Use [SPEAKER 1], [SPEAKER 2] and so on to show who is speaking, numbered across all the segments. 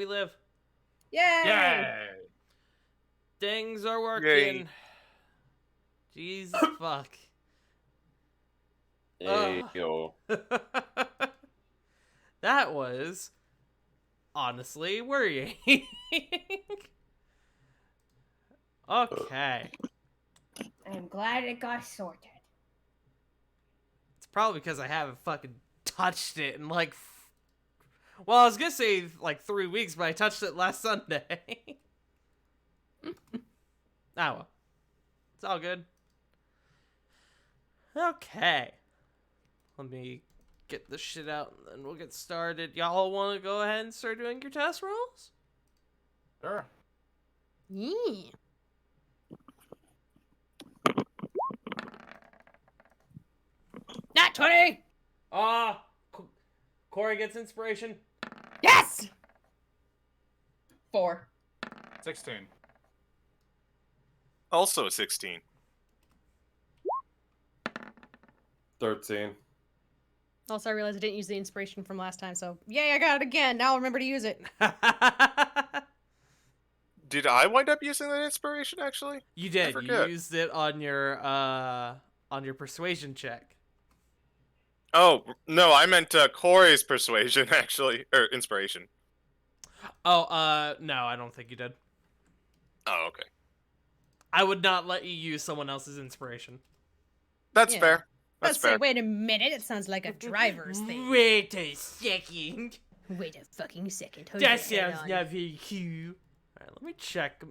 [SPEAKER 1] we live.
[SPEAKER 2] Yay!
[SPEAKER 3] Yay!
[SPEAKER 1] Things are working.
[SPEAKER 4] Yay.
[SPEAKER 1] Jesus fuck.
[SPEAKER 4] Hey, yo.
[SPEAKER 1] That was honestly worrying. Okay.
[SPEAKER 2] I'm glad it got sorted.
[SPEAKER 1] It's probably because I haven't fucking touched it in like... Well, I was gonna say like 3 weeks, but I touched it last Sunday. Ah, well. It's all good. Okay. Let me get this shit out and then we'll get started. Y'all want to go ahead and start doing your test rolls?
[SPEAKER 3] Sure.
[SPEAKER 5] Yeah. Not 20!
[SPEAKER 1] Corey gets inspiration.
[SPEAKER 5] Yes!
[SPEAKER 2] 4.
[SPEAKER 3] 16.
[SPEAKER 4] Also 16.
[SPEAKER 6] 13.
[SPEAKER 5] Also, I realized I didn't use the inspiration from last time, so yay, I got it again. Now I'll remember to use it.
[SPEAKER 4] Did I wind up using that inspiration, actually?
[SPEAKER 1] You did. You
[SPEAKER 4] forget.
[SPEAKER 1] used it on your persuasion check.
[SPEAKER 4] Oh, no, I meant Corey's persuasion, actually. Or inspiration.
[SPEAKER 1] Oh, no, I don't think you did.
[SPEAKER 4] Oh, okay.
[SPEAKER 1] I would not let you use someone else's inspiration.
[SPEAKER 4] That's
[SPEAKER 5] Yeah.
[SPEAKER 4] fair.
[SPEAKER 5] Let's
[SPEAKER 4] That's
[SPEAKER 5] say,
[SPEAKER 4] fair.
[SPEAKER 5] wait a minute, it sounds like a driver's thing.
[SPEAKER 1] Wait a second.
[SPEAKER 5] Wait a fucking second. Hold
[SPEAKER 1] That
[SPEAKER 5] your head
[SPEAKER 1] sounds
[SPEAKER 5] on.
[SPEAKER 1] not very cute. Alright, let me check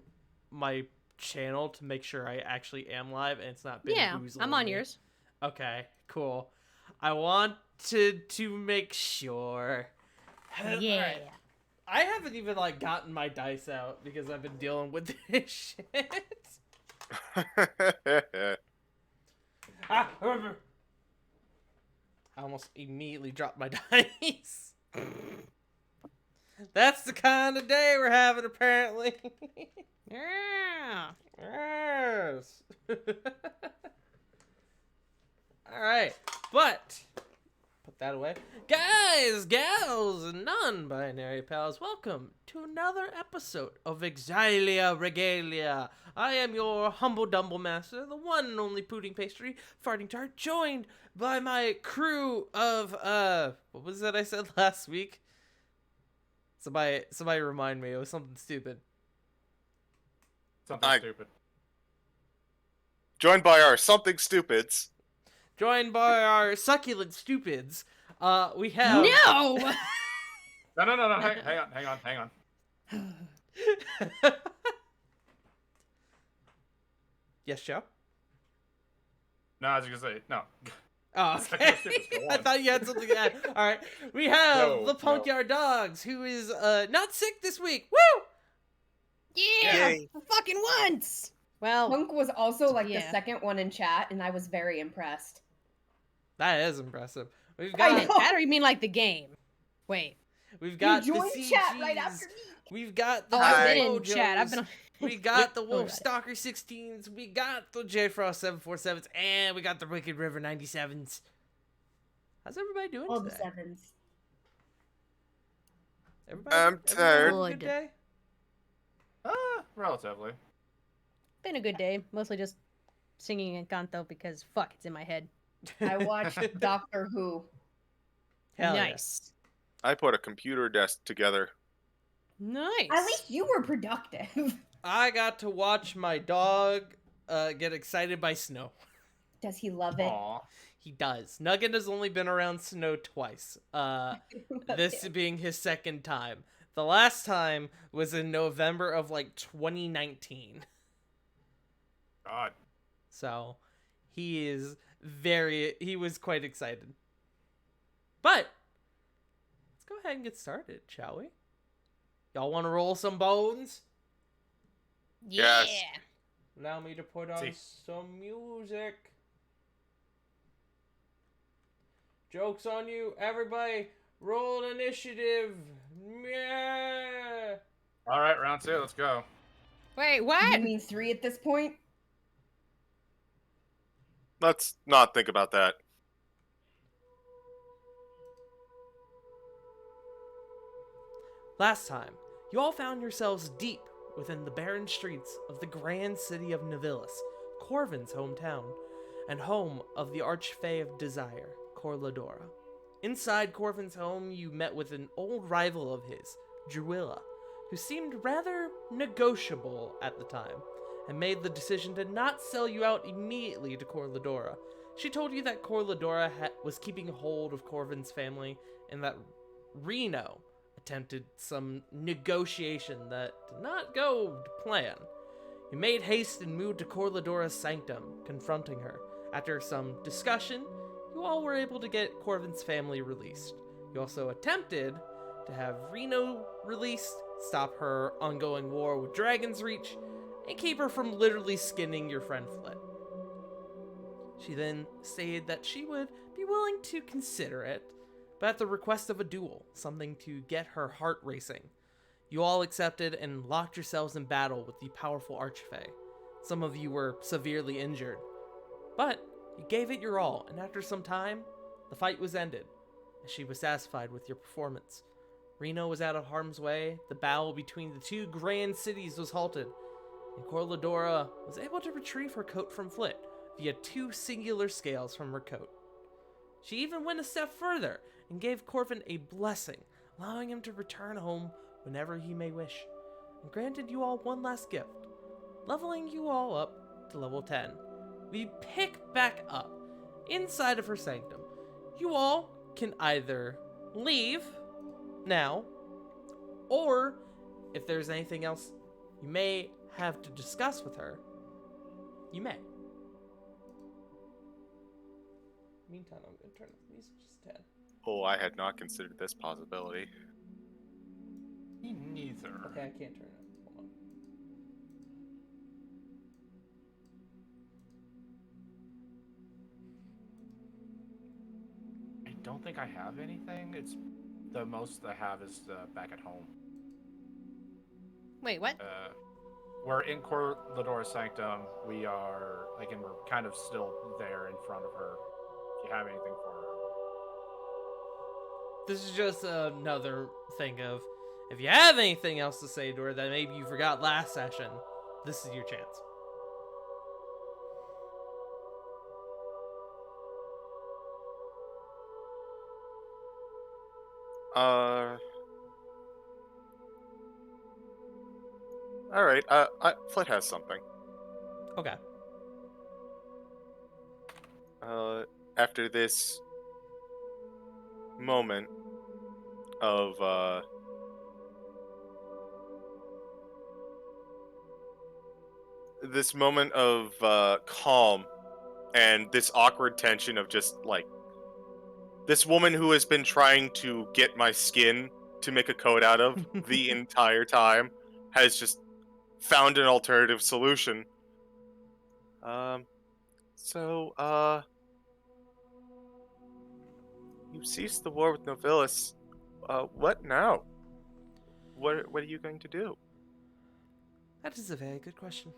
[SPEAKER 1] my channel to make sure I actually am live and it's not
[SPEAKER 5] Yeah,
[SPEAKER 1] bamboozling
[SPEAKER 5] I'm on
[SPEAKER 1] me.
[SPEAKER 5] yours.
[SPEAKER 1] Okay, cool. I wanted to make sure.
[SPEAKER 5] Yeah.
[SPEAKER 1] Alright, I haven't even like gotten my dice out because I've been dealing with this shit. Ah, I almost immediately dropped my dice. That's the kind of day we're having, apparently.
[SPEAKER 5] Yeah.
[SPEAKER 1] Yes. Alright, but put that away. Guys, gals, and non-binary pals, welcome to another episode of Exilia Regalia. I am your humble dumble master, the one and only pudding pastry, farting tart, joined by my crew of what was that I said last week? Somebody remind me, it was something stupid.
[SPEAKER 3] Something stupid.
[SPEAKER 4] Joined by our something stupids.
[SPEAKER 1] Joined by our succulent stupids, we have...
[SPEAKER 5] No!
[SPEAKER 3] No. Hang on.
[SPEAKER 1] Yes, Joe?
[SPEAKER 3] No, I was just gonna say, no.
[SPEAKER 1] Oh, okay. I thought you had something to add. All right, we have
[SPEAKER 3] No,
[SPEAKER 1] the
[SPEAKER 3] no.
[SPEAKER 1] Punkyard Dogs, who is not sick this week. Woo!
[SPEAKER 5] Yeah!
[SPEAKER 4] Yay.
[SPEAKER 5] For fucking once! Well,
[SPEAKER 2] Punk was also like the
[SPEAKER 5] Yeah.
[SPEAKER 2] second one in chat, and I was very impressed.
[SPEAKER 1] That is impressive. We've
[SPEAKER 2] I
[SPEAKER 1] got
[SPEAKER 2] know.
[SPEAKER 5] that or you mean like the game? Wait.
[SPEAKER 1] we've got
[SPEAKER 2] you
[SPEAKER 1] the
[SPEAKER 2] joined
[SPEAKER 1] CGs.
[SPEAKER 2] chat right after me.
[SPEAKER 1] We've got the
[SPEAKER 5] Oh, I've
[SPEAKER 4] Hi.
[SPEAKER 5] been in chat. I've been on...
[SPEAKER 1] We got the
[SPEAKER 5] Oh,
[SPEAKER 1] Wolf
[SPEAKER 5] right.
[SPEAKER 1] Stalker 16s. We got the J Frost 747s, and we got the Wicked River 97s. How's everybody doing
[SPEAKER 2] All the
[SPEAKER 1] today?
[SPEAKER 2] 7s.
[SPEAKER 1] Everybody,
[SPEAKER 4] I'm
[SPEAKER 1] everybody
[SPEAKER 4] tired.
[SPEAKER 1] having a good
[SPEAKER 5] Good.
[SPEAKER 1] day?
[SPEAKER 3] Relatively.
[SPEAKER 5] Been a good day. Mostly just singing Encanto because fuck, it's in my head.
[SPEAKER 2] I watched Doctor Who.
[SPEAKER 1] Hell yeah.
[SPEAKER 5] Nice.
[SPEAKER 4] I put a computer desk together.
[SPEAKER 5] Nice.
[SPEAKER 2] At least you were productive.
[SPEAKER 1] I got to watch my dog get excited by snow.
[SPEAKER 2] Does he love it?
[SPEAKER 3] Aw.
[SPEAKER 1] He does. Nugget has only been around snow twice. This being his second time. The last time was in November of like 2019.
[SPEAKER 3] God.
[SPEAKER 1] So he was quite excited. But let's go ahead and get started, shall we? Y'all want to roll some bones?
[SPEAKER 5] Yeah.
[SPEAKER 4] Yes.
[SPEAKER 1] Allow me to put on
[SPEAKER 3] See.
[SPEAKER 1] some music. Joke's on you, everybody. Roll initiative. Yeah.
[SPEAKER 3] Alright, round 2, let's go.
[SPEAKER 5] Wait,
[SPEAKER 2] You
[SPEAKER 5] what?
[SPEAKER 2] mean 3 at this point?
[SPEAKER 4] Let's not think about that.
[SPEAKER 1] Last time, You all found yourselves deep within the barren streets of the grand city of Nevillis, Corvin's hometown, and home of the Archfey of Desire, Corladora. Inside Corvin's home, you met with an old rival of his, Druilla, who seemed rather negotiable at the time, and made the decision to not sell you out immediately to Corladora. She told you that Corladora was keeping hold of Corvin's family, and that Reno attempted some negotiation that did not go to plan. You made haste and moved to Corladora's sanctum, confronting her. After some discussion, you all were able to get Corvin's family released. You also attempted to have Reno released, stop her ongoing war with Dragon's Reach, and keep her from literally skinning your friend Flit. She then stated that she would be willing to consider it, but at the request of a duel, something to get her heart racing. You all accepted and locked yourselves in battle with the powerful Archfey. Some of you were severely injured, but you gave it your all, and after some time, the fight was ended, and she was satisfied with your performance. Reno was out of harm's way, the battle between the two grand cities was halted, and Corladora was able to retrieve her coat from Flit via 2 singular scales from her coat. She even went a step further and gave Corvin a blessing, allowing him to return home whenever he may wish, and granted you all one last gift, leveling you all up to level 10. We pick back up inside of her sanctum. You all can either leave now, or if there's anything else you may have to discuss with her, you may. Meantime, I'm going to turn up the music just a tad.
[SPEAKER 4] Oh, I had not considered this possibility.
[SPEAKER 3] Me neither.
[SPEAKER 1] Okay, I can't turn it up. Hold on.
[SPEAKER 3] I don't think I have anything. It's the most I have is back at home.
[SPEAKER 5] Wait, what?
[SPEAKER 3] We're in Corladora's sanctum. We are and we're kind of still there in front of her. If you have anything for her.
[SPEAKER 1] This is just another thing of, if you have anything else to say to her that maybe you forgot last session, this is your chance.
[SPEAKER 4] All right. Flit has something.
[SPEAKER 1] Okay.
[SPEAKER 4] After this moment of calm and this awkward tension of just like this woman who has been trying to get my skin to make a coat out of the entire time has just found an alternative solution. You ceased the war with Novillis. What now? What are you going to do?
[SPEAKER 1] That is a very good question.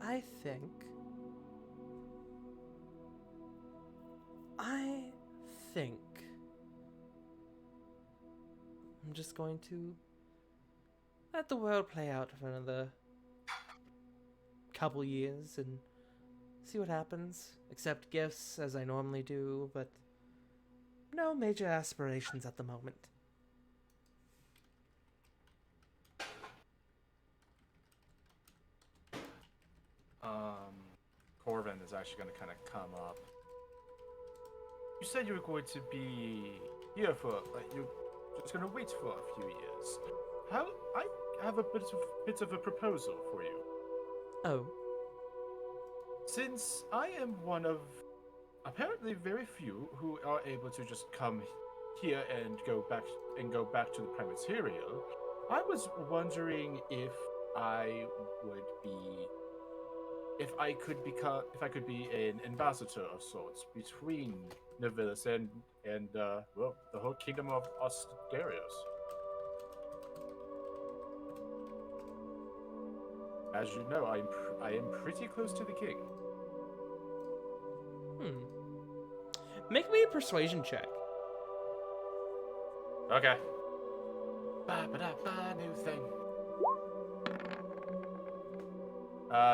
[SPEAKER 1] I think I'm just going to let the world play out for another couple years and see what happens. Accept gifts as I normally do, but no major aspirations at the moment.
[SPEAKER 3] Corvin is actually going to kind of come up. You said you were going to be here for, you're just going to wait for a few years. I have a bit of a proposal for you.
[SPEAKER 1] Oh.
[SPEAKER 3] Since I am one of apparently very few who are able to just come here and go back to the Primaterial, I was wondering if I could be an ambassador of sorts between Nevillis and the whole kingdom of Asterios. As you know, I am pretty close to the king.
[SPEAKER 1] Make me a persuasion check.
[SPEAKER 3] Okay. Ba-da-ba, new thing.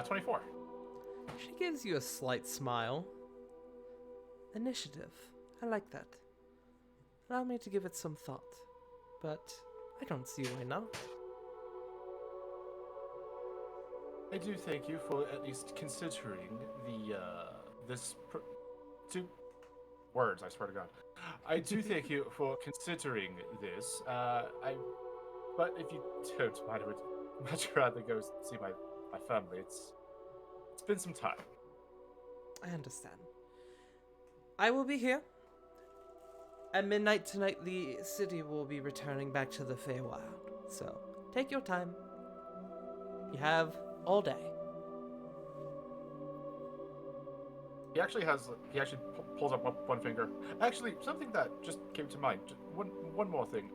[SPEAKER 3] 24.
[SPEAKER 1] She gives you a slight smile. Initiative. I like that. Allow me to give it some thought. But I don't see why not.
[SPEAKER 3] I do thank you for at least considering two words, I swear to God. I do thank you for considering this. But if you don't mind, I would much rather go see my family. It's been some time.
[SPEAKER 1] I understand. I will be here. At midnight tonight, the city will be returning back to the Feywild. So, take your time. You have all day.
[SPEAKER 3] He actually pulls up one finger. Actually, something that just came to mind. Just one more thing.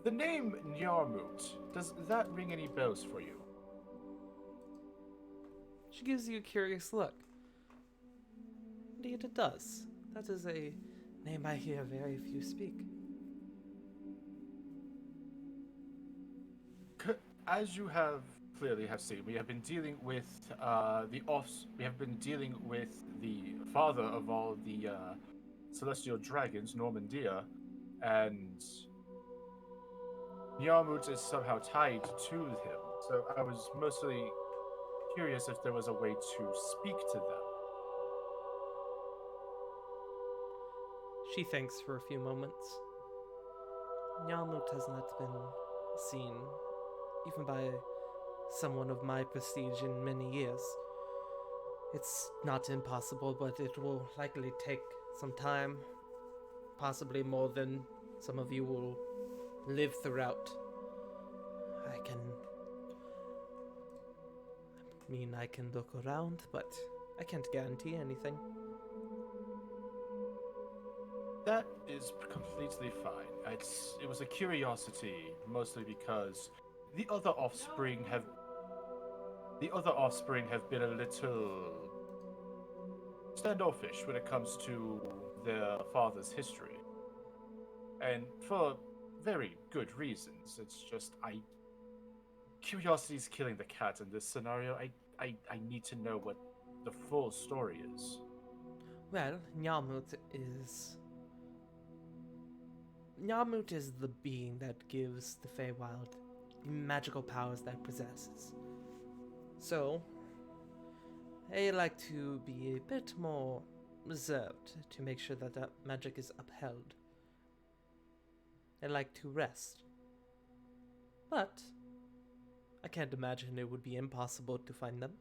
[SPEAKER 3] The name Nyarmut, does that ring any bells for you?
[SPEAKER 1] She gives you a curious look. Indeed, it does. That is a name I hear very few speak.
[SPEAKER 3] As you have clearly have seen, we have been dealing with we have been dealing with the father of all the celestial dragons, Normandia, and Nyarmut is somehow tied to him. So I was mostly curious if there was a way to speak to them.
[SPEAKER 1] She thinks for a few moments. Nyarmut has not been seen, even by someone of my prestige in many years. It's not impossible, but it will likely take some time, possibly more than some of you will live throughout. I can look around, but I can't guarantee anything.
[SPEAKER 3] That is completely fine. It was a curiosity, mostly because the other offspring have been a little standoffish when it comes to their father's history, and for very good reasons. It's just curiosity's killing the cat in this scenario. I need to know what the full story is.
[SPEAKER 1] Well, Nyarmut is the being that gives the Feywild the magical powers that it possesses. So, I like to be a bit more reserved to make sure that magic is upheld. I like to rest. But I can't imagine it would be impossible to find them.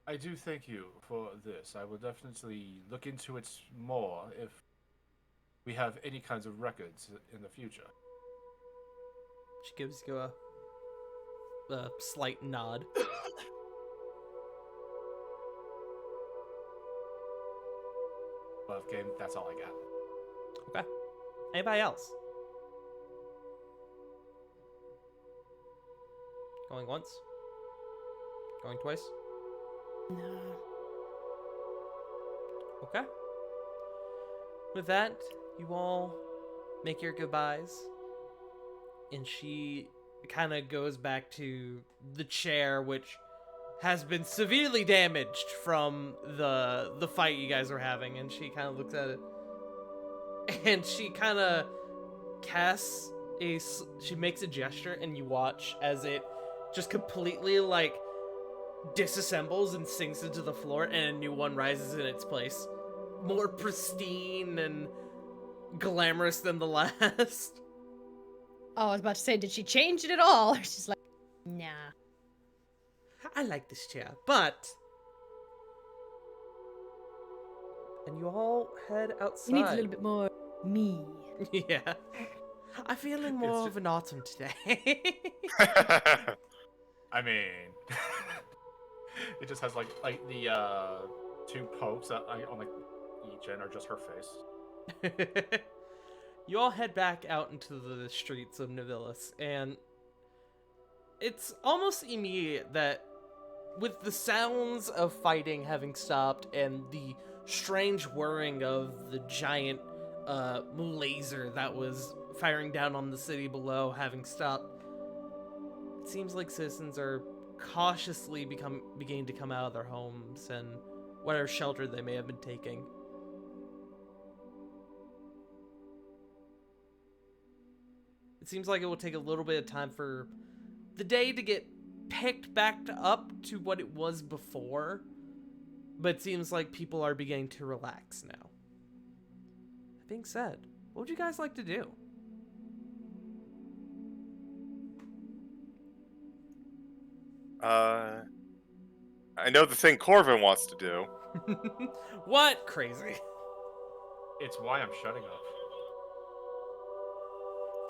[SPEAKER 3] I do thank you for this. I will definitely look into it more if we have any kinds of records in the future.
[SPEAKER 1] She gives you a slight nod.
[SPEAKER 3] Love game, that's all I got.
[SPEAKER 1] Okay. Anybody else? Going once? Going twice?
[SPEAKER 5] No.
[SPEAKER 1] Okay. With that, you all make your goodbyes. And she kind of goes back to the chair, which has been severely damaged from the fight you guys were having. And she kind of looks at it. And she kind of casts she makes a gesture, and you watch as it just completely, like, disassembles and sinks into the floor, and a new one rises in its place. More pristine and glamorous than the last.
[SPEAKER 5] Oh, I was about to say, did she change it at all? Or she's like, nah.
[SPEAKER 1] I like this chair, but... And you all head outside.
[SPEAKER 5] It needs a little bit more me.
[SPEAKER 1] Yeah. I'm feeling more of an autumn today.
[SPEAKER 3] I mean, it just has like the two pokes that on like each end are just her face.
[SPEAKER 1] You all head back out into the streets of Nevillis, and it's almost immediate that with the sounds of fighting having stopped and the strange whirring of the giant laser that was firing down on the city below having stopped. It seems like citizens are cautiously beginning to come out of their homes and whatever shelter they may have been taking. It seems like it will take a little bit of time for the day to get picked back up to what it was before, but it seems like people are beginning to relax now. That being said, what would you guys like to do?
[SPEAKER 4] I know the thing Corvin wants to do.
[SPEAKER 1] What? Crazy.
[SPEAKER 3] It's why I'm shutting up.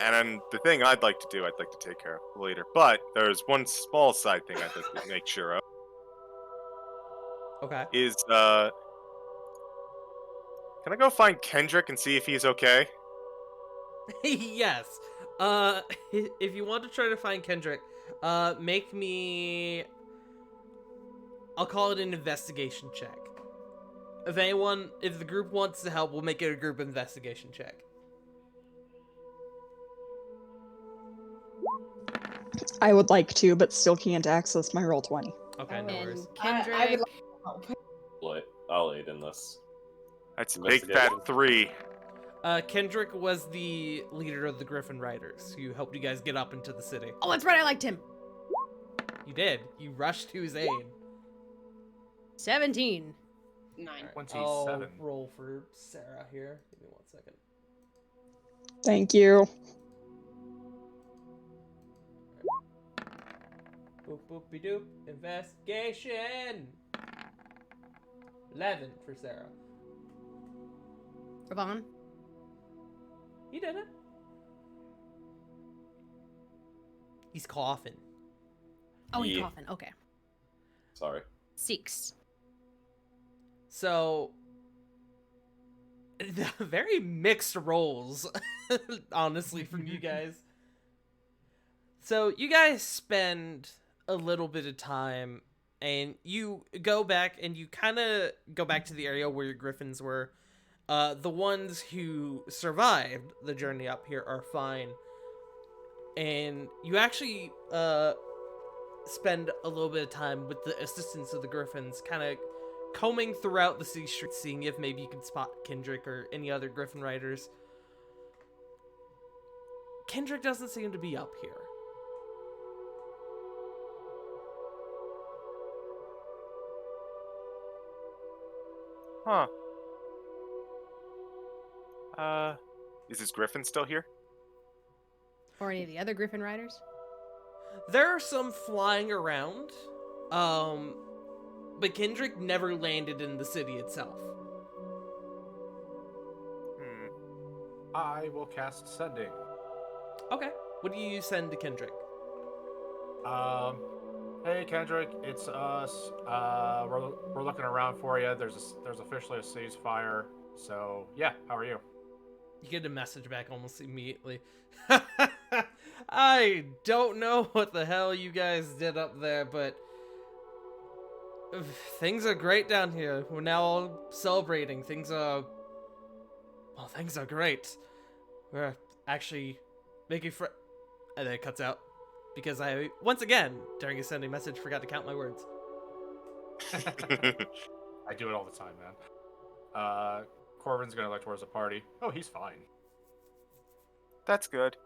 [SPEAKER 4] And then the thing I'd like to do, I'd like to take care of later. But there's one small side thing I'd like to make sure of.
[SPEAKER 1] Okay.
[SPEAKER 4] Is, can I go find Kendrick and see if he's okay?
[SPEAKER 1] Yes. If you want to try to find Kendrick, make me... I'll call it an investigation check. If the group wants to help, we'll make it a group investigation check.
[SPEAKER 7] I would like to, but still can't access my roll 20.
[SPEAKER 1] Okay, no
[SPEAKER 5] And
[SPEAKER 1] worries.
[SPEAKER 5] Kendrick.
[SPEAKER 2] I would like help.
[SPEAKER 6] I'll aid in this.
[SPEAKER 4] That's a big fat
[SPEAKER 6] Investigation.
[SPEAKER 4] 3.
[SPEAKER 1] Kendrick was the leader of the Griffin Riders, who helped you guys get up into the city.
[SPEAKER 5] Oh, that's right. I liked him.
[SPEAKER 1] You did. You rushed to his aid.
[SPEAKER 5] 17.
[SPEAKER 2] 9.
[SPEAKER 1] Alright,
[SPEAKER 3] 27.
[SPEAKER 1] I'll roll for Sarah here. Give me 1 second.
[SPEAKER 7] Thank you.
[SPEAKER 1] Boop boopy doop. Investigation. 11 for Sarah.
[SPEAKER 5] Ravon.
[SPEAKER 1] He did it. He's coughing.
[SPEAKER 5] Oh, he's
[SPEAKER 6] Yeah.
[SPEAKER 5] coughing. Okay.
[SPEAKER 6] Sorry.
[SPEAKER 5] 6.
[SPEAKER 1] So, very mixed rolls, honestly, from you guys. So, you guys spend a little bit of time, and you go back, and you kind of go back to the area where your griffins were. The ones who survived the journey up here are fine. And you actually spend a little bit of time with the assistance of the griffins, kind of combing throughout the city streets, seeing if maybe you can spot Kendrick or any other Griffin Riders. Kendrick doesn't seem to be up here.
[SPEAKER 4] Huh. Is his Griffin still here?
[SPEAKER 5] Or any of the other Griffin Riders.
[SPEAKER 1] There are some flying around, but Kendrick never landed in the city itself.
[SPEAKER 3] I will cast Sending.
[SPEAKER 1] Okay. What do you send to Kendrick?
[SPEAKER 3] Hey Kendrick, it's us. We're looking around for you. There's officially a ceasefire. So yeah, how are you?
[SPEAKER 1] You get a message back almost immediately. I don't know what the hell you guys did up there, but things are great down here. We're now all celebrating. Things are great. We're actually making and then it cuts out because I, once again, during a sending message, forgot to count my words.
[SPEAKER 3] I do it all the time, man. Corvin's gonna look towards the party. Oh, he's fine.
[SPEAKER 4] That's good.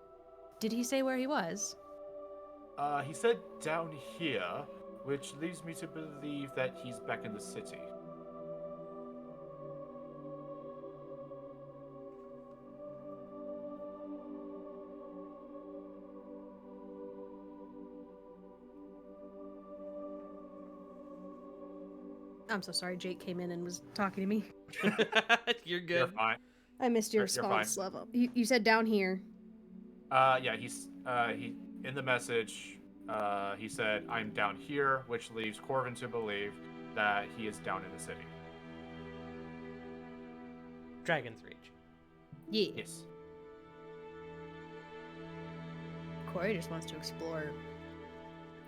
[SPEAKER 5] Did he say where he was?
[SPEAKER 3] He said down here, which leads me to believe that he's back in the city.
[SPEAKER 5] I'm so sorry. Jake came in and was talking to me.
[SPEAKER 1] You're
[SPEAKER 3] You're
[SPEAKER 1] good.
[SPEAKER 3] fine.
[SPEAKER 5] I missed your
[SPEAKER 3] You're fine.
[SPEAKER 5] response level. You said down here.
[SPEAKER 3] Yeah, he in the message, he said, "I'm down here," which leaves Corvin to believe that he is down in the city.
[SPEAKER 1] Dragon's Reach.
[SPEAKER 5] Yeah.
[SPEAKER 3] Yes.
[SPEAKER 5] Corey just wants to explore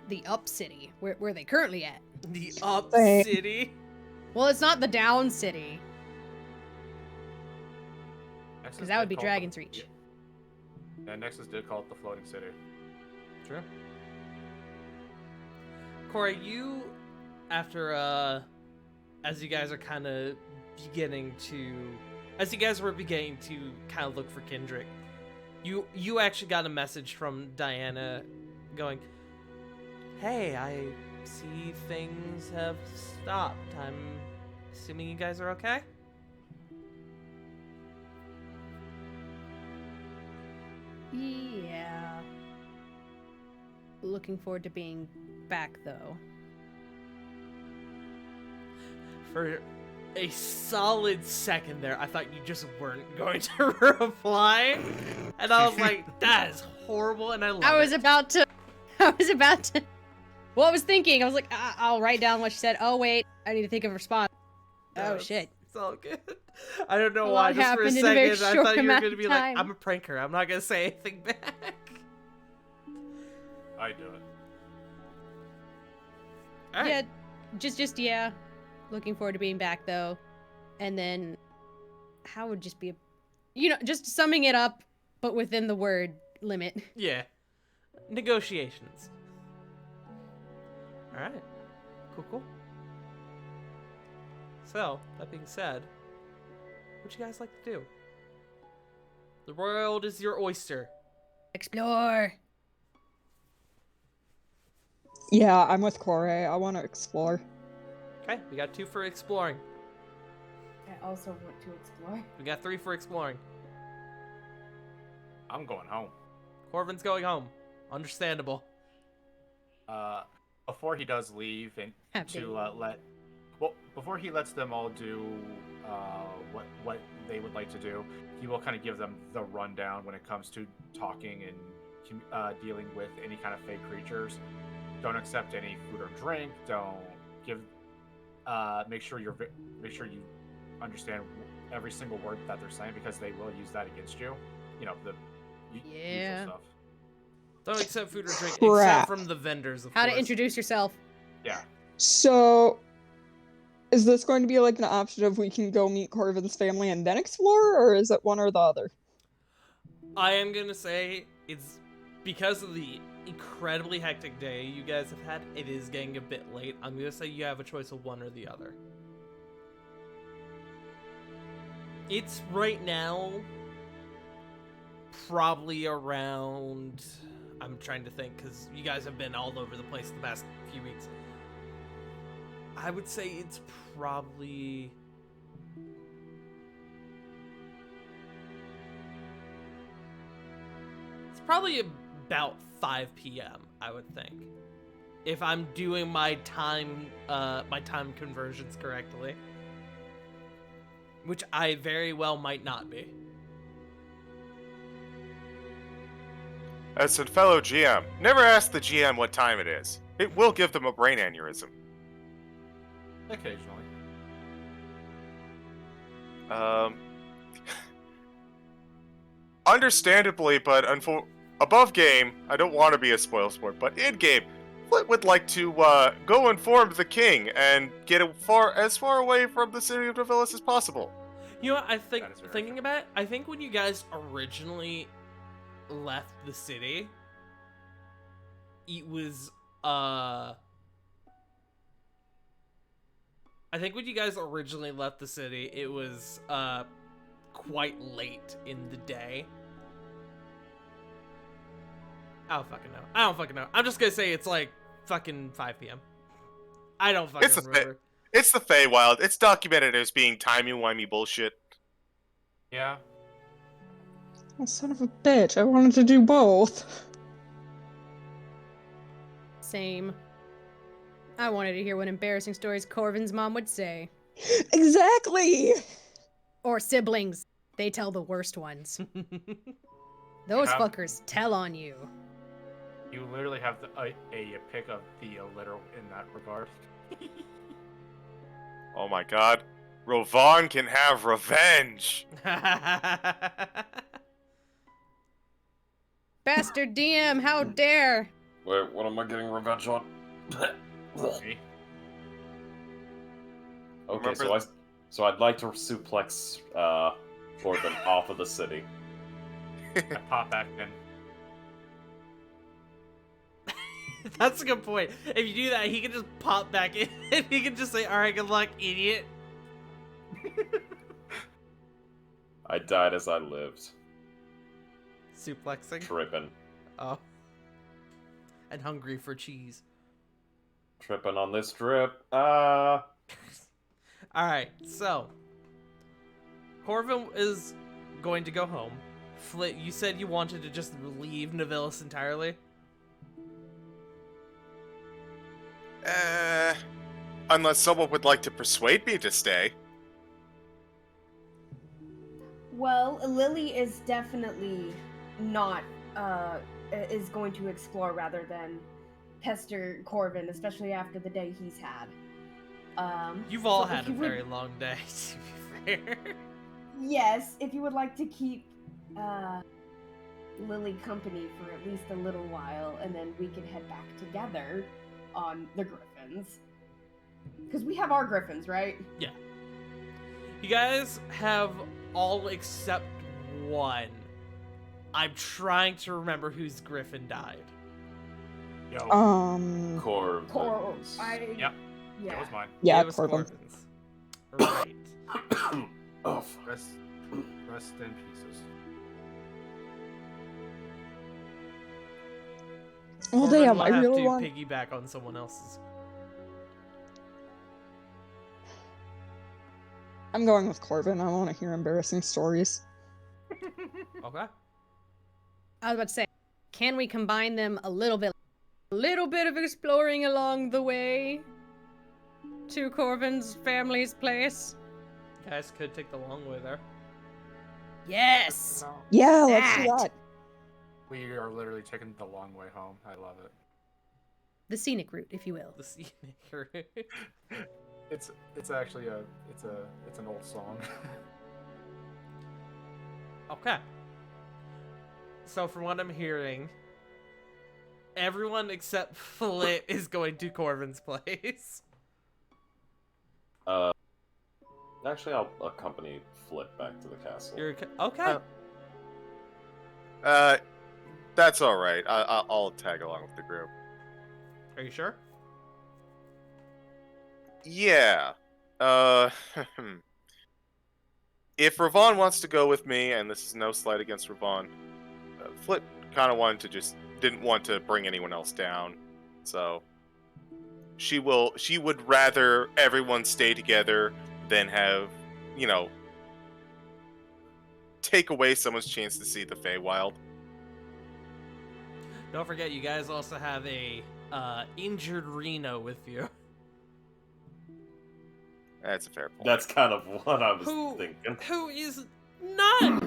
[SPEAKER 5] the up city, where they currently at.
[SPEAKER 1] The Up
[SPEAKER 7] Same.
[SPEAKER 1] City.
[SPEAKER 5] Well, it's not the down city. Because that would be Dragon's Reach.
[SPEAKER 3] Yeah, Nexus did call it the floating city.
[SPEAKER 1] True. Corey, you, after, as you guys were beginning to kind of look for Kendrick, you actually got a message from Diana going, "Hey, I see things have stopped. I'm assuming you guys are okay?"
[SPEAKER 5] Yeah. Looking forward to being back, though.
[SPEAKER 1] For a solid second there, I thought you just weren't going to reply. And I was like, that is horrible, and I love it.
[SPEAKER 5] I was about to. Well, I was thinking. I was like, I'll write down what she said. Oh, wait. I need to think of a response.
[SPEAKER 1] No,
[SPEAKER 5] Oh, shit.
[SPEAKER 1] It's all good. I don't know
[SPEAKER 5] A
[SPEAKER 1] why.
[SPEAKER 5] lot
[SPEAKER 1] Just for a
[SPEAKER 5] happened in a very
[SPEAKER 1] second, I
[SPEAKER 5] short
[SPEAKER 1] thought you were
[SPEAKER 5] amount
[SPEAKER 1] going to
[SPEAKER 5] of
[SPEAKER 1] be like,
[SPEAKER 5] time.
[SPEAKER 1] I'm a pranker. I'm not going to say anything back.
[SPEAKER 3] I do it.
[SPEAKER 1] All right.
[SPEAKER 5] Yeah, just yeah. Looking forward to being back though, and then how would just be just summing it up, but within the word limit.
[SPEAKER 1] Yeah. Negotiations. All right. Cool. So, that being said, what you guys like to do? The world is your oyster.
[SPEAKER 5] Explore.
[SPEAKER 7] Yeah, I'm with Corey. I want to explore.
[SPEAKER 1] Okay, we got 2 for exploring.
[SPEAKER 2] I also want to explore.
[SPEAKER 1] We got 3 for exploring.
[SPEAKER 3] I'm going home.
[SPEAKER 1] Corvin's going home. Understandable.
[SPEAKER 3] Before he does leave, and before he lets them all do what they would like to do, he will kind of give them the rundown when it comes to talking and dealing with any kind of fake creatures. Don't accept any food or drink. Don't give. Make sure you understand every single word that they're saying, because they will use that against you. You know, the usual stuff.
[SPEAKER 1] Don't accept food or drink
[SPEAKER 7] Crap.
[SPEAKER 1] except from the vendors, of
[SPEAKER 5] How
[SPEAKER 1] course.
[SPEAKER 5] to introduce yourself.
[SPEAKER 3] Yeah.
[SPEAKER 7] So, is this going to be like an option of we can go meet Corvin's family and then explore, or is it one or the other?
[SPEAKER 1] I am going to say it's because of the incredibly hectic day you guys have had, it is getting a bit late. I'm going to say you have a choice of one or the other. It's right now probably around... I'm trying to think, because you guys have been all over the place the past few weeks. I would say it's probably... It's probably about 5 p.m., I would think. If I'm doing my time conversions correctly. Which I very well might not be.
[SPEAKER 4] As a fellow GM, never ask the GM what time it is. It will give them a brain aneurysm.
[SPEAKER 3] Occasionally.
[SPEAKER 4] Understandably, but above game, I don't want to be a spoil sport, but in game, Flint would like to go inform the king and get as far away from the city of Novellis as possible.
[SPEAKER 1] You know what, I think,
[SPEAKER 3] That is very
[SPEAKER 1] thinking
[SPEAKER 3] fair.
[SPEAKER 1] about it, I think when you guys originally left the city, it was, I think when you guys originally left the city, it was, quite late in the day. I don't fucking know. I'm just gonna say it's like fucking 5 p.m. I don't fucking
[SPEAKER 4] It's
[SPEAKER 1] remember.
[SPEAKER 4] It's the Feywild. It's documented as being timey-wimey bullshit.
[SPEAKER 3] Yeah.
[SPEAKER 7] Oh, son of a bitch, I wanted to do both.
[SPEAKER 5] Same. I wanted to hear what embarrassing stories Corvin's mom would say.
[SPEAKER 7] Exactly!
[SPEAKER 5] Or siblings. They tell the worst ones. Those
[SPEAKER 3] Yeah.
[SPEAKER 5] fuckers tell on you.
[SPEAKER 3] You literally have a pick of the literal in that regard.
[SPEAKER 4] Oh my god. Rovan can have revenge!
[SPEAKER 5] Bastard DM, how dare!
[SPEAKER 6] Wait, what am I getting revenge on?
[SPEAKER 3] Me?
[SPEAKER 6] Okay,
[SPEAKER 4] Remember-
[SPEAKER 6] so I'd like to suplex Corbin off of the city.
[SPEAKER 3] I pop back in.
[SPEAKER 1] That's a good point. If you do that, he can just pop back in and he can just say, alright, good luck, idiot.
[SPEAKER 6] I died as I lived.
[SPEAKER 1] Suplexing.
[SPEAKER 6] Tripping.
[SPEAKER 1] Oh. And hungry for cheese.
[SPEAKER 6] Tripping on this drip.
[SPEAKER 1] Alright, so. Corvin is going to go home. Flit, you said you wanted to just leave Navilis entirely?
[SPEAKER 4] Unless someone would like to persuade me to stay.
[SPEAKER 2] Well, Lily is definitely not, is going to explore rather than pester Corvin, especially after the day he's had.
[SPEAKER 1] You've all
[SPEAKER 2] so if
[SPEAKER 1] had a
[SPEAKER 2] you would-
[SPEAKER 1] very long day, to be fair.
[SPEAKER 2] Yes, if you would like to keep, Lily company for at least a little while, and then we can head back together on the Griffins. Because we have our Griffins, right?
[SPEAKER 1] Yeah. You guys have all except one. I'm trying to remember whose Griffin died.
[SPEAKER 3] Yo,
[SPEAKER 6] Corbin's.
[SPEAKER 3] yep,
[SPEAKER 2] Yeah.
[SPEAKER 3] that was mine.
[SPEAKER 7] Yeah,
[SPEAKER 1] It was
[SPEAKER 7] Corbin.
[SPEAKER 1] Corvin's. Right.
[SPEAKER 6] Oh, fuck.
[SPEAKER 3] Rest in pieces.
[SPEAKER 7] Oh
[SPEAKER 1] Corbin
[SPEAKER 7] damn,
[SPEAKER 1] will
[SPEAKER 7] I
[SPEAKER 1] have
[SPEAKER 7] really
[SPEAKER 1] to
[SPEAKER 7] want.
[SPEAKER 1] piggyback on someone else's.
[SPEAKER 7] I'm going with Corbin. I want to hear embarrassing stories.
[SPEAKER 1] Okay.
[SPEAKER 5] I was about to say, can we combine them a little bit? A little bit of exploring along the way to Corvin's family's place?
[SPEAKER 1] You guys could take the long way there.
[SPEAKER 5] Yes!
[SPEAKER 7] Yeah, let's do
[SPEAKER 5] That.
[SPEAKER 7] that.
[SPEAKER 3] We are literally taking the long way home. I love it.
[SPEAKER 5] The scenic route, if you will.
[SPEAKER 1] The scenic route.
[SPEAKER 3] It's actually it's an old song.
[SPEAKER 1] Okay. So from what I'm hearing, everyone except Flit is going to Corvin's place.
[SPEAKER 6] Actually, I'll accompany Flit back to the castle.
[SPEAKER 1] You're okay.
[SPEAKER 4] That's all right. I'll tag along with the group.
[SPEAKER 1] Are you sure?
[SPEAKER 4] Yeah. If Ravon wants to go with me, and this is no slight against Ravon, Flit kind of didn't want to bring anyone else down, so she would rather everyone stay together than have, take away someone's chance to see the Feywild.
[SPEAKER 1] Don't forget, you guys also have a injured Reno with you.
[SPEAKER 4] That's a fair point.
[SPEAKER 6] That's kind of what I was
[SPEAKER 1] Who-
[SPEAKER 6] thinking.
[SPEAKER 1] Who is not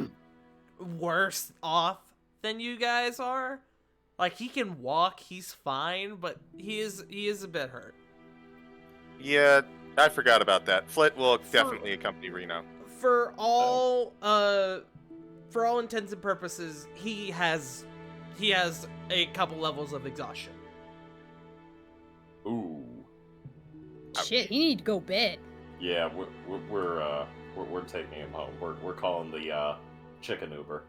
[SPEAKER 1] worse off than you guys are. Like, he can walk, he's fine, but he is a bit hurt.
[SPEAKER 4] Yeah, I forgot about that. Flit will definitely accompany Reno.
[SPEAKER 1] For all intents and purposes, he has a couple levels of exhaustion.
[SPEAKER 6] Ooh.
[SPEAKER 5] Shit, he need to go bed.
[SPEAKER 6] Yeah, we're taking him home. We're calling the chicken Uber.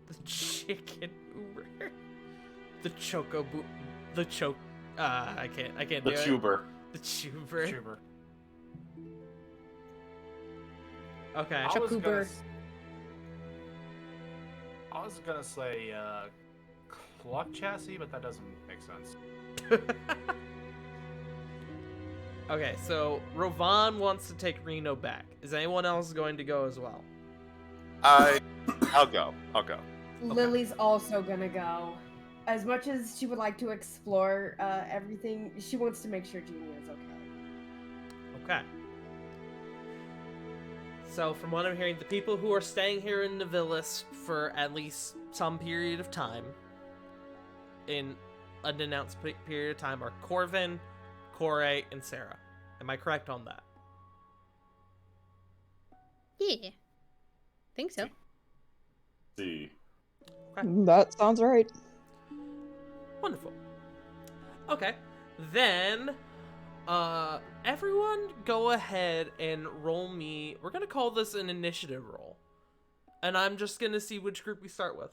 [SPEAKER 1] The chicken Uber. The chocobo. The choke. I can't
[SPEAKER 6] The
[SPEAKER 1] do it.
[SPEAKER 6] tuber.
[SPEAKER 1] The tuber.
[SPEAKER 3] Chuber.
[SPEAKER 1] Okay.
[SPEAKER 3] I was gonna
[SPEAKER 5] Chukuber.
[SPEAKER 3] s- I was gonna say cluck chassis, but that doesn't make sense.
[SPEAKER 1] Okay, so Ravon wants to take Reno back. Is anyone else going to go as well?
[SPEAKER 4] I'll go.
[SPEAKER 2] Lily's also gonna go. As much as she would like to explore everything, she wants to make sure Genie is okay.
[SPEAKER 1] Okay. So, from what I'm hearing, the people who are staying here in Navilis for at least some period of time, in an announced period of time, are Corvin, Kore, and Sarah. Am I correct on that?
[SPEAKER 5] Yeah. Think so.
[SPEAKER 6] See.
[SPEAKER 7] That sounds right.
[SPEAKER 1] Wonderful. Okay. Then, everyone go ahead and roll me. We're gonna call this an initiative roll. And I'm just gonna see which group we start with.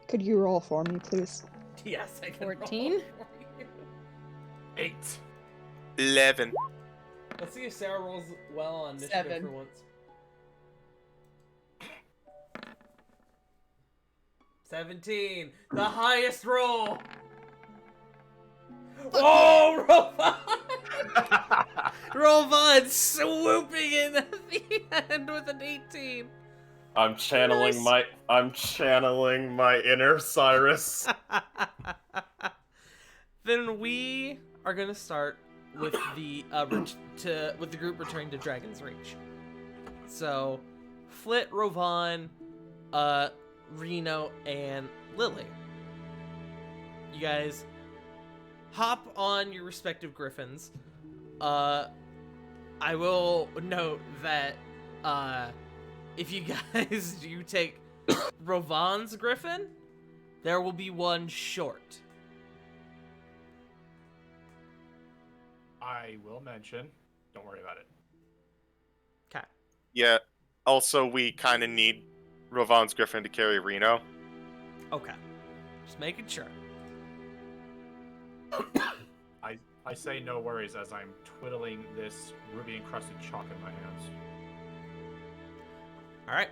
[SPEAKER 7] Could you roll for me, please?
[SPEAKER 1] Yes, I can
[SPEAKER 5] 14?
[SPEAKER 1] roll for you.
[SPEAKER 3] 8.
[SPEAKER 4] 11.
[SPEAKER 1] Let's see if Sarah rolls well on initiative
[SPEAKER 2] 7.
[SPEAKER 1] for once. 17, the highest roll. Oh, Rovan! Rovan swooping in at the end with an 18.
[SPEAKER 6] I'm channeling my inner Cyrus.
[SPEAKER 1] Then we are gonna start with the with the group returning to Dragon's Reach. So, Flit, Rovan, Reno, and Lily. You guys hop on your respective griffins. I will note that if you guys do take Rovan's griffin, there will be one short.
[SPEAKER 3] I will mention. Don't worry about it.
[SPEAKER 1] Okay.
[SPEAKER 4] Yeah. Also, we kind of need Rovan's griffin to carry Reno.
[SPEAKER 1] Okay. Just making sure.
[SPEAKER 3] I say no worries as I'm twiddling this ruby-encrusted chalk in my hands.
[SPEAKER 1] Alright.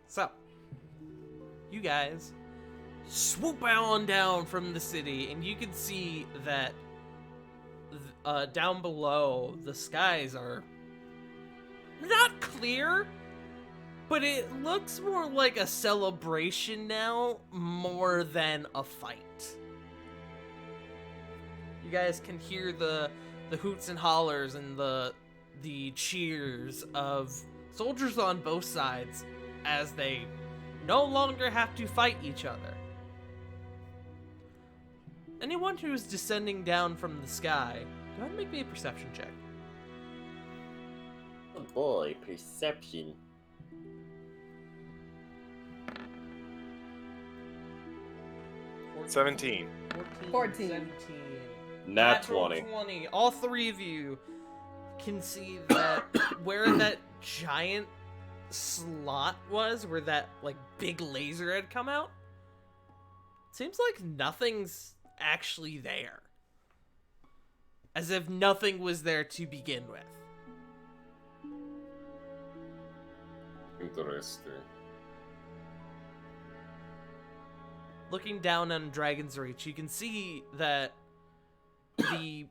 [SPEAKER 1] So, you guys swoop on down from the city, and you can see that down below, the skies are not clear, but it looks more like a celebration now, more than a fight. You guys can hear the hoots and hollers and the cheers of soldiers on both sides as they no longer have to fight each other. Anyone who is descending down from the sky, go ahead and make me a perception check.
[SPEAKER 6] Oh boy, perception.
[SPEAKER 4] 17.
[SPEAKER 2] 14.
[SPEAKER 1] 17.
[SPEAKER 6] Nat
[SPEAKER 1] Natural
[SPEAKER 6] 20.
[SPEAKER 1] 20. All three of you can see that where that giant slot was, where that like big laser had come out, seems like nothing's actually there. As if nothing was there to begin with.
[SPEAKER 6] Interesting.
[SPEAKER 1] Looking down on Dragon's Reach, you can see that the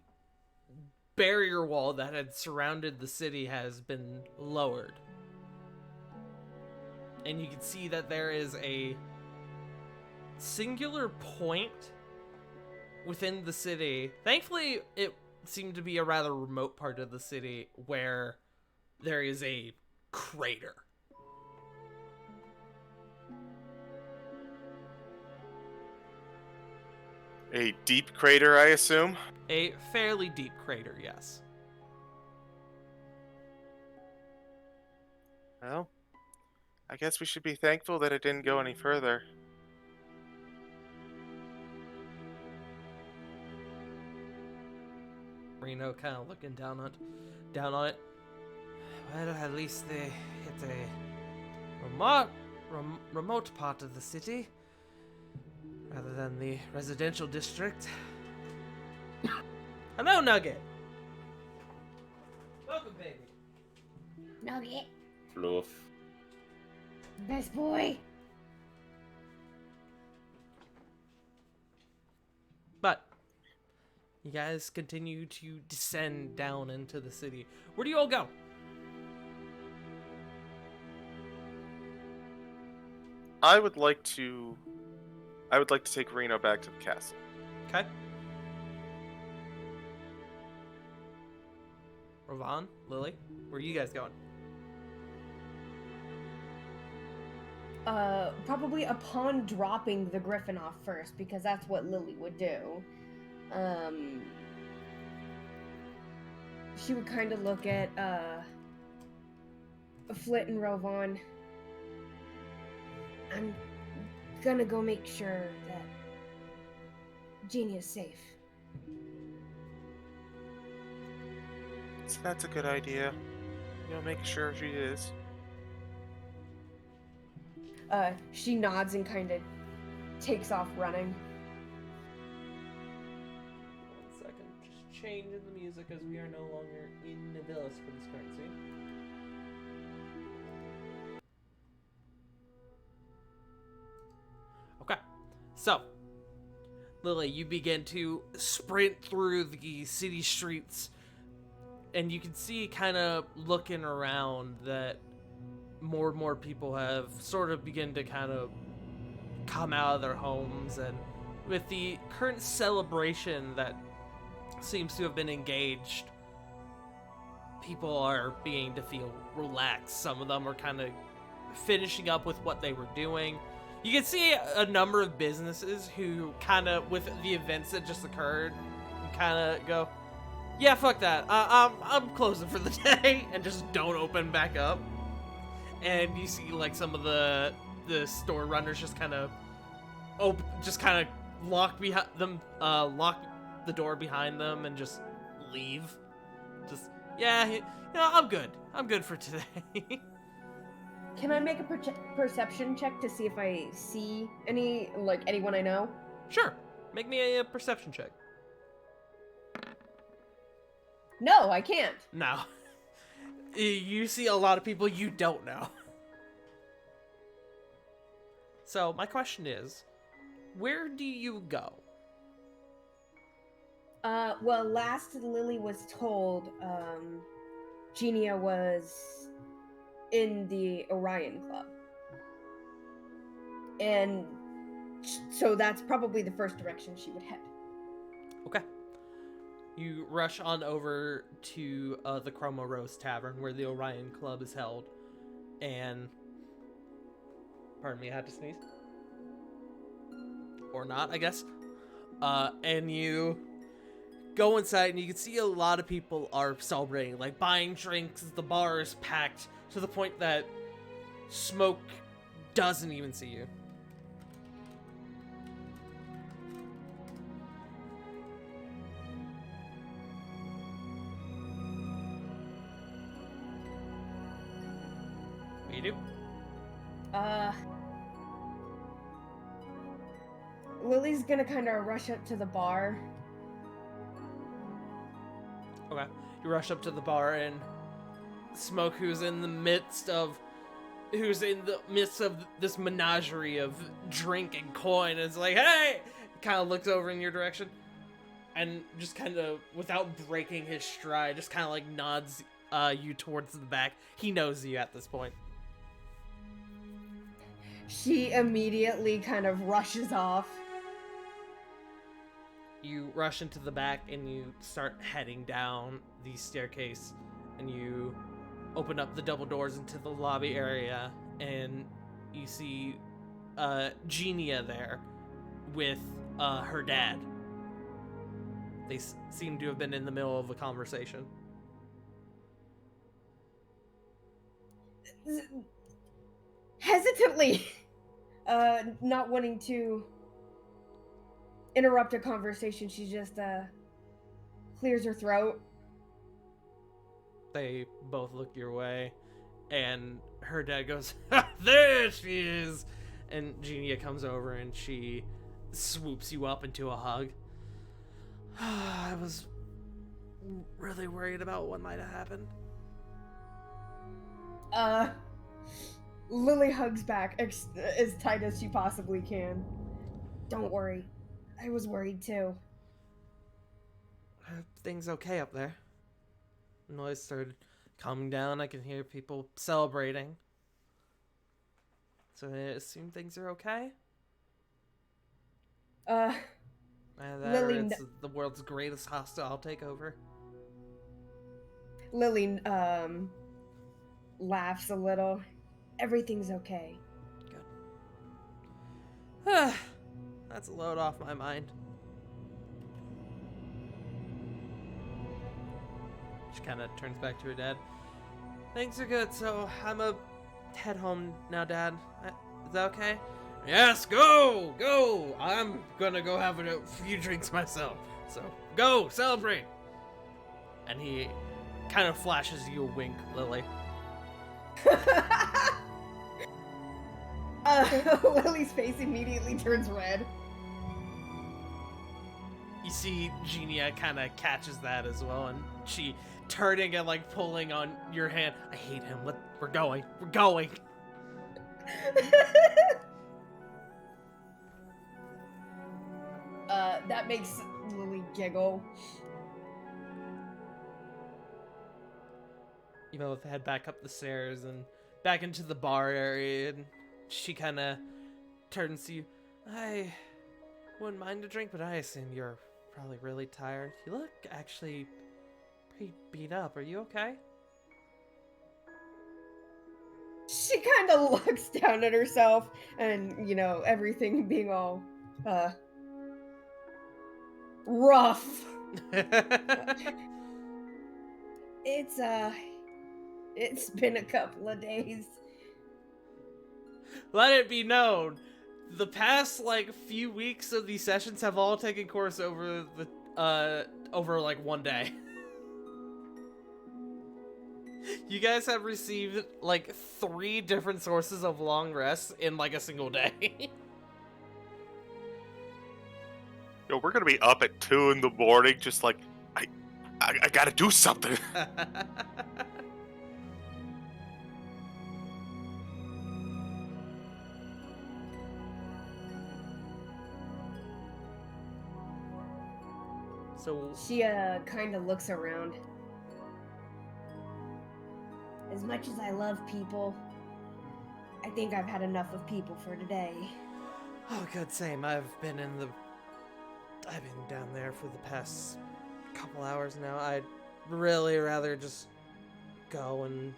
[SPEAKER 1] barrier wall that had surrounded the city has been lowered. And you can see that there is a singular point within the city. Thankfully, it seemed to be a rather remote part of the city where there is a crater.
[SPEAKER 4] A deep crater, I assume?
[SPEAKER 1] A fairly deep crater, yes.
[SPEAKER 4] Well, I guess we should be thankful that it didn't go any further.
[SPEAKER 1] Reno kind of looking down on it. Well, at least they hit a remote part of the city, rather than the residential district. Hello, Nugget. Welcome, baby.
[SPEAKER 2] Nugget,
[SPEAKER 6] Fluff.
[SPEAKER 2] best boy.
[SPEAKER 1] But you guys continue to descend down into the city. Where do you all go?
[SPEAKER 4] I would like to take Reno back to the castle.
[SPEAKER 1] Okay. Rovan, Lily, where are you guys going?
[SPEAKER 2] Probably upon dropping the griffin off first, because that's what Lily would do. She would kind of look at, Flit and Rovan. I'm gonna go make sure that Jeannie is safe.
[SPEAKER 4] So that's a good idea. make sure she is.
[SPEAKER 2] She nods and kind of takes off running.
[SPEAKER 1] 1 second. Just changing the music as we are no longer in Nidalis for this current scene. Okay. So, Lily, you begin to sprint through the city streets, and you can see, kind of looking around, that more and more people have sort of begun to kind of come out of their homes, and with the current celebration that seems to have been engaged, people are beginning to feel relaxed. Some of them are kind of finishing up with what they were doing. You can see a number of businesses who kind of, with the events that just occurred, kind of go, yeah, fuck that, I'm closing for the day, and just don't open back up. And you see, like, some of the store runners just kind of lock behind them, lock the door behind them, and just leave. Just, yeah, I'm good for today.
[SPEAKER 2] Can I make a perception check to see if I see anyone I know?
[SPEAKER 1] Sure, make me a perception check.
[SPEAKER 2] No, I can't.
[SPEAKER 1] No. You see a lot of people you don't know. So, my question is, where do you go?
[SPEAKER 2] Well, last Lily was told, Genia was in the Orion Club. And so that's probably the first direction she would head.
[SPEAKER 1] Okay. You rush on over to the Chroma Rose Tavern, where the Orion Club is held, and... Pardon me, I had to sneeze. Or not, I guess. And you go inside, and you can see a lot of people are celebrating, like buying drinks. The bar is packed to the point that Smoke doesn't even see you. What do you do?
[SPEAKER 2] Lily's gonna kind of rush up to the bar.
[SPEAKER 1] Okay. You rush up to the bar, and Smoke, who's in the midst of this menagerie of drink and coin, is like, hey! Kind of looks over in your direction, and just kind of, without breaking his stride, just kind of like nods you towards the back. He knows you at this point.
[SPEAKER 2] She immediately kind of rushes off.
[SPEAKER 1] You rush into the back, and you start heading down the staircase, and you open up the double doors into the lobby area, and you see Genia there with her dad. They seem to have been in the middle of a conversation.
[SPEAKER 2] Hesitantly, not wanting to interrupt a conversation, she just clears her throat.
[SPEAKER 1] They both look your way, and her dad goes, there she is! And Genia comes over, and she swoops you up into a hug. I was really worried about what might have happened.
[SPEAKER 2] Lily hugs back as tight as she possibly can. Don't worry. I was worried too.
[SPEAKER 1] Things okay up there? Noise started calming down. I can hear people celebrating. So I assume things are okay?
[SPEAKER 2] Lily...
[SPEAKER 1] It's the world's greatest hostile takeover.
[SPEAKER 2] Lily, laughs a little. Everything's okay.
[SPEAKER 1] Good. That's a load off my mind. She kind of turns back to her dad. Things are good, so I'm a head home now, Dad. Is that okay? Yes, go! Go! I'm gonna go have a few drinks myself. So, go! Celebrate! And he kind of flashes you a wink, Lily.
[SPEAKER 2] Lily's face immediately turns red.
[SPEAKER 1] You see Genia kind of catches that as well, and she turning and like pulling on your hand. I hate him. We're going. We're going.
[SPEAKER 2] That makes Lily giggle.
[SPEAKER 1] You both head back up the stairs and back into the bar area, and she kind of turns to you. I wouldn't mind a drink, but I assume you're probably really tired. You look actually pretty beat up. Are you okay?
[SPEAKER 2] She kind of looks down at herself, and, you know, everything being all, rough. It's been a couple of days.
[SPEAKER 1] Let it be known, the past like few weeks of these sessions have all taken course over like one day. You guys have received like 3 different sources of long rests in like a single day.
[SPEAKER 4] Yo, we're gonna be up at 2 in the morning, just like, I gotta do something.
[SPEAKER 1] So
[SPEAKER 2] She, kind of looks around. As much as I love people, I think I've had enough of people for today.
[SPEAKER 1] oh god, same. I've been down there for the past couple hours now. I'd really rather just go and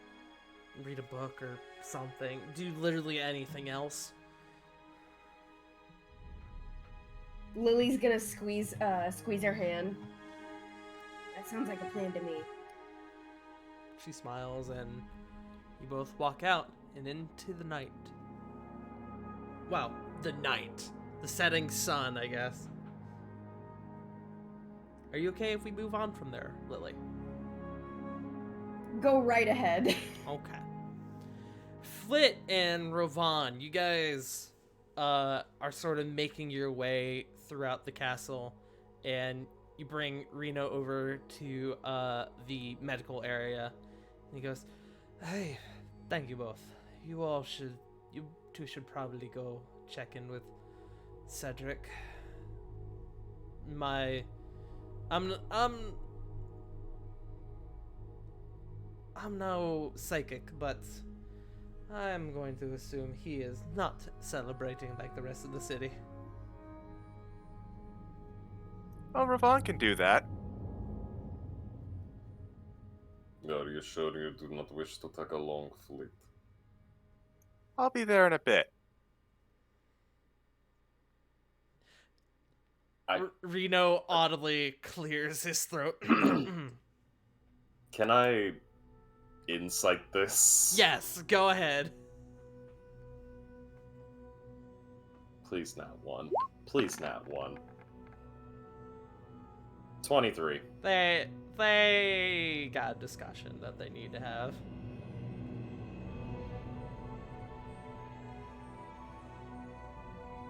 [SPEAKER 1] read a book or something. Do literally anything else.
[SPEAKER 2] Lily's gonna squeeze her hand. That sounds like a plan to me.
[SPEAKER 1] She smiles and you both walk out and into the night. Wow, the night. The setting sun, I guess. Are you okay if we move on from there, Lily?
[SPEAKER 2] Go right ahead.
[SPEAKER 1] Okay. Flit and Rovan, you guys are sort of making your way throughout the castle, and you bring Reno over to the medical area. And he goes, "Hey, thank you both. You two should probably go check in with Cedric. I'm no psychic, but I'm going to assume he is not celebrating like the rest of the city."
[SPEAKER 4] Well, Ravon can do that.
[SPEAKER 6] Are you sure you do not wish to take a long flight?
[SPEAKER 4] I'll be there in a bit.
[SPEAKER 1] Reno audibly clears his throat.
[SPEAKER 6] Can I insight this?
[SPEAKER 1] Yes, go ahead.
[SPEAKER 6] Please not 1. Please not 1. 23.
[SPEAKER 1] They got a discussion that they need to have.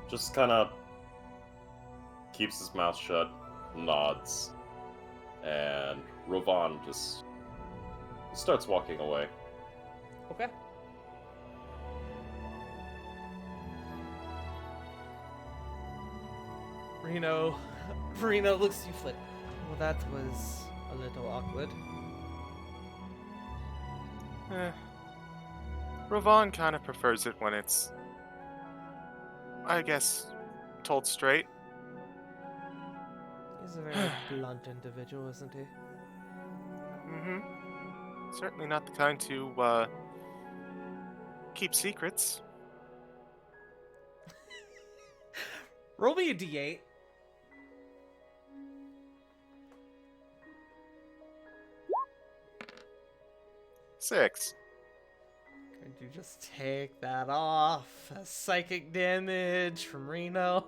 [SPEAKER 6] Just kind of keeps his mouth shut, nods, and Rovan just starts walking away.
[SPEAKER 1] Okay. Reno looks at you, Flit. Well, that was a little awkward.
[SPEAKER 4] Ravon kind of prefers it when it's, I guess, told straight.
[SPEAKER 1] He's a very blunt individual, isn't he?
[SPEAKER 4] Mm-hmm. Certainly not the kind to, keep secrets.
[SPEAKER 1] Roll me a d8.
[SPEAKER 4] Six.
[SPEAKER 1] Could you just take that off? Psychic damage from Reno.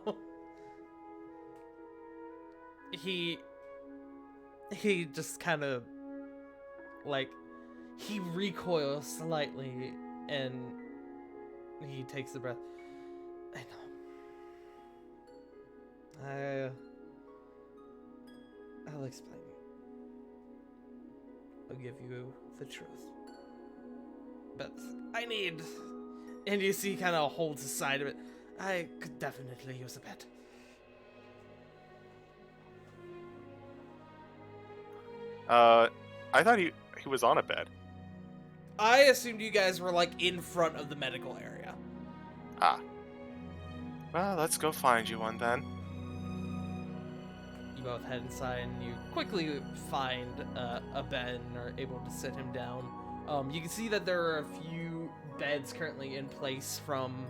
[SPEAKER 1] He just kind of like he recoils slightly and he takes a breath. I know. I'll explain. I'll give you the truth. But I need... And you see he kind of holds aside of it. I could definitely use a bed.
[SPEAKER 4] I thought he was on a bed.
[SPEAKER 1] I assumed you guys were like in front of the medical area.
[SPEAKER 4] Ah. Well, let's go find you one then.
[SPEAKER 1] You both head inside and you quickly find a bed and are able to sit him down. You can see that there are a few beds currently in place from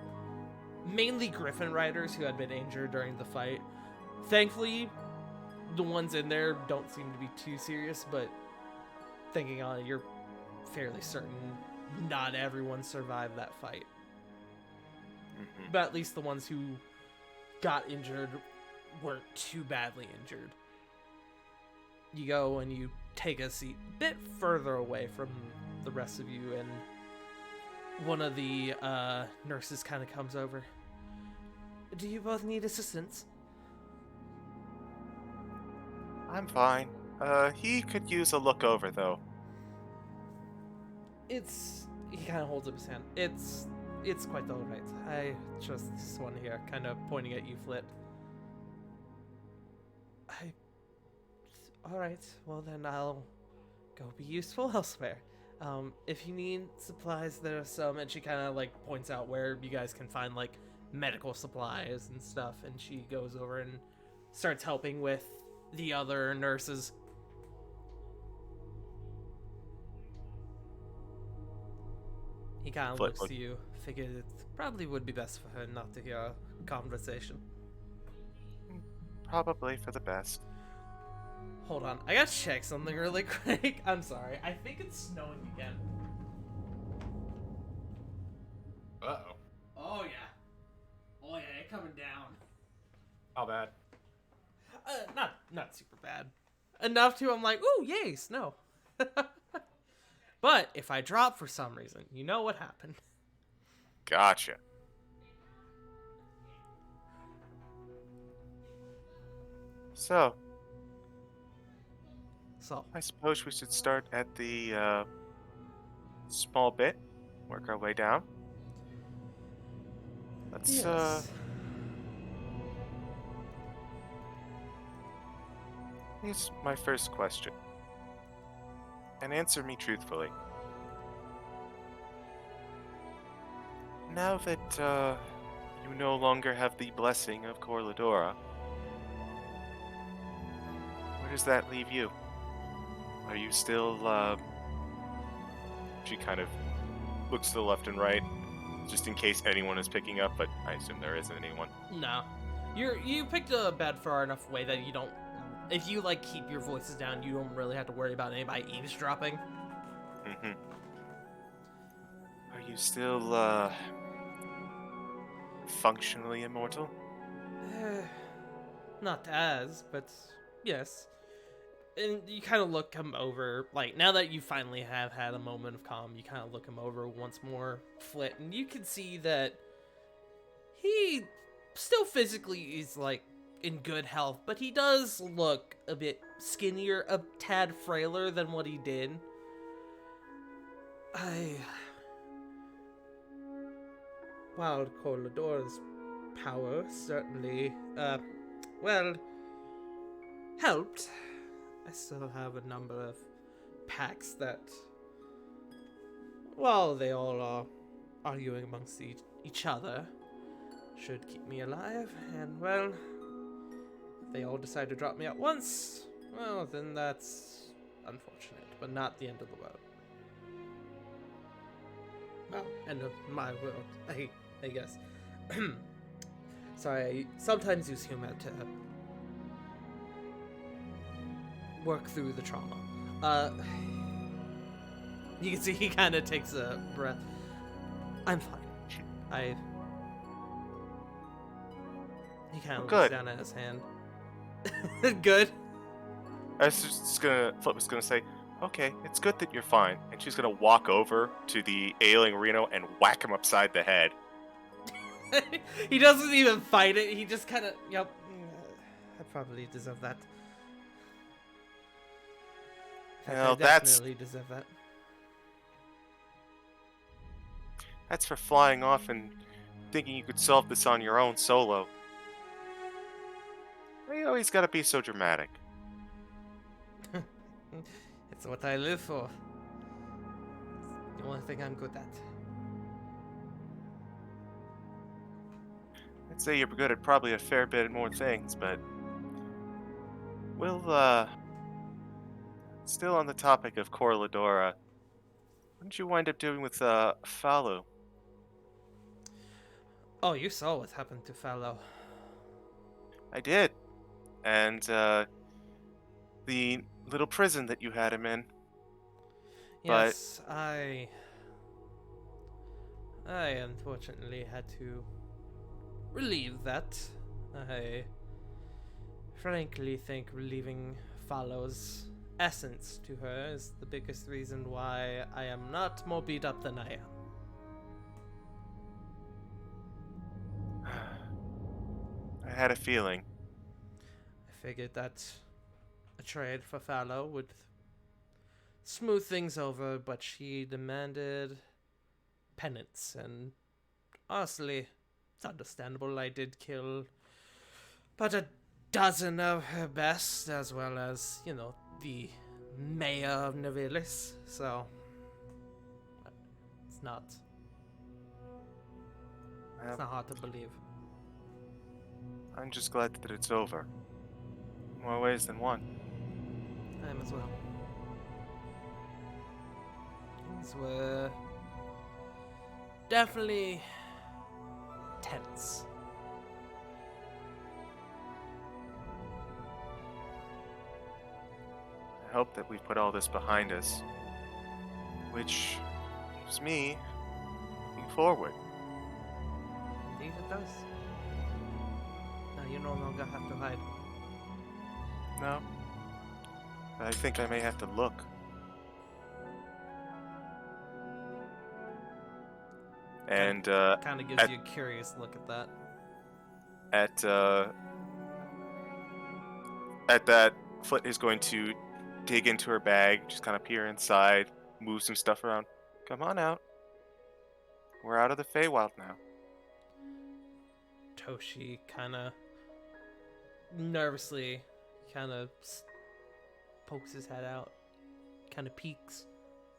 [SPEAKER 1] mainly Griffin riders who had been injured during the fight. Thankfully, the ones in there don't seem to be too serious, but thinking on it, you're fairly certain not everyone survived that fight.
[SPEAKER 4] Mm-hmm.
[SPEAKER 1] But at least the ones who got injured weren't too badly injured. You go and you take a seat a bit further away from the rest of you, and one of the nurses kind of comes over. Do you both need assistance?
[SPEAKER 4] I'm fine. He could use a look over, though.
[SPEAKER 1] He kind of holds up his hand. It's quite all right. I trust this one here, kind of pointing at you, Flit. All right. Well, then I'll go be useful elsewhere. If you need supplies, there are some, and she kind of like points out where you guys can find like medical supplies and stuff, and she goes over and starts helping with the other nurses. He kind of looks to you, figured it probably would be best for her not to hear our conversation.
[SPEAKER 4] Probably for the best.
[SPEAKER 1] Hold on, I gotta check something really quick. I'm sorry, I think it's snowing again.
[SPEAKER 3] Uh-oh.
[SPEAKER 1] Oh yeah. Oh yeah, it's coming down.
[SPEAKER 3] How bad?
[SPEAKER 1] Not super bad. Enough to I'm like, ooh, yay, snow. But if I drop for some reason, you know what happened.
[SPEAKER 4] Gotcha. So, I suppose we should start at the small bit, work our way down. Let's
[SPEAKER 1] yes.
[SPEAKER 4] Here's my first question. And answer me truthfully. Now that you no longer have the blessing of Corladora, where does that leave you? Are you still, She kind of looks to the left and right, just in case anyone is picking up, but I assume there isn't anyone.
[SPEAKER 1] No. You picked a bed far enough away that you don't... If you, like, keep your voices down, you don't really have to worry about anybody eavesdropping.
[SPEAKER 4] Mm-hmm. Are you still, functionally immortal?
[SPEAKER 1] Not as, but yes. And you kind of look him over, like, now that you finally have had a moment of calm, you kind of look him over once more, Flit, and you can see that he still physically is, like, in good health, but he does look a bit skinnier, a tad frailer than what he did. While Corladora's power certainly, helped, I still have a number of packs that, while they all are arguing amongst each other, should keep me alive, and well, if they all decide to drop me at once, well, then that's unfortunate, but not the end of the world. Well, end of my world, I guess. Sorry, I sometimes use humor to work through the trauma. You can see he kind of takes a breath. I'm fine. He kind of looks down at his hand. Good.
[SPEAKER 4] I was just Flip was gonna say, Okay, it's good that you're fine. And she's gonna walk over to the ailing Reno and whack him upside the head.
[SPEAKER 1] He doesn't even fight it. He just kind of, yep. I probably deserve that. In fact,
[SPEAKER 4] Well,
[SPEAKER 1] I
[SPEAKER 4] that's-
[SPEAKER 1] definitely deserve that.
[SPEAKER 4] That's for flying off and thinking you could solve this on your own solo. Why you always gotta be so dramatic?
[SPEAKER 1] It's what I live for. It's the only thing I'm good at.
[SPEAKER 4] I'd say you're good at probably a fair bit more things, but we'll still on the topic of Corladora. What did you wind up doing with Falu?
[SPEAKER 1] Oh, you saw what happened to Fallow.
[SPEAKER 4] I did. And the little prison that you had him in. But-
[SPEAKER 1] Yes, I unfortunately had to relieve that. I frankly think relieving Fallow's essence to her is the biggest reason why I am not more beat up than I am.
[SPEAKER 4] I had a feeling.
[SPEAKER 1] I figured that a trade for Fallow would smooth things over, but she demanded penance, and honestly, it's understandable. I did kill about a dozen of her best, as well as, you know, the mayor of Nevelis, so it's not hard to believe.
[SPEAKER 4] I'm just glad that it's over. In more ways than one.
[SPEAKER 1] I am as well. Things were definitely tense.
[SPEAKER 4] I hope that we've put all this behind us. Which leaves me looking forward.
[SPEAKER 1] Indeed it does. Now you no longer have to hide.
[SPEAKER 4] No. But I think I may have to look. And
[SPEAKER 1] Kind of gives
[SPEAKER 4] at-
[SPEAKER 1] you a curious look at that.
[SPEAKER 4] at that, Foot is going to dig into her bag, just kind of peer inside, move some stuff around. Come on out. We're out of the Feywild now.
[SPEAKER 1] Toshi kind of nervously pokes his head out, kind of peeks,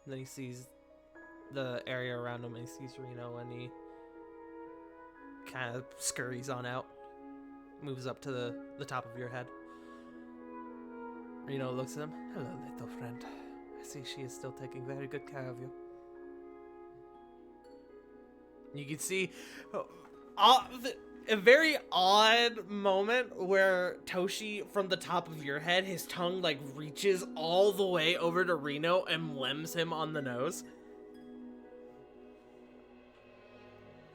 [SPEAKER 1] and then he sees the area around him, and he sees Reno, and he kind of scurries on out, moves up to the top of your head. Reno looks at him. Hello, little friend. I see she is still taking very good care of you. You can see a very odd moment where Toshi, from the top of your head, his tongue like reaches all the way over to Reno and lems him on the nose.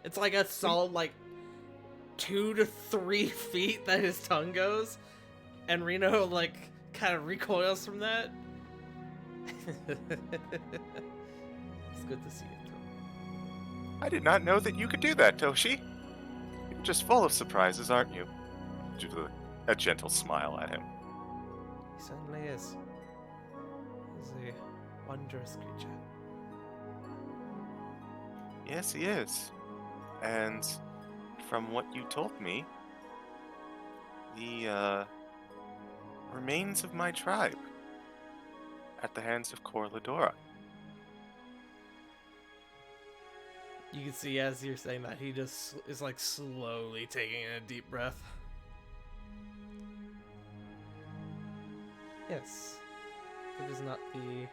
[SPEAKER 1] It's like a solid like 2 to 3 feet that his tongue goes, and Reno like kind of recoils from that. It's good to see it too.
[SPEAKER 4] I did not know that you could do that, Toshi. You're just full of surprises, aren't you? With a gentle smile at him.
[SPEAKER 1] He certainly is. He's a wondrous creature.
[SPEAKER 4] Yes, he is. And from what you told me, the remains of my tribe at the hands of Corladora.
[SPEAKER 1] You can see as you're saying that, he just is like slowly taking a deep breath. Yes, it is not the...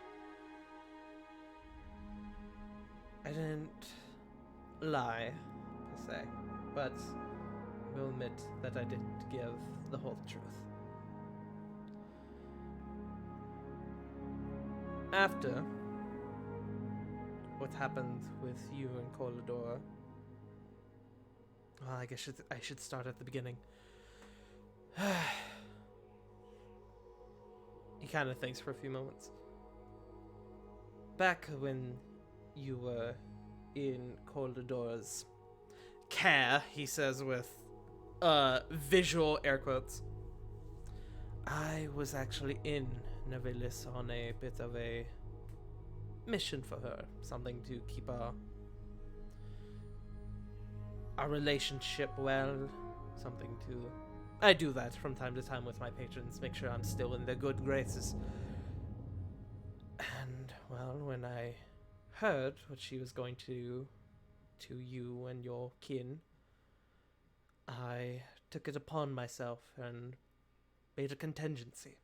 [SPEAKER 1] I didn't lie, per se, but I will admit that I didn't give the whole truth. After what happened with you and Corladora, well, I guess I should start at the beginning. He kind of thinks for a few moments. back when you were in Coldador's care, he says with visual air quotes, I was actually in Nevelis on a bit of a mission for her, something to keep our relationship well, something to... I do that from time to time with my patrons, make sure I'm still in their good graces. And, well, when I heard what she was going to do to you and your kin, I took it upon myself and made a contingency.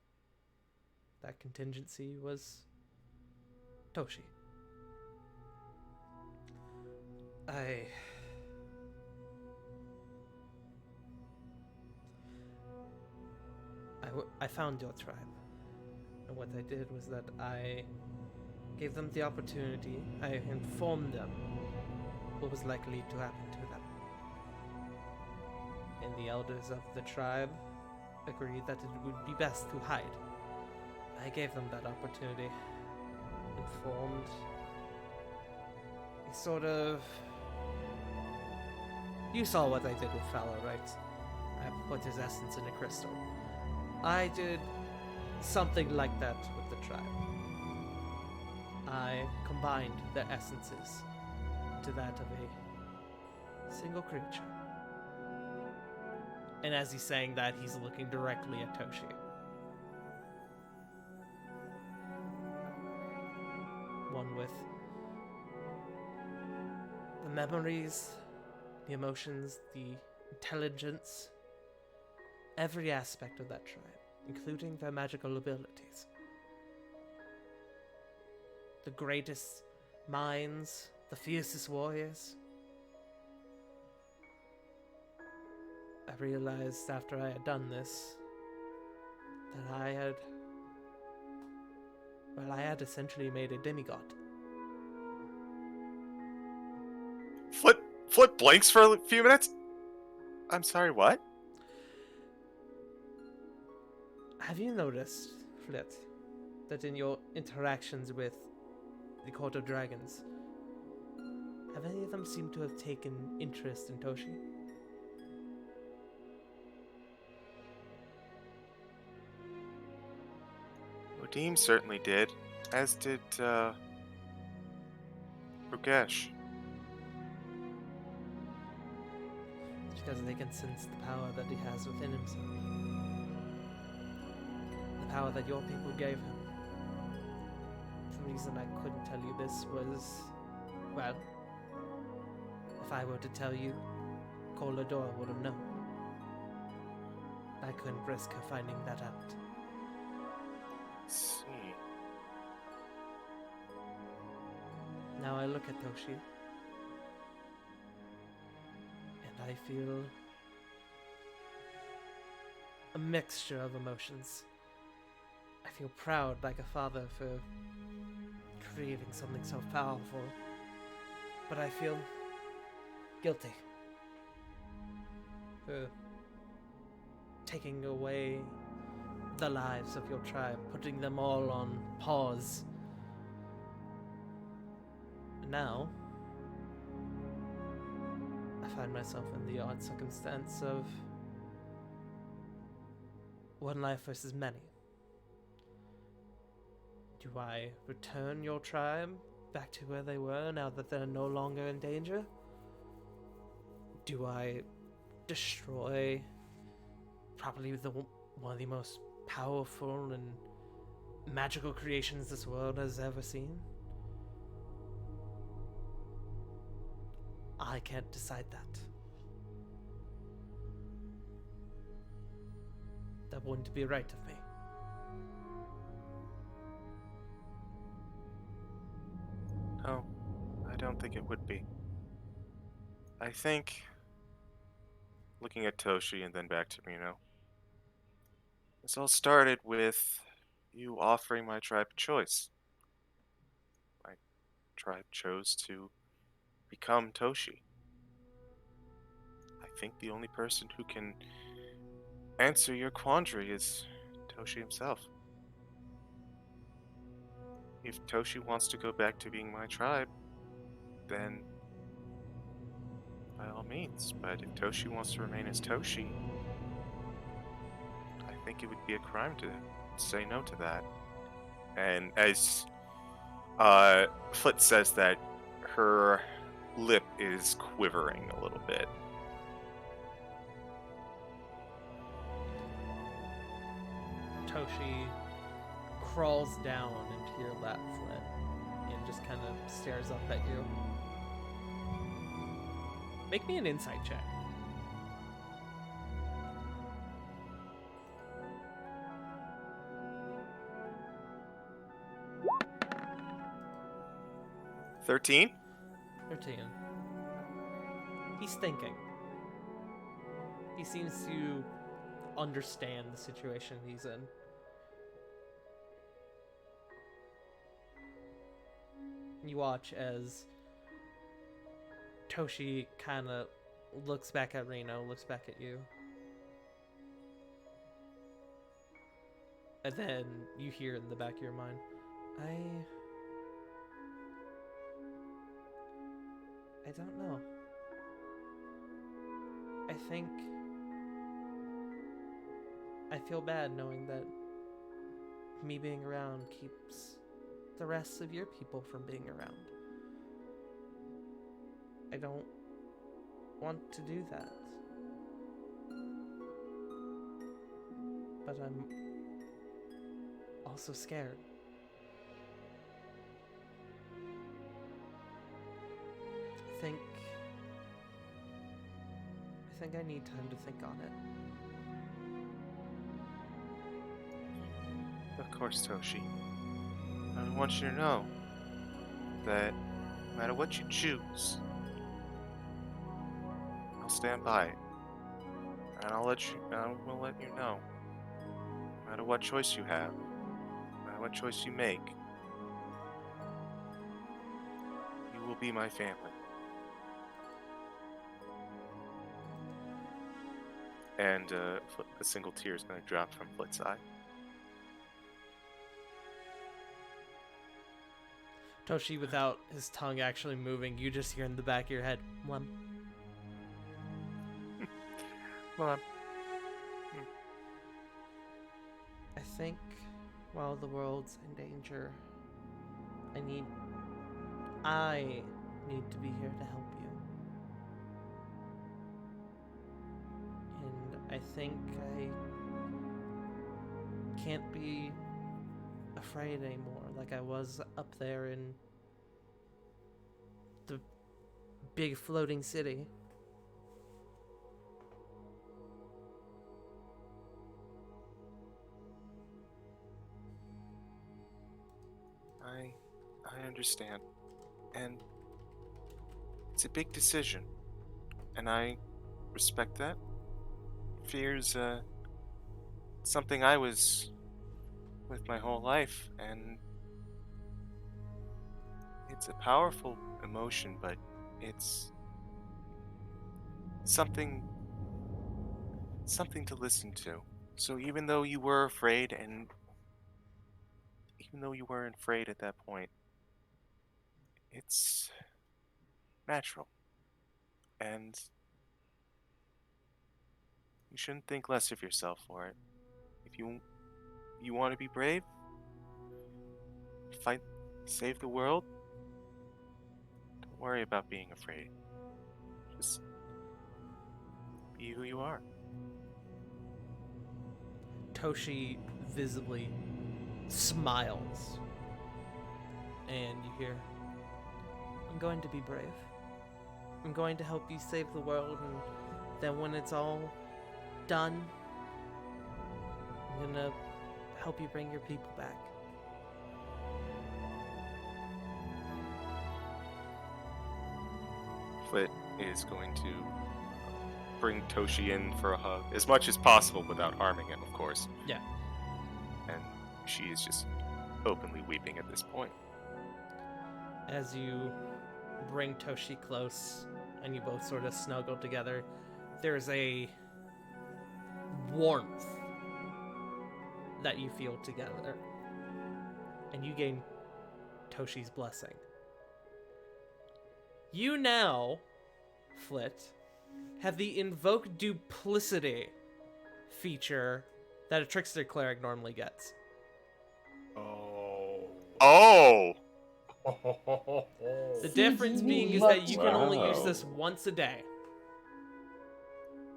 [SPEAKER 1] That contingency was Toshi. I found your tribe, and what I did was that I gave them the opportunity, I informed them what was likely to happen to them. And the elders of the tribe agreed that it would be best to hide. I gave them that opportunity, informed a sort of... You saw what I did with Fowler, right? I put his essence in a crystal. I did something like that with the tribe. I combined their essences to that of a single creature. And as he's saying that, he's looking directly at Toshi. One with the memories, the emotions, the intelligence, every aspect of that tribe, including their magical abilities. The greatest minds, the fiercest warriors. I realized after I had done this that I had essentially made a demigod.
[SPEAKER 4] Flip blanks for a few minutes? I'm sorry, what?
[SPEAKER 1] Have you noticed, Flit, that in your interactions with the Court of Dragons, have any of them seemed to have taken interest in Toshi?
[SPEAKER 4] Odim certainly did, as did, Rugesh.
[SPEAKER 1] It's because they can sense the power that he has within himself. The power that your people gave him. The reason I couldn't tell you this was, well, if I were to tell you, Colador would have known. I couldn't risk her finding that out.
[SPEAKER 4] Let's see.
[SPEAKER 1] Now I look at Toshi, and I feel a mixture of emotions. I feel proud like a father for creating something so powerful, but I feel guilty for taking away the lives of your tribe, putting them all on pause. And now, I find myself in the odd circumstance of one life versus many. Do I return your tribe back to where they were now that they're no longer in danger? Do I destroy probably one of the most powerful and magical creations this world has ever seen? I can't decide that. That wouldn't be right of me.
[SPEAKER 4] No, I don't think it would be. I think, looking at Toshi and then back to Mino, this all started with you offering my tribe a choice. My tribe chose to become Toshi. I think the only person who can answer your quandary is Toshi himself. if Toshi wants to go back to being my tribe, then by all means. But if Toshi wants to remain as Toshi, I think it would be a crime to say no to that. And as Foot says that, her lip is quivering a little bit.
[SPEAKER 1] Toshi crawls down into your lap, Flit, and just kind of stares up at you. Make me an insight check.
[SPEAKER 4] $13?
[SPEAKER 1] 13. He's thinking. He seems to understand the situation he's in. You watch as Toshi kind of looks back at Reno, looks back at you. And then you hear in the back of your mind, I don't know. I think I feel bad knowing that me being around keeps the rest of your people from being around. I don't want to do that. But I'm also scared. I think I need time to think on it.
[SPEAKER 4] Of course, Toshi. I want you to know that no matter what you choose, I'll stand by it. And I will let you know. No matter what choice you have, no matter what choice you make, you will be my family. And a single tear is going to drop from Flit's eye.
[SPEAKER 1] Toshi, without his tongue actually moving, you just hear in the back of your head, Mom.
[SPEAKER 4] Mom.
[SPEAKER 1] I think while the world's in danger, I need to be here to help you. And I think I can't be afraid anymore like I was up there in the big floating city.
[SPEAKER 4] I understand. And it's a big decision. And I respect that. Fear's something I was with my whole life, and it's a powerful emotion, but it's something to listen to. So even though you were afraid, and even though you weren't afraid at that point, it's natural. And you shouldn't think less of yourself for it. If you want to be brave, fight, save the world, don't worry about being afraid. Just be who you are.
[SPEAKER 1] Toshi visibly smiles. And you hear, I'm going to be brave. I'm going to help you save the world, and then when it's all done, I'm gonna help you bring your people back.
[SPEAKER 4] Flit is going to bring Toshi in for a hug, as much as possible without harming him, of course.
[SPEAKER 1] Yeah.
[SPEAKER 4] And she is just openly weeping at this point.
[SPEAKER 1] As you bring Toshi close and you both sort of snuggle together, there's a warmth that you feel together. And you gain Toshi's blessing. You now, Flit, have the Invoke Duplicity feature that a Trickster Cleric normally gets.
[SPEAKER 3] Oh.
[SPEAKER 4] Oh!
[SPEAKER 1] The difference being is that you can only use this once a day.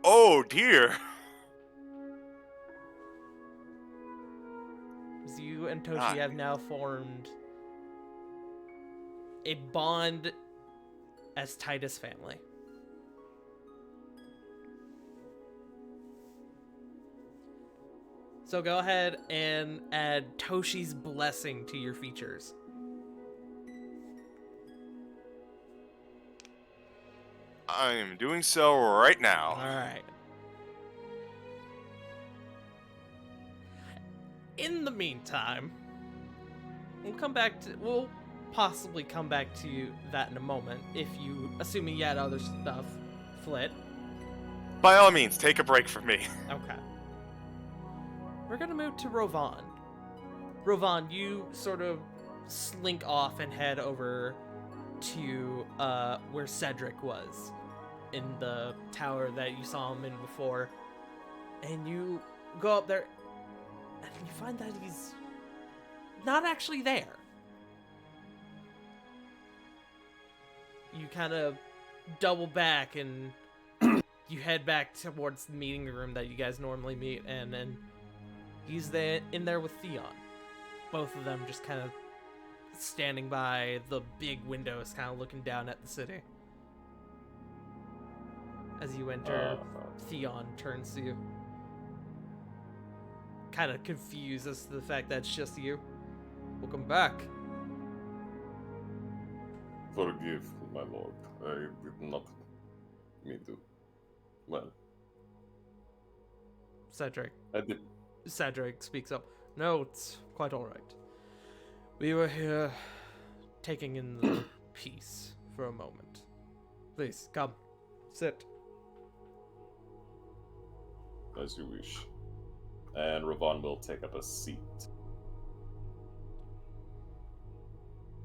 [SPEAKER 4] Oh dear!
[SPEAKER 1] So you and Toshi have now formed a bond as tight as family. So go ahead and add Toshi's blessing to your features.
[SPEAKER 4] I am doing so right now.
[SPEAKER 1] Alright. In the meantime, we'll possibly come back to that in a moment, if you, assuming you had other stuff, Flit.
[SPEAKER 4] By all means, take a break from me.
[SPEAKER 1] Okay. We're gonna move to Rovan. Rovan, you sort of slink off and head over to where Cedric was, in the tower that you saw him in before. And you go up there, and you find that he's not actually there. You kind of double back and you head back towards the meeting room that you guys normally meet, and then he's in there with Theon. Both of them just kind of standing by the big windows, kind of looking down at the city. As you enter, Theon turns to you, kind of confused as to the fact that it's just you. Welcome back.
[SPEAKER 6] Forgive, my lord. I did not mean to. Well,
[SPEAKER 1] Cedric
[SPEAKER 6] I did.
[SPEAKER 1] speaks up. No, it's quite alright. We were here taking in the peace for a moment. Please, come. Sit.
[SPEAKER 6] As you wish. And Ravon will take up a seat.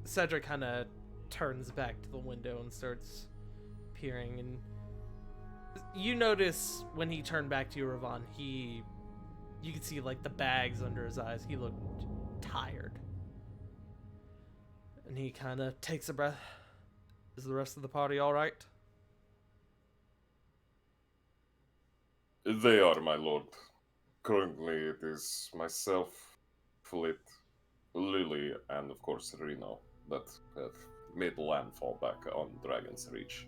[SPEAKER 1] Cedric kind of turns back to the window and starts peering, and you notice when he turned back to you, Ravon, you could see like the bags under his eyes. He looked tired. And he kind of takes a breath. Is the rest of the party all right?
[SPEAKER 6] They are, my lord. Currently, it is myself, Flit, Lily, and of course Reno that have made landfall back on Dragon's Reach.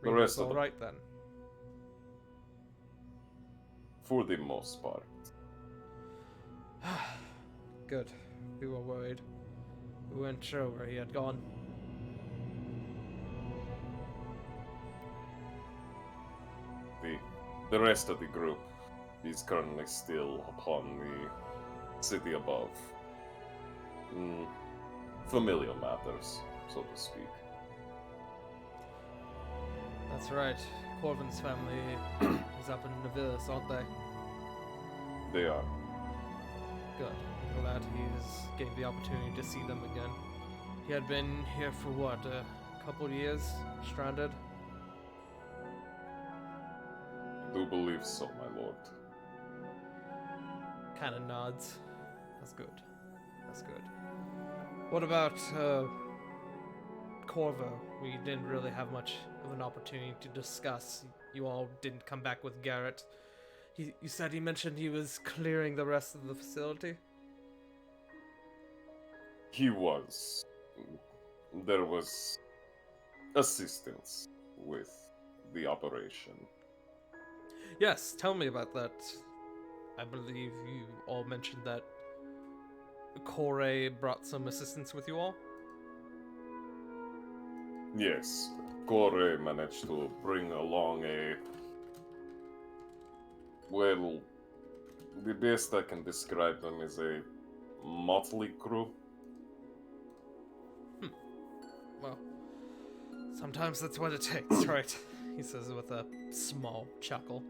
[SPEAKER 6] The
[SPEAKER 1] Reno's
[SPEAKER 6] rest of
[SPEAKER 1] all
[SPEAKER 6] them,
[SPEAKER 1] right then.
[SPEAKER 6] for the most part.
[SPEAKER 1] Good. We were worried. We weren't sure where he had gone.
[SPEAKER 6] The rest of the group is currently still upon the city above. Familial matters, so to speak.
[SPEAKER 1] That's right. Corvin's family is up in Navilis, aren't they?
[SPEAKER 6] They are.
[SPEAKER 1] Good. Glad he's getting the opportunity to see them again. He had been here for what, a couple of years, stranded?
[SPEAKER 6] Do believe so, my lord.
[SPEAKER 1] Kind of nods. That's good. That's good. What about Corvo? We didn't really have much of an opportunity to discuss. You all didn't come back with Garrett. You said he mentioned he was clearing the rest of the facility?
[SPEAKER 6] He was. There was assistance with the operation.
[SPEAKER 1] Yes, tell me about that. I believe you all mentioned that Kore brought some assistance with you all?
[SPEAKER 6] Yes, Kore managed to bring along well, the best I can describe them is a motley crew.
[SPEAKER 1] Well, sometimes that's what it takes, right? He says with a small chuckle.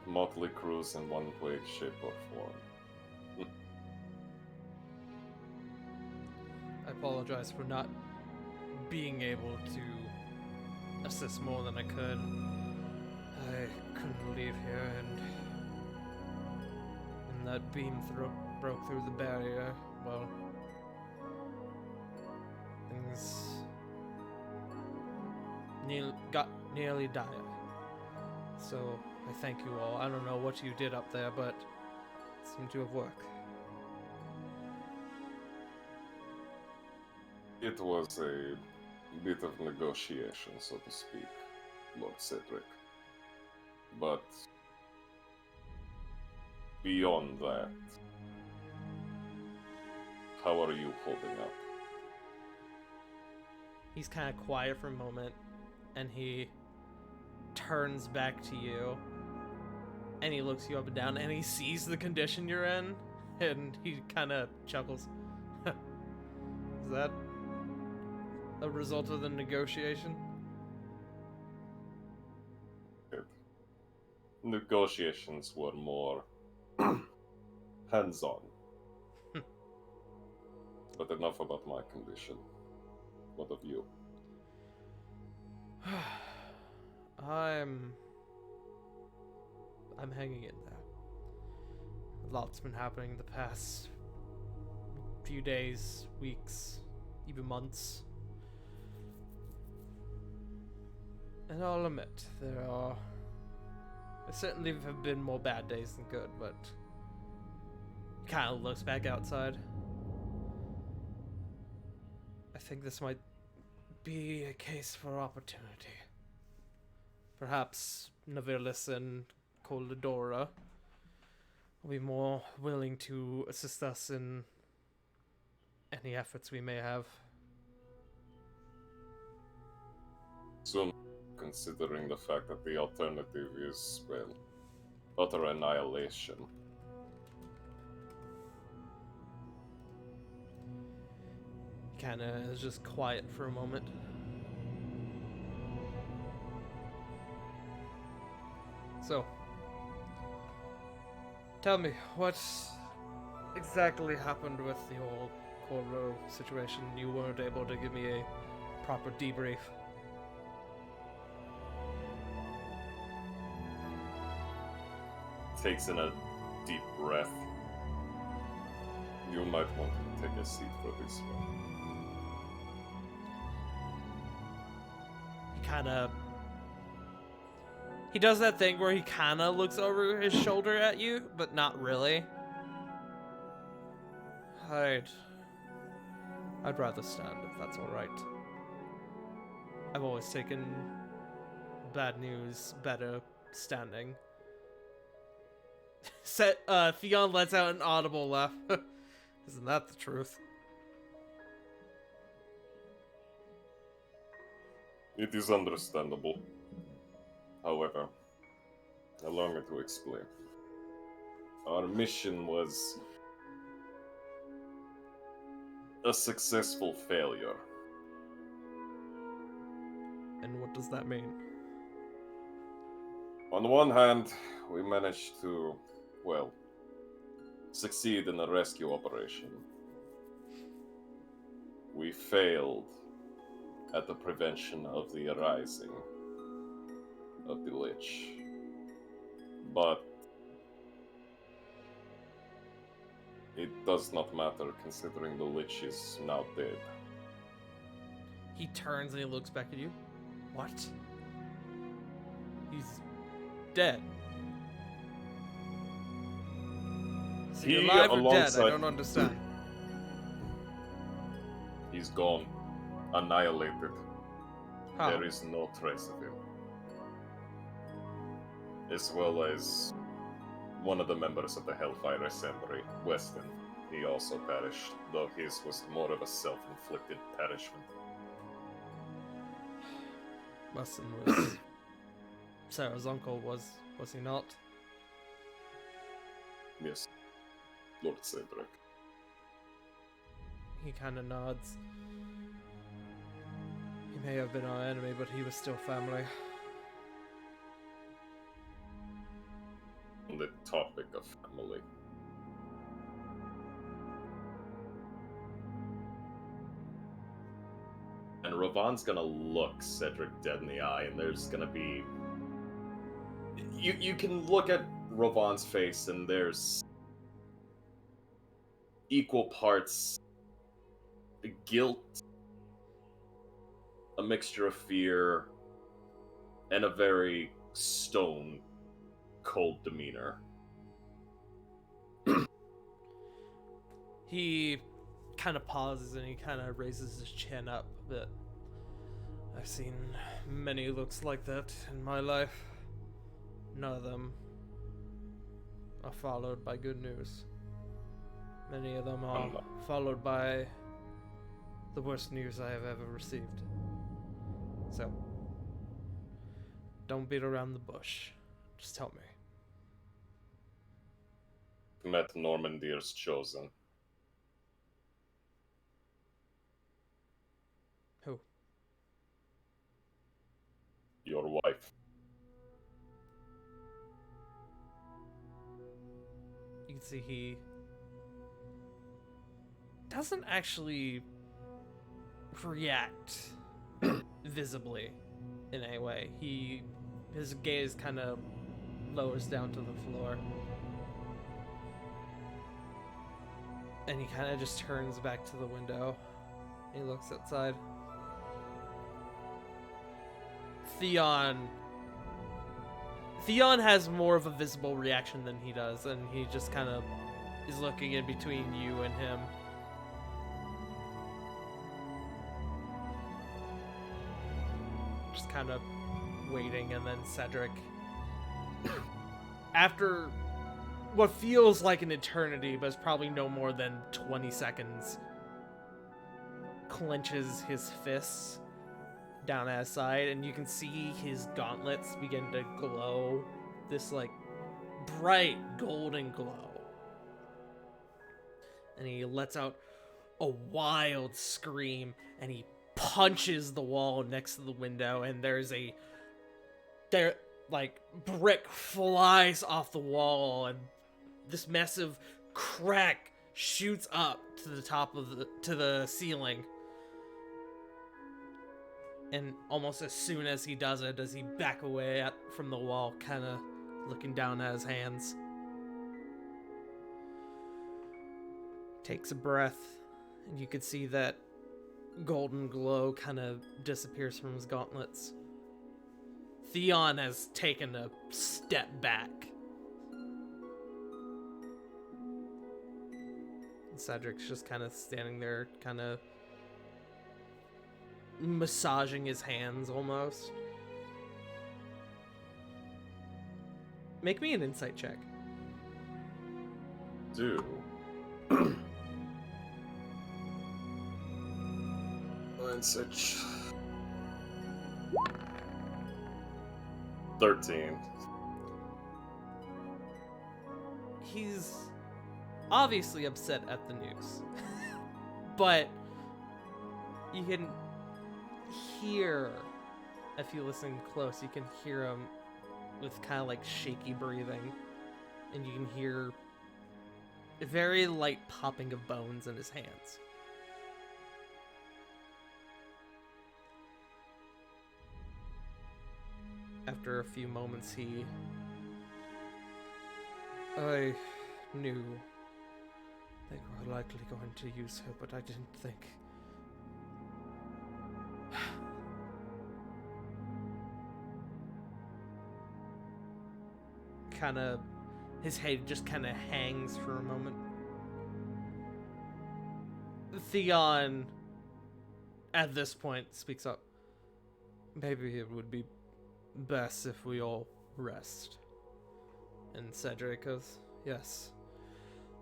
[SPEAKER 6] Motley crews in one way, shape, or form.
[SPEAKER 1] I apologize for not being able to assist more than I could. I couldn't leave here, and when that beam broke through the barrier, well, things got nearly dire. So I thank you all. I don't know what you did up there, but it seemed to have worked.
[SPEAKER 6] It was a bit of negotiation, so to speak, Lord Cedric. But beyond that, how are you holding up?
[SPEAKER 1] He's kind of quiet for a moment, and he turns back to you, and he looks you up and down, and he sees the condition you're in, and he kind of chuckles. Is that a result of the negotiation?
[SPEAKER 6] Negotiations were more hands-on. But enough about my condition. What of you?
[SPEAKER 1] I'm hanging in there. A lot's been happening the past few days, weeks, even months. And I'll admit, there certainly have been more bad days than good, but he kind of looks back outside. I think this might be a case for opportunity. Perhaps Navilis and Coldadora will be more willing to assist us in any efforts we may have.
[SPEAKER 6] Soon, considering the fact that the alternative is, well, utter annihilation.
[SPEAKER 1] Kinda is just quiet for a moment. So, tell me, what exactly happened with the whole Corvo situation? You weren't able to give me a proper debrief.
[SPEAKER 6] Takes in a deep breath. You might want to take a seat for this one.
[SPEAKER 1] He does that thing where he kinda looks over his shoulder at you, but not really. I'd rather stand, if that's alright. I've always taken bad news better standing. Theon lets out an audible laugh. Isn't that the truth?
[SPEAKER 6] It is understandable. However, allow me to explain. Our mission was a successful failure.
[SPEAKER 1] And what does that mean?
[SPEAKER 6] On the one hand, we managed to, well, succeed in a rescue operation. We failed at the prevention of the arising of the Lich. But it does not matter considering the Lich is now dead.
[SPEAKER 1] He turns and he looks back at you. What? He's dead. Is he alive or dead? I don't understand.
[SPEAKER 6] He's gone. Annihilated.
[SPEAKER 1] How?
[SPEAKER 6] There is no trace of him. As well as one of the members of the Hellfire Assembly, Weston. He also perished, though his was more of a self-inflicted perishment.
[SPEAKER 1] Weston was Sarah's uncle, was he not?
[SPEAKER 6] Yes, Lord Cedric.
[SPEAKER 1] He kind of nods. He may have been our enemy, but he was still family.
[SPEAKER 6] On the topic of family. And Ravon's gonna look Cedric dead in the eye, and there's gonna be... You can look at Ravon's face, and there's equal parts guilt, a mixture of fear, and a very stone, cold demeanor.
[SPEAKER 1] He kind of pauses and he kind of raises his chin up a bit. I've seen many looks like that in my life. None of them are followed by good news. Many of them are followed by the worst news I have ever received. So, don't beat around the bush. Just tell me.
[SPEAKER 6] Met Normandir's chosen.
[SPEAKER 1] Who?
[SPEAKER 6] Your wife.
[SPEAKER 1] You can see he doesn't actually react visibly in any way. His gaze kind of lowers down to the floor. And he kind of just turns back to the window. He looks outside. Theon has more of a visible reaction than he does, and he just kind of is looking in between you and him. Just kind of waiting, and then Cedric, after what feels like an eternity, but it's probably no more than 20 seconds, clenches his fists down at his side, and you can see his gauntlets begin to glow this like bright golden glow. And he lets out a wild scream, and he punches the wall next to the window, and brick flies off the wall, and this massive crack shoots up to the top of the ceiling. And almost as soon as he does it, does he back away from the wall, kind of looking down at his hands. Takes a breath, and you can see that golden glow kind of disappears from his gauntlets. Theon has taken a step back. And Cedric's just kind of standing there, kind of massaging his hands almost. Make me an insight check.
[SPEAKER 6] Do. Such 13.
[SPEAKER 1] He's obviously upset at the news. But you can hear, if you listen close, you can hear him with kind of like shaky breathing. And you can hear a very light popping of bones in his hands. After a few moments, I knew they were likely going to use her, but I didn't think. His head just kind of hangs for a moment. Theon, at this point, speaks up. Maybe it would be best if we all rest. And Cedric goes, yes,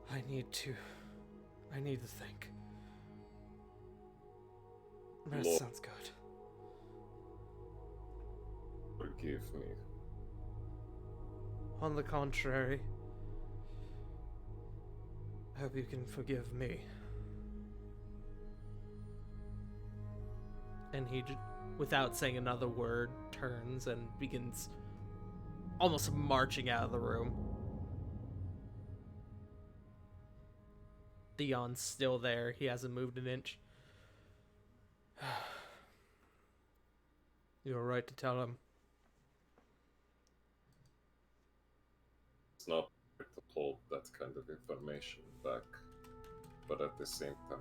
[SPEAKER 1] I need to think. That
[SPEAKER 6] Lord,
[SPEAKER 1] sounds good.
[SPEAKER 6] forgive me.
[SPEAKER 1] On the contrary, I hope you can forgive me. And he, without saying another word, turns and begins almost marching out of the room. Theon's still there. He hasn't moved an inch. You're right to tell him.
[SPEAKER 6] It's not right to hold that kind of information back, but at the same time,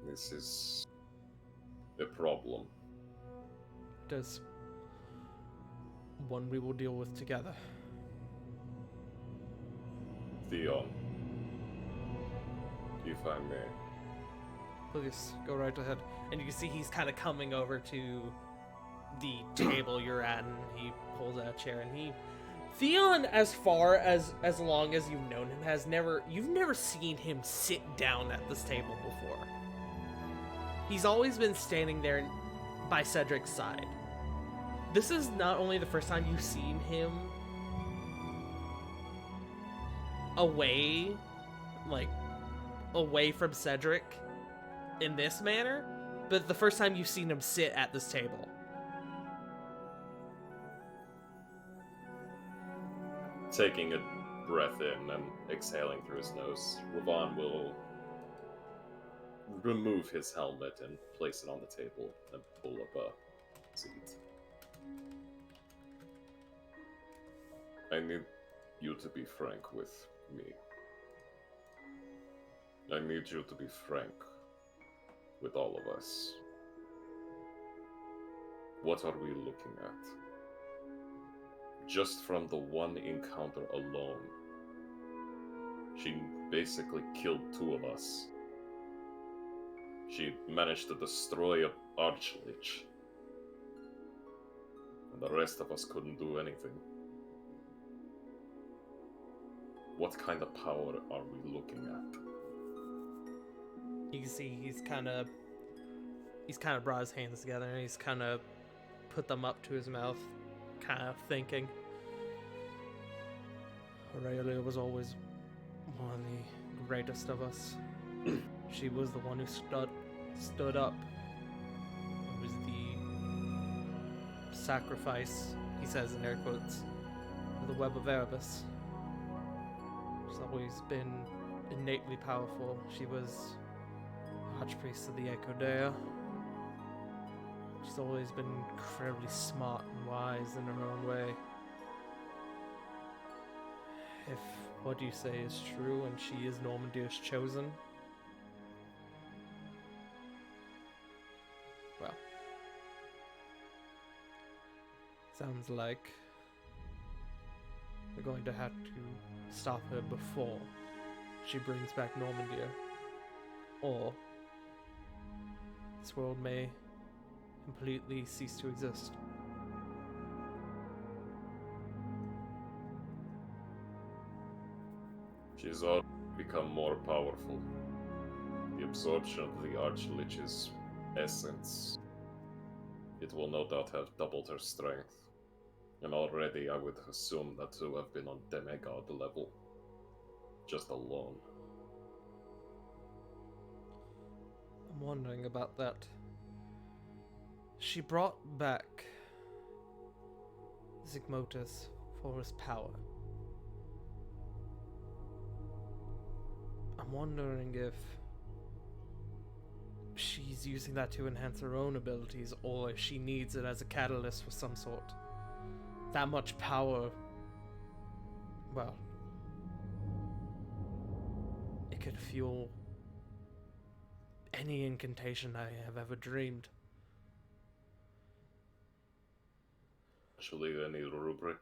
[SPEAKER 6] this is a problem.
[SPEAKER 1] It is one we will deal with together.
[SPEAKER 6] Theon, if I may.
[SPEAKER 1] Please, go right ahead. And you can see he's kind of coming over to the table you're at, and he pulls out a chair, and Theon, as long as you've known him, you've never seen him sit down at this table before. He's always been standing there by Cedric's side. This is not only the first time you've seen him away from Cedric in this manner, but the first time you've seen him sit at this table.
[SPEAKER 6] Taking a breath in and exhaling through his nose, Ravan will remove his helmet and place it on the table and pull up a seat. I need you to be frank with me. I need you to be frank with all of us. What are we looking at? Just from the one encounter alone, she basically killed two of us. She managed to destroy an Archlich, and the rest of us couldn't do anything. What kind of power are we looking at?
[SPEAKER 1] You can see he's kind of brought his hands together, and he's kind of put them up to his mouth, kind of thinking. Aurelia was always one of the greatest of us. She was the one who stood up. It was the sacrifice, he says in air quotes, of the Web of Erebus. She's always been innately powerful. She was Archpriest of the Echo Dea. She's always been incredibly smart and wise in her own way. If what you say is true and she is Normandir's chosen, well, sounds like we're going to have to stop her before she brings back Normandir, or this world may completely cease to exist.
[SPEAKER 6] She's already become more powerful. The absorption of the Archlich's essence, it will no doubt have doubled her strength. And already I would assume that to have been on demigod level, just alone.
[SPEAKER 1] I'm wondering about that. She brought back Zygmotus for his power. I'm wondering if she's using that to enhance her own abilities, or if she needs it as a catalyst of some sort. That much power, well, it could fuel any incantation I have ever dreamed.
[SPEAKER 6] Actually, any rubric?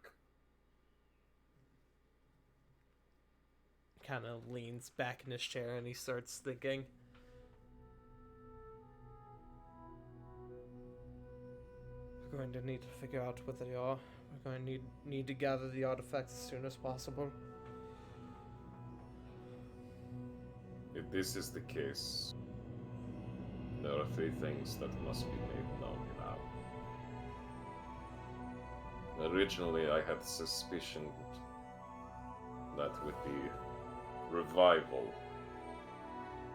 [SPEAKER 1] Kind of leans back in his chair and he starts thinking. We're going to need to figure out what they are. We're going to need to gather the artifacts as soon as possible.
[SPEAKER 6] If this is the case, there are three things that must be made known now. Originally, I had suspicion that with the revival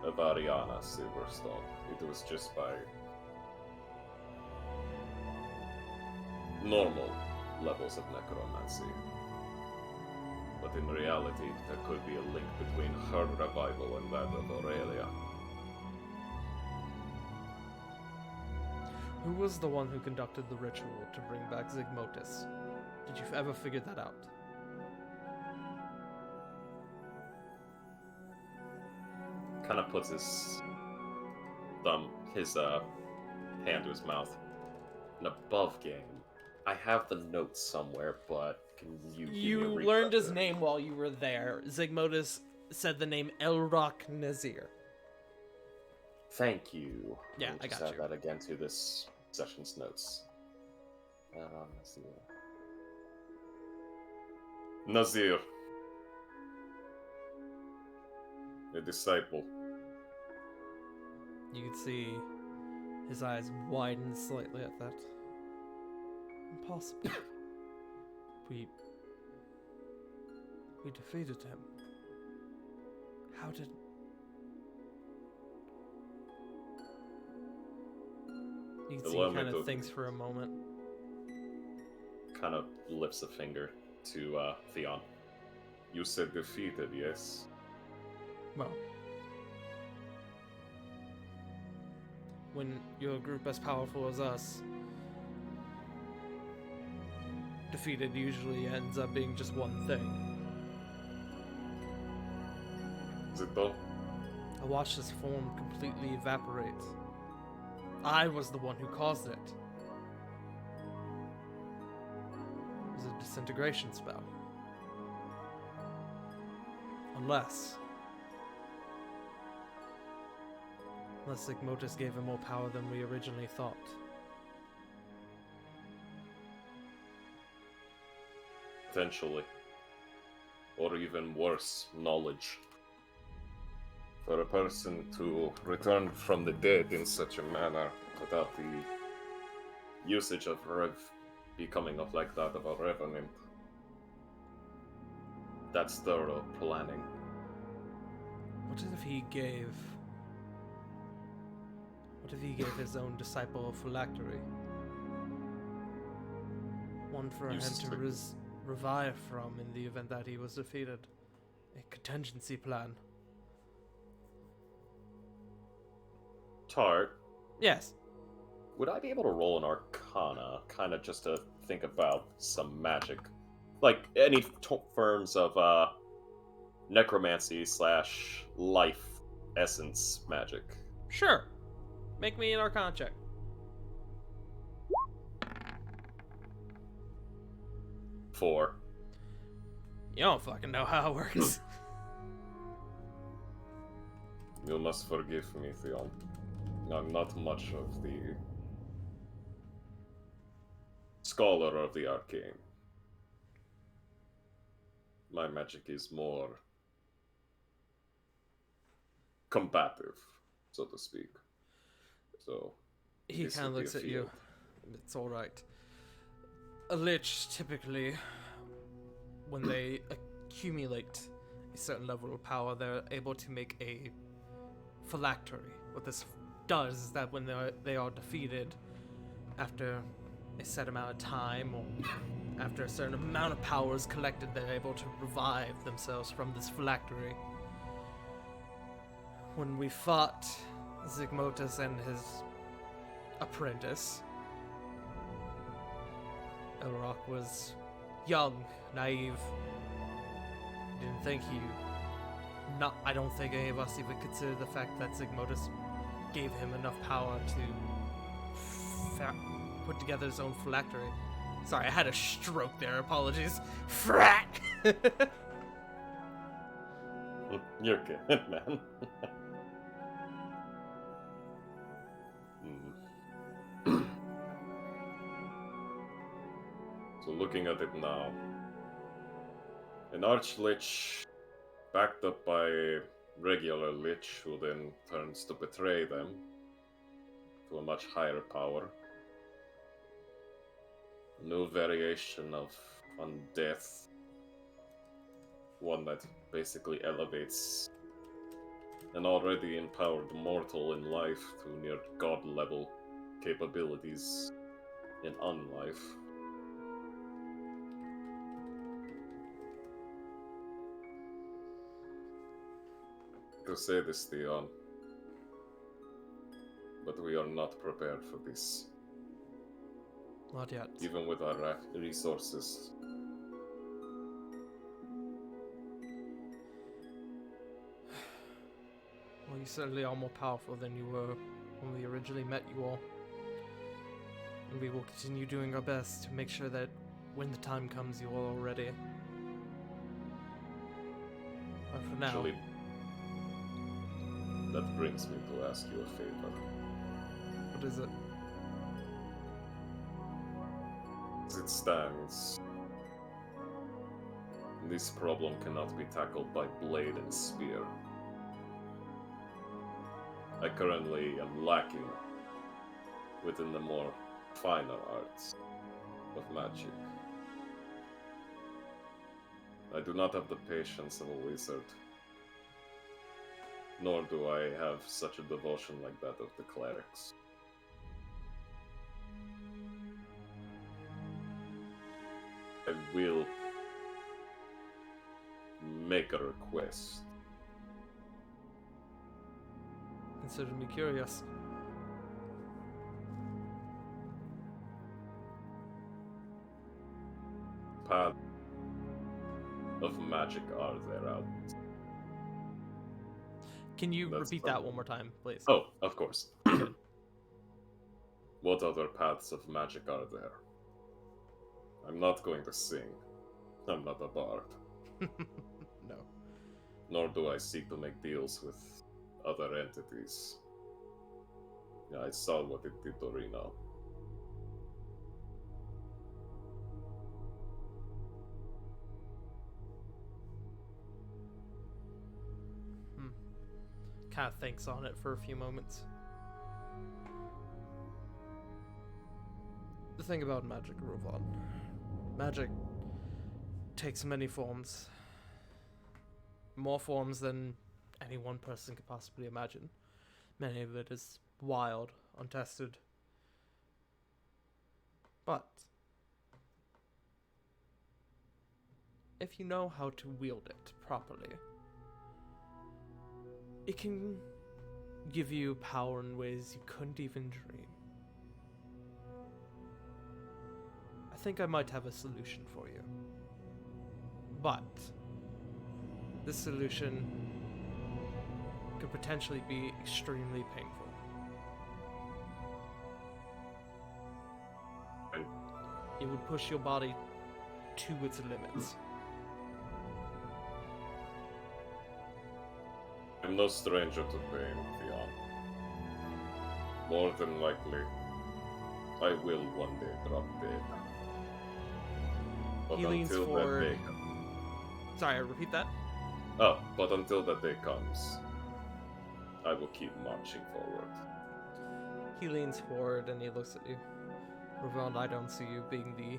[SPEAKER 6] of Ariana Silverstone, it was just by normal levels of necromancy. But in reality, there could be a link between her revival and that of Aurelia.
[SPEAKER 1] Who was the one who conducted the ritual to bring back Zygmotus? Did you ever figure that out?
[SPEAKER 6] Kind of puts his hand to his mouth. An above game. I have the notes somewhere, but can you give me a
[SPEAKER 1] You
[SPEAKER 6] refresher?
[SPEAKER 1] learned his name while you were there. Zygmotus said the name Elrock Nazir.
[SPEAKER 6] Thank you.
[SPEAKER 1] Yeah,
[SPEAKER 6] Let me
[SPEAKER 1] I
[SPEAKER 6] just
[SPEAKER 1] got
[SPEAKER 6] add
[SPEAKER 1] you.
[SPEAKER 6] that again to this session's notes. Nazir. A disciple.
[SPEAKER 1] You could see his eyes widen slightly at that. Impossible. We defeated him. How did... You can see he kind of thinks for a moment.
[SPEAKER 6] Kind of lifts a finger to Theon. You said defeated, yes?
[SPEAKER 1] Well, when you're a group as powerful as us, defeated usually ends up being just one thing.
[SPEAKER 6] Is it though?
[SPEAKER 1] I watched his form completely evaporate. I was the one who caused it. It was a disintegration spell. Unless Zygmotus gave him more power than we originally thought.
[SPEAKER 6] Potentially. Or even worse, knowledge. For a person to return from the dead in such a manner without the usage of becoming of like that of a revenant. That's thorough planning.
[SPEAKER 1] What if he gave his own disciple a phylactery? One for him to revive from in the event that he was defeated. A contingency plan.
[SPEAKER 6] Tart,
[SPEAKER 1] Yes.
[SPEAKER 6] would I be able to roll an Arcana, kind of just to think about some magic? Like, any forms of necromancy / life essence magic.
[SPEAKER 1] Sure. Make me an Arcana check.
[SPEAKER 6] Four.
[SPEAKER 1] You don't fucking know how it works.
[SPEAKER 6] You must forgive me, Theon. I'm not much of the scholar of the arcane. My magic is more combative, so to speak. So
[SPEAKER 1] He
[SPEAKER 6] this
[SPEAKER 1] kind of
[SPEAKER 6] would be
[SPEAKER 1] looks
[SPEAKER 6] a
[SPEAKER 1] at you.
[SPEAKER 6] field.
[SPEAKER 1] It's alright. A lich, typically, when they accumulate a certain level of power, they're able to make a phylactery. What this does is that when they are defeated, after a set amount of time, or after a certain amount of power is collected, they're able to revive themselves from this phylactery. When we fought Zygmotus and his apprentice, Elrock was young, naive. Didn't think I don't think any of us even considered the fact that Zygmotus gave him enough power to put together his own phylactery. Sorry, I had a stroke there. Apologies. Frack!
[SPEAKER 6] You're good, man. So looking at it now, an Archlich backed up by a regular Lich who then turns to betray them to a much higher power. A new variation of undeath. One that basically elevates an already empowered mortal in life to near god level capabilities in unlife. To say this, Theon, but we are not prepared for this.
[SPEAKER 1] Not yet.
[SPEAKER 6] even with our resources.
[SPEAKER 1] Well, you certainly are more powerful than you were when we originally met you all. And we will continue doing our best to make sure that when the time comes, you all are ready. But for now,
[SPEAKER 6] Actually, that brings me to ask you a favor.
[SPEAKER 1] what is it?
[SPEAKER 6] As it stands, this problem cannot be tackled by blade and spear. I currently am lacking within the more finer arts of magic. I do not have the patience of a wizard, nor do I have such a devotion like that of the clerics. I will make a request.
[SPEAKER 1] Consider me curious.
[SPEAKER 6] Path of magic are there out?
[SPEAKER 1] Can you
[SPEAKER 6] That's
[SPEAKER 1] repeat that
[SPEAKER 6] fine.
[SPEAKER 1] one more time, please?
[SPEAKER 6] Oh, of course. What other paths of magic are there? I'm not going to sing. I'm not a bard.
[SPEAKER 1] No.
[SPEAKER 6] Nor do I seek to make deals with other entities. Yeah, I saw what it did to Reno.
[SPEAKER 1] Kind of thinks on it for a few moments. The thing about magic, Rovon. Magic takes many forms. More forms than any one person could possibly imagine. Many of it is wild, untested. But if you know how to wield it properly, it can give you power in ways you couldn't even dream. I think I might have a solution for you. But this solution could potentially be extremely painful.
[SPEAKER 6] And
[SPEAKER 1] It would push your body to its limits.
[SPEAKER 6] I'm no stranger to pain, Theon. More than likely, I will one day drop dead. But
[SPEAKER 1] He leans
[SPEAKER 6] until
[SPEAKER 1] forward.
[SPEAKER 6] that day,
[SPEAKER 1] Sorry, repeat that?
[SPEAKER 6] but until that day comes, I will keep marching forward.
[SPEAKER 1] He leans forward and he looks at you. Ravond, I don't see you being the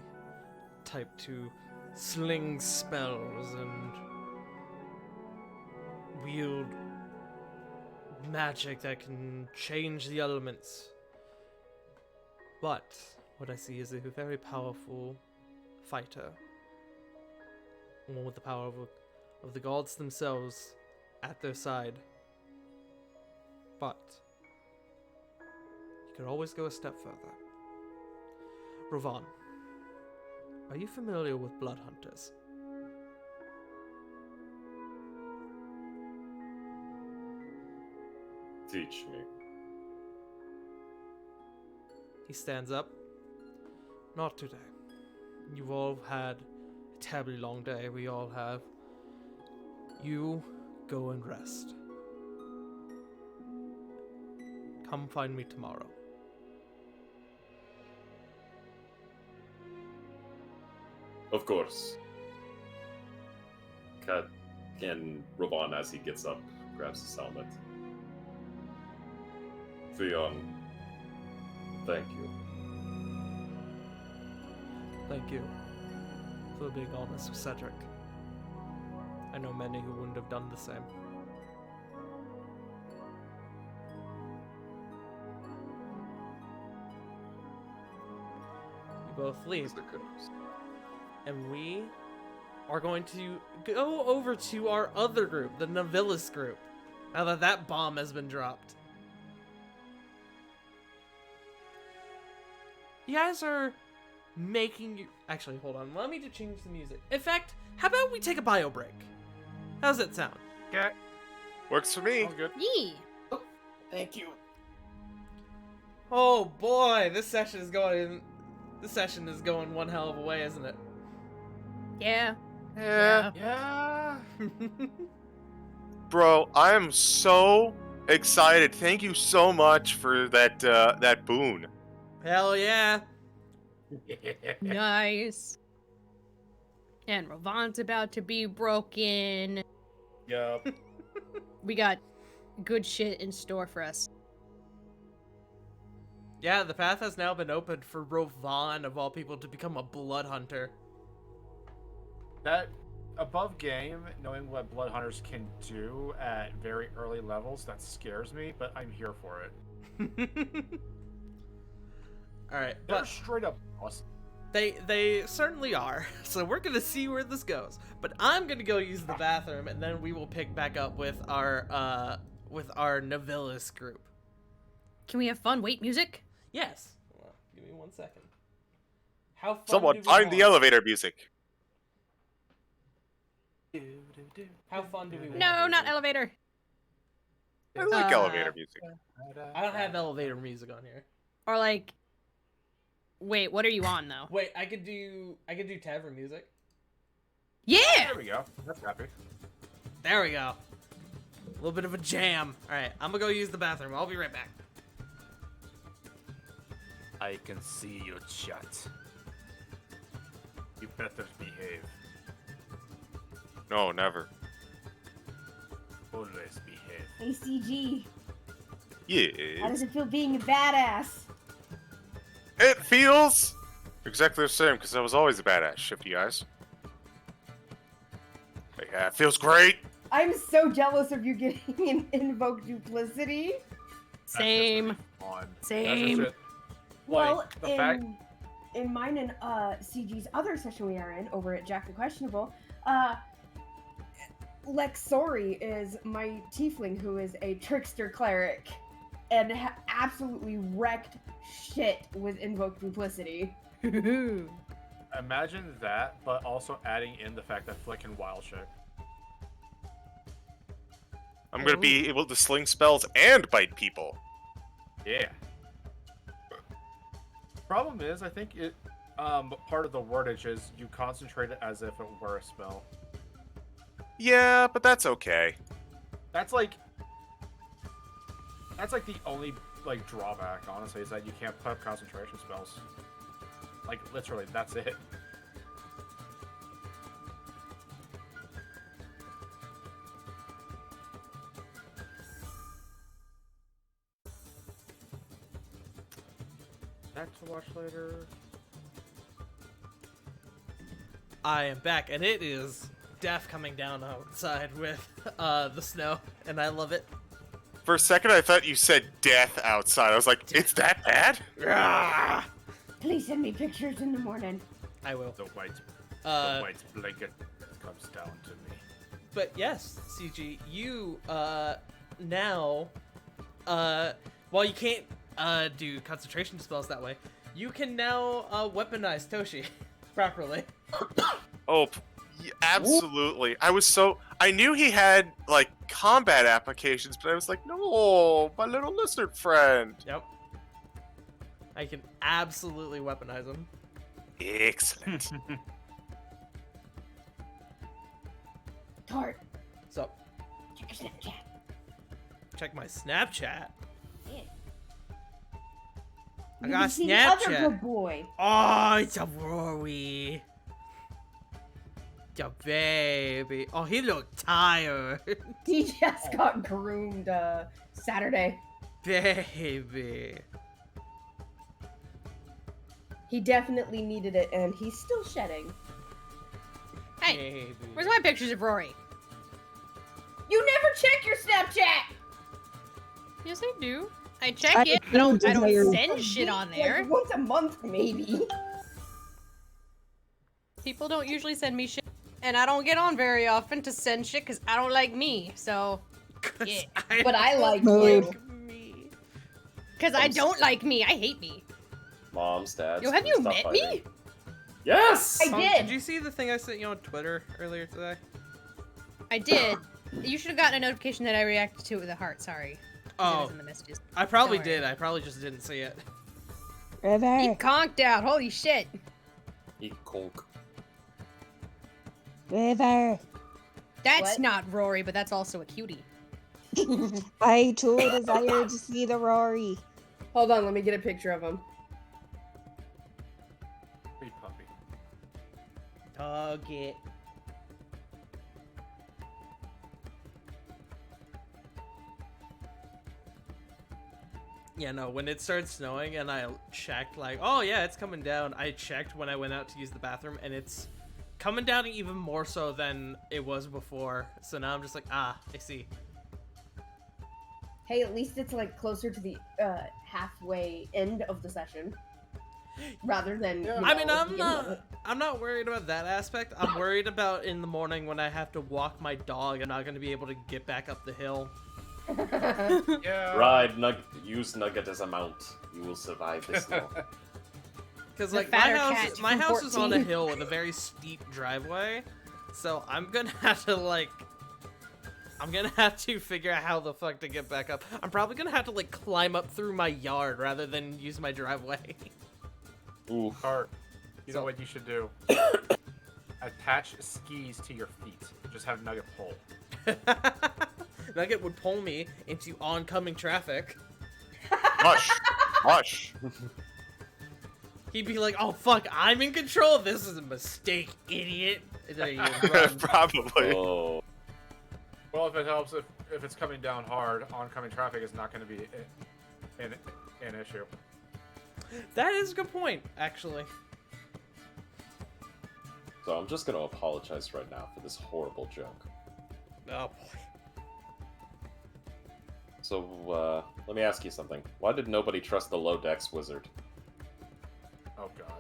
[SPEAKER 1] type to sling spells and wield magic that can change the elements. But what I see is a very powerful fighter. One with the power of the gods themselves at their side. But you could always go a step further. Ravon, are you familiar with blood hunters?
[SPEAKER 6] Teach me.
[SPEAKER 1] He stands up. Not today. You've all had a terribly long day. We all have. You go and rest. Come find me tomorrow.
[SPEAKER 6] Of course. Cat and Ravon, as he gets up, grabs his helmet. Theon, thank you.
[SPEAKER 1] Thank you for being honest with Cedric. I know many who wouldn't have done the same. You both leave, and we are going to go over to our other group, the Navilis group, now that that bomb has been dropped. You guys are making you. Actually, hold on. Let me to change the music. In fact, how about we take a bio break? How's that sound?
[SPEAKER 3] Okay.
[SPEAKER 4] Works for me.
[SPEAKER 3] Sounds good.
[SPEAKER 5] Yee.
[SPEAKER 6] Thank you.
[SPEAKER 1] Oh boy, this session is going one hell of a way, isn't it?
[SPEAKER 5] Yeah.
[SPEAKER 4] Yeah.
[SPEAKER 3] Yeah.
[SPEAKER 4] Bro, I am so excited. Thank you so much for that boon.
[SPEAKER 1] Hell yeah.
[SPEAKER 5] Nice. And Ravon's about to be broken.
[SPEAKER 3] Yup.
[SPEAKER 5] We got good shit in store for us.
[SPEAKER 1] Yeah, the path has now been opened for Rovan, of all people, to become a blood hunter.
[SPEAKER 3] That above game, knowing what blood hunters can do at very early levels, that scares me, but I'm here for it.
[SPEAKER 1] Alright,
[SPEAKER 3] They're
[SPEAKER 1] but
[SPEAKER 3] straight up awesome.
[SPEAKER 1] they certainly are. So we're gonna see where this goes. But I'm gonna go use the bathroom, and then we will pick back up with our Novellis group.
[SPEAKER 5] Can we have fun? Wait, music?
[SPEAKER 1] Yes. Well, give me 1 second. How fun
[SPEAKER 4] Someone
[SPEAKER 1] do we
[SPEAKER 4] find the
[SPEAKER 1] want?
[SPEAKER 4] elevator music.
[SPEAKER 1] How fun do we want?
[SPEAKER 5] No, not elevator.
[SPEAKER 4] I like
[SPEAKER 5] Uh,
[SPEAKER 4] elevator music.
[SPEAKER 1] I don't have elevator music on here.
[SPEAKER 5] Or like, wait, what are you on though?
[SPEAKER 1] Wait, I could do tavern music.
[SPEAKER 5] Yeah.
[SPEAKER 3] There we go. That's happy.
[SPEAKER 1] There we go. A little bit of a jam. All right, I'm gonna go use the bathroom. I'll be right back.
[SPEAKER 3] I can see your chat. You better behave.
[SPEAKER 4] No, never.
[SPEAKER 3] Always behave.
[SPEAKER 2] Hey, CG. How
[SPEAKER 4] Yeah.
[SPEAKER 2] does it feel being a badass?
[SPEAKER 4] It feels exactly the same because I was always a badass, Shifty Eyes. Yeah, it feels great.
[SPEAKER 2] I'm so jealous of you getting an invoke duplicity.
[SPEAKER 5] Same.
[SPEAKER 3] On.
[SPEAKER 5] Same.
[SPEAKER 2] Well,
[SPEAKER 3] the fact.
[SPEAKER 2] in mine and CG's other session we are in over at Jack the Questionable, Lexori is my tiefling who is a trickster cleric and absolutely wrecked shit with invoke duplicity.
[SPEAKER 3] Imagine that, but also adding in the fact that Flick can wild shape.
[SPEAKER 4] I'm gonna be able to sling spells and bite people.
[SPEAKER 3] Yeah. Problem is, I think it part of the wordage is you concentrate it as if it were a spell.
[SPEAKER 4] Yeah, but that's okay.
[SPEAKER 3] That's like the only like drawback, honestly, is that you can't put up concentration spells. Like literally, that's it. Back to watch later.
[SPEAKER 1] I am back, and it is death coming down outside with the snow, and I love it.
[SPEAKER 4] For a second, I thought you said death outside. I was like, it's that bad?
[SPEAKER 1] Ah!
[SPEAKER 2] Please send me pictures in the morning.
[SPEAKER 1] I will.
[SPEAKER 3] The white blanket comes down to me.
[SPEAKER 1] But yes, CG, you now while you can't do concentration spells that way, you can now weaponize Toshi properly.
[SPEAKER 4] Oh, absolutely. I knew he had, like, combat applications, but I was like, no, my little lizard friend.
[SPEAKER 1] Yep. I can absolutely weaponize him.
[SPEAKER 4] Excellent.
[SPEAKER 2] Tart,
[SPEAKER 1] So,
[SPEAKER 2] check your Snapchat.
[SPEAKER 1] check my Snapchat.
[SPEAKER 2] Yeah.
[SPEAKER 1] I
[SPEAKER 2] You
[SPEAKER 1] got
[SPEAKER 2] can see the other
[SPEAKER 1] Snapchat.
[SPEAKER 2] good boy.
[SPEAKER 1] Oh, it's a Rory. Your baby. Oh, he looked tired.
[SPEAKER 2] He just got groomed Saturday.
[SPEAKER 1] Baby.
[SPEAKER 2] He definitely needed it, and he's still shedding.
[SPEAKER 5] Hey,
[SPEAKER 1] Baby.
[SPEAKER 5] where's my pictures of Rory?
[SPEAKER 2] You never check your Snapchat.
[SPEAKER 5] Yes, I do. I check it. I don't send shit on there.
[SPEAKER 2] Like once a month, maybe.
[SPEAKER 5] People don't usually send me shit, and I don't get on very often to send shit because I don't like me. So, yeah.
[SPEAKER 2] But I like
[SPEAKER 7] Mood.
[SPEAKER 2] you.
[SPEAKER 5] Because I don't like me. I hate me.
[SPEAKER 6] Moms, dads.
[SPEAKER 5] Yo, have you
[SPEAKER 6] stop
[SPEAKER 5] met
[SPEAKER 6] fighting.
[SPEAKER 5] me?
[SPEAKER 6] Yes!
[SPEAKER 2] I
[SPEAKER 1] Punk,
[SPEAKER 2] did.
[SPEAKER 1] Did you see the thing I sent you on Twitter earlier today?
[SPEAKER 5] I did. You should have gotten a notification that I reacted to it with a heart. Sorry. It
[SPEAKER 1] Oh,
[SPEAKER 5] was in the messages.
[SPEAKER 1] I probably
[SPEAKER 5] Don't worry.
[SPEAKER 1] did. I probably just didn't see it.
[SPEAKER 7] River.
[SPEAKER 5] He conked out. Holy shit.
[SPEAKER 6] Eat conk.
[SPEAKER 7] River.
[SPEAKER 5] That's
[SPEAKER 2] What?
[SPEAKER 5] not Rory, but that's also a cutie.
[SPEAKER 7] I too desire to see the Rory.
[SPEAKER 2] Hold on, let me get a picture of him.
[SPEAKER 3] Sweet puppy.
[SPEAKER 1] Target. Yeah, no, when it started snowing and I checked, like, oh yeah, it's coming down, I checked when I went out to use the bathroom, and it's coming down even more so than it was before. So now I'm just like, I see.
[SPEAKER 2] Hey, at least it's like closer to the halfway end of the session, rather than.
[SPEAKER 3] Yeah.
[SPEAKER 2] You
[SPEAKER 1] I
[SPEAKER 2] know,
[SPEAKER 1] mean,
[SPEAKER 2] at the beginning of it.
[SPEAKER 1] I'm not worried about that aspect. I'm worried about in the morning when I have to walk my dog. I'm not going to be able to get back up the hill.
[SPEAKER 3] Yeah.
[SPEAKER 6] Ride use Nugget as a mount. You will survive this snow.
[SPEAKER 1] Because
[SPEAKER 5] The
[SPEAKER 1] like my
[SPEAKER 5] fatter
[SPEAKER 1] house,
[SPEAKER 5] cat
[SPEAKER 1] my
[SPEAKER 5] from
[SPEAKER 1] house is on a
[SPEAKER 5] 14.
[SPEAKER 1] hill with a very steep driveway, so I'm gonna have to like, I'm gonna have to figure out how the fuck to get back up. I'm probably gonna have to like climb up through my yard rather than use my driveway.
[SPEAKER 6] Ooh.
[SPEAKER 3] Cart. You know
[SPEAKER 1] So-
[SPEAKER 3] what you should do? Attach skis to your feet. Just have Nugget pull.
[SPEAKER 1] Nugget would pull me into oncoming traffic.
[SPEAKER 4] Hush! Hush!
[SPEAKER 1] He'd be like, "Oh fuck, I'm in control. This is a mistake, idiot." And then he would run.
[SPEAKER 4] Probably.
[SPEAKER 6] Oh.
[SPEAKER 3] Well, if it helps, if it's coming down hard, oncoming traffic is not going to be an issue.
[SPEAKER 1] That is a good point, actually.
[SPEAKER 6] So I'm just gonna apologize right now for this horrible joke.
[SPEAKER 1] Oh boy.
[SPEAKER 6] So, let me ask you something. Why did nobody trust the low dex wizard?
[SPEAKER 3] Oh god.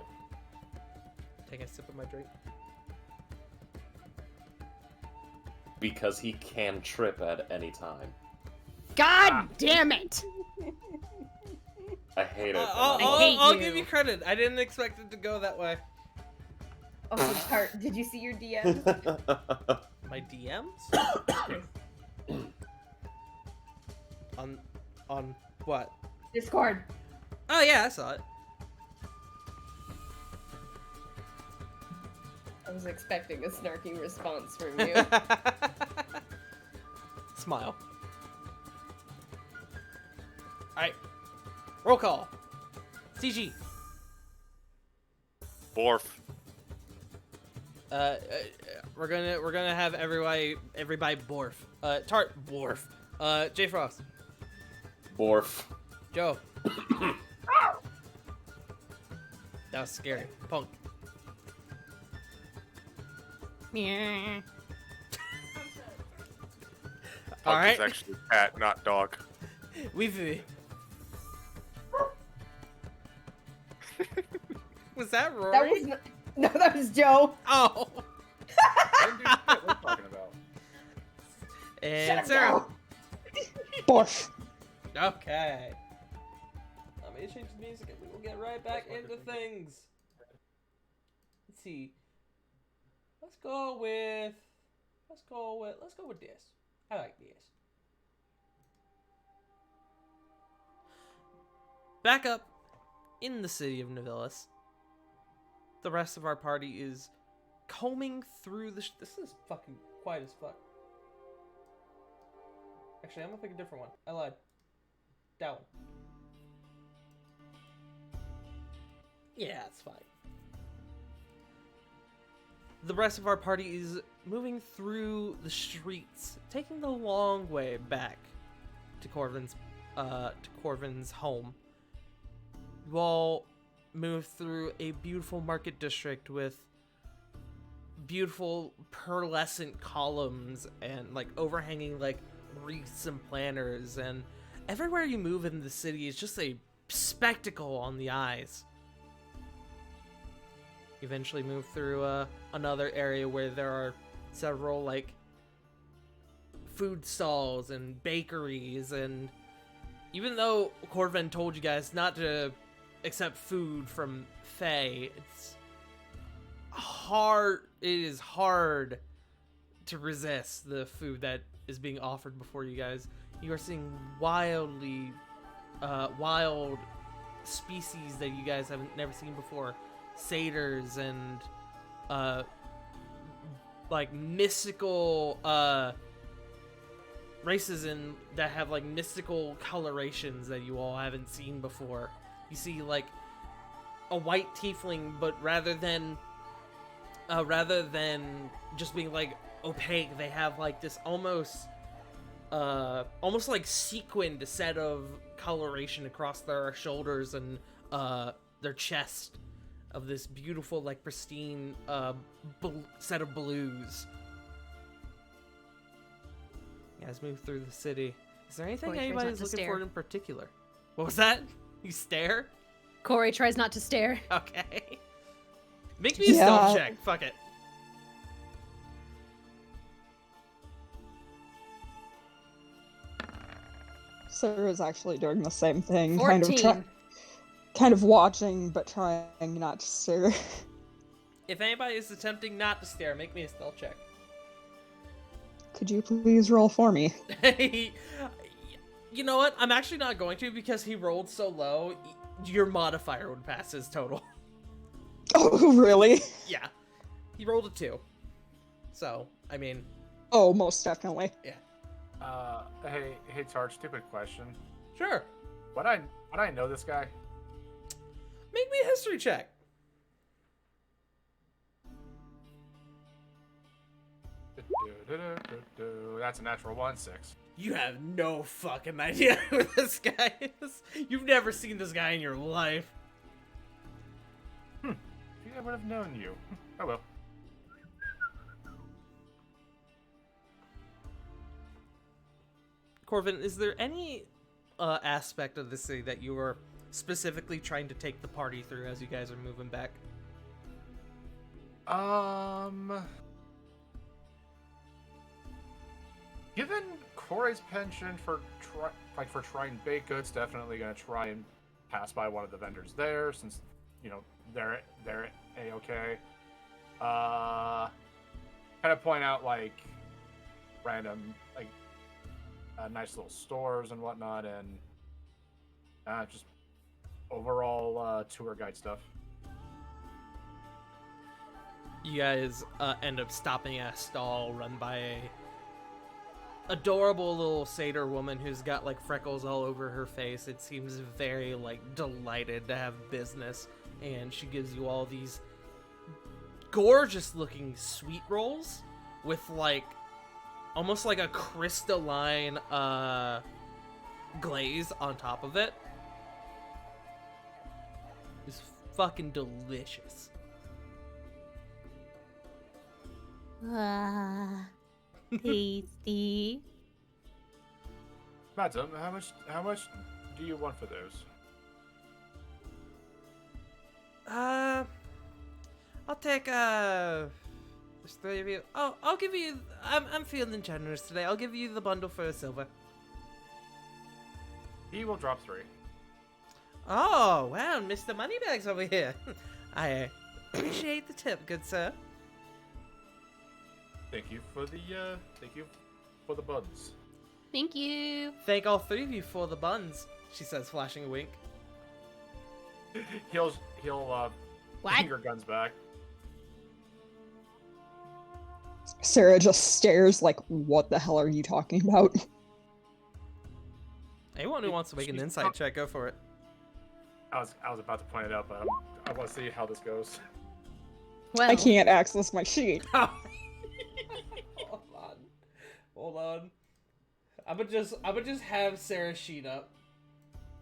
[SPEAKER 1] Take a sip of my drink.
[SPEAKER 6] Because he can trip at any time.
[SPEAKER 5] God damn it!
[SPEAKER 6] I hate it.
[SPEAKER 1] I'll,
[SPEAKER 6] and I
[SPEAKER 1] I'll-
[SPEAKER 5] hate
[SPEAKER 1] I'll
[SPEAKER 5] you.
[SPEAKER 1] give you credit. I didn't expect it to go that way.
[SPEAKER 2] Oh, Tart, did you see your DM?
[SPEAKER 1] My DMs? on what?
[SPEAKER 2] Discord.
[SPEAKER 1] Oh yeah, I saw it.
[SPEAKER 2] I was expecting a snarky response from you.
[SPEAKER 1] Smile. Alright. Roll call. CG.
[SPEAKER 4] Borf.
[SPEAKER 1] We're gonna have everybody borf. Tart borf. J Frost.
[SPEAKER 6] Borf.
[SPEAKER 1] Joe. That was scary. Punk.
[SPEAKER 5] Yeah.
[SPEAKER 1] All
[SPEAKER 4] Punk is
[SPEAKER 1] right.
[SPEAKER 4] actually cat, not dog.
[SPEAKER 1] We've. Was that Rory?
[SPEAKER 2] That was no, that was Joe.
[SPEAKER 1] Oh.
[SPEAKER 3] I didn't do shit. What are you talking about?
[SPEAKER 1] And
[SPEAKER 2] Shut up,
[SPEAKER 1] Sarah.
[SPEAKER 2] Joe.
[SPEAKER 7] Borf.
[SPEAKER 1] Okay. Let me change the music and we will get right back into things. Let's see. Let's go with this. I like this. Back up in the city of Nevillis. The rest of our party is combing through the this is fucking quiet as fuck. Actually, I'm gonna pick a different one. I lied. That one. Yeah, it's fine. The rest of our party is moving through the streets, taking the long way back to Corvin's home. You all move through a beautiful market district with beautiful pearlescent columns and like overhanging like wreaths and planters, and everywhere you move in the city is just a spectacle on the eyes. You eventually move through another area where there are several like food stalls and bakeries, and even though Corvin told you guys not to accept food from Fae, it's hard to resist the food that is being offered before you guys. You are seeing wild species that you guys haven't never seen before. Satyrs and like mystical races that have like mystical colorations that you all haven't seen before. You see like a white tiefling, but rather than just being like opaque, they have like this almost like sequined set of coloration across their shoulders and their chest of this beautiful, like pristine set of blues. You guys move through the city. Is there anything
[SPEAKER 5] Corey tries
[SPEAKER 1] anybody's
[SPEAKER 5] not to
[SPEAKER 1] looking for
[SPEAKER 5] stare.
[SPEAKER 1] in particular? What was that? You stare?
[SPEAKER 5] Corey tries not to stare.
[SPEAKER 1] Okay. Make me a stealth
[SPEAKER 7] Yeah.
[SPEAKER 1] check. Fuck it.
[SPEAKER 7] Sarah's actually doing the same thing,
[SPEAKER 5] 14.
[SPEAKER 7] kind of watching but trying not to stare.
[SPEAKER 1] If anybody is attempting not to stare, make me a stealth check.
[SPEAKER 7] Could you please roll for me?
[SPEAKER 1] You know what? I'm actually not going to because he rolled so low. Your modifier would pass his total.
[SPEAKER 7] Oh, really?
[SPEAKER 1] Yeah. He rolled a 2. So, I mean,
[SPEAKER 7] Oh, most definitely.
[SPEAKER 3] Hey, Tarch, stupid question.
[SPEAKER 1] sure.
[SPEAKER 3] Would I know this guy?
[SPEAKER 1] Make me a history check.
[SPEAKER 3] That's a natural 1, 6.
[SPEAKER 1] You have no fucking idea who this guy is. You've never seen this guy in your life.
[SPEAKER 3] I think I would have known you. Oh well.
[SPEAKER 1] Corvin, is there any aspect of the city that you are specifically trying to take the party through as you guys are moving back?
[SPEAKER 3] Given Corey's penchant for trying baked goods, definitely gonna try and pass by one of the vendors there, since they're a-okay. Kind of point out like random like nice little stores and whatnot, and just overall tour guide stuff.
[SPEAKER 1] You guys end up stopping at a stall run by a adorable little satyr woman who's got like freckles all over her face. It seems very like delighted to have business, and she gives you all these gorgeous looking sweet rolls with like almost like a crystalline glaze on top of it. It's fucking delicious.
[SPEAKER 5] Tasty.
[SPEAKER 3] Madam, how much do you want for those?
[SPEAKER 1] I'll take there's 3 of you. Oh, I'll give you. I'm feeling generous today. I'll give you the bundle for a silver.
[SPEAKER 3] He will drop 3.
[SPEAKER 1] Oh, wow, Mr. Moneybags over here. I appreciate the tip, good sir.
[SPEAKER 3] Thank you for the buns.
[SPEAKER 5] Thank you.
[SPEAKER 1] Thank all 3 of you for the buns, she says, flashing a wink.
[SPEAKER 3] He'll
[SPEAKER 5] What?
[SPEAKER 3] finger guns back.
[SPEAKER 7] Sarah just stares like, what the hell are you talking about?
[SPEAKER 1] Anyone who wants to make an insight check, go for it.
[SPEAKER 3] I was about to point it out, but I want to see how this goes.
[SPEAKER 5] Well,
[SPEAKER 7] I can't access my sheet.
[SPEAKER 1] Hold on. I'm gonna just have Sarah's sheet up.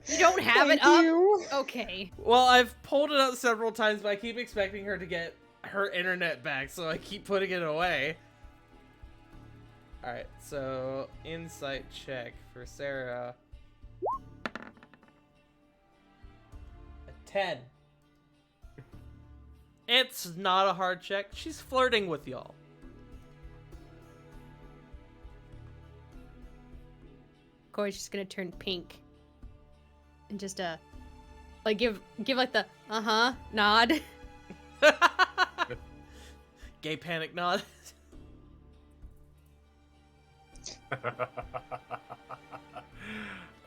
[SPEAKER 5] you don't have it
[SPEAKER 7] Thank
[SPEAKER 5] up?
[SPEAKER 7] you.
[SPEAKER 5] Okay.
[SPEAKER 1] Well, I've pulled it up several times, but I keep expecting her to get her internet back, so I keep putting it away. Alright, so insight check for Sarah. A 10. It's not a hard check. She's flirting with y'all.
[SPEAKER 5] Corey's just gonna turn pink. And just like give like the nod.
[SPEAKER 1] Gay panic nod.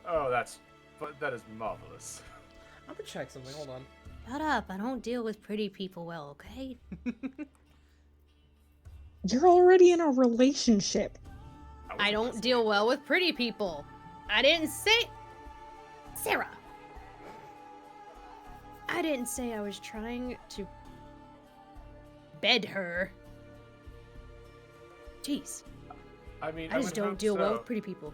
[SPEAKER 3] Oh, that is marvelous.
[SPEAKER 1] I'm gonna check something. Hold on.
[SPEAKER 5] Shut up. I don't deal with pretty people well, okay?
[SPEAKER 7] You're already in a relationship.
[SPEAKER 5] I don't deal well with pretty people. I didn't say... Sarah! I didn't say I was trying to bed her. Jeez.
[SPEAKER 3] I mean,
[SPEAKER 5] I just
[SPEAKER 3] would
[SPEAKER 5] don't
[SPEAKER 3] hope
[SPEAKER 5] deal well
[SPEAKER 3] so.
[SPEAKER 5] with pretty people.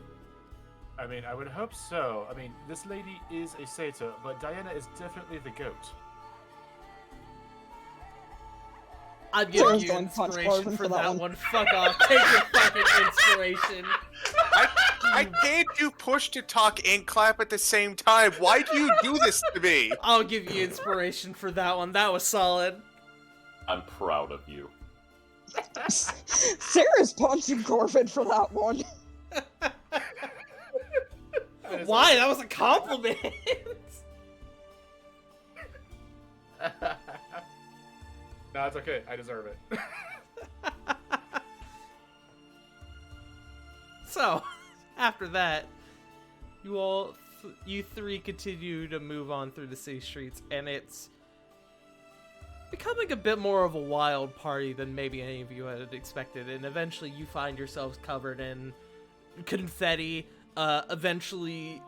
[SPEAKER 3] I mean, I would hope so. I mean, this lady is a satyr, but Diana is definitely the goat.
[SPEAKER 1] I'd give
[SPEAKER 7] Sarah's
[SPEAKER 1] you
[SPEAKER 7] going to punch
[SPEAKER 1] inspiration
[SPEAKER 7] Corbin
[SPEAKER 1] for that one. Fuck off. Take your fucking inspiration.
[SPEAKER 4] I can't do push to talk and clap at the same time. Why do you do this to me?
[SPEAKER 1] I'll give you inspiration for that one. That was solid.
[SPEAKER 6] I'm proud of you.
[SPEAKER 7] Sarah's punching Corbin for that one.
[SPEAKER 1] Why? That was a compliment.
[SPEAKER 3] No, it's okay. I deserve it.
[SPEAKER 1] So, after that, you three continue to move on through the city streets, and it's becoming a bit more of a wild party than maybe any of you had expected, and eventually you find yourselves covered in confetti. Eventually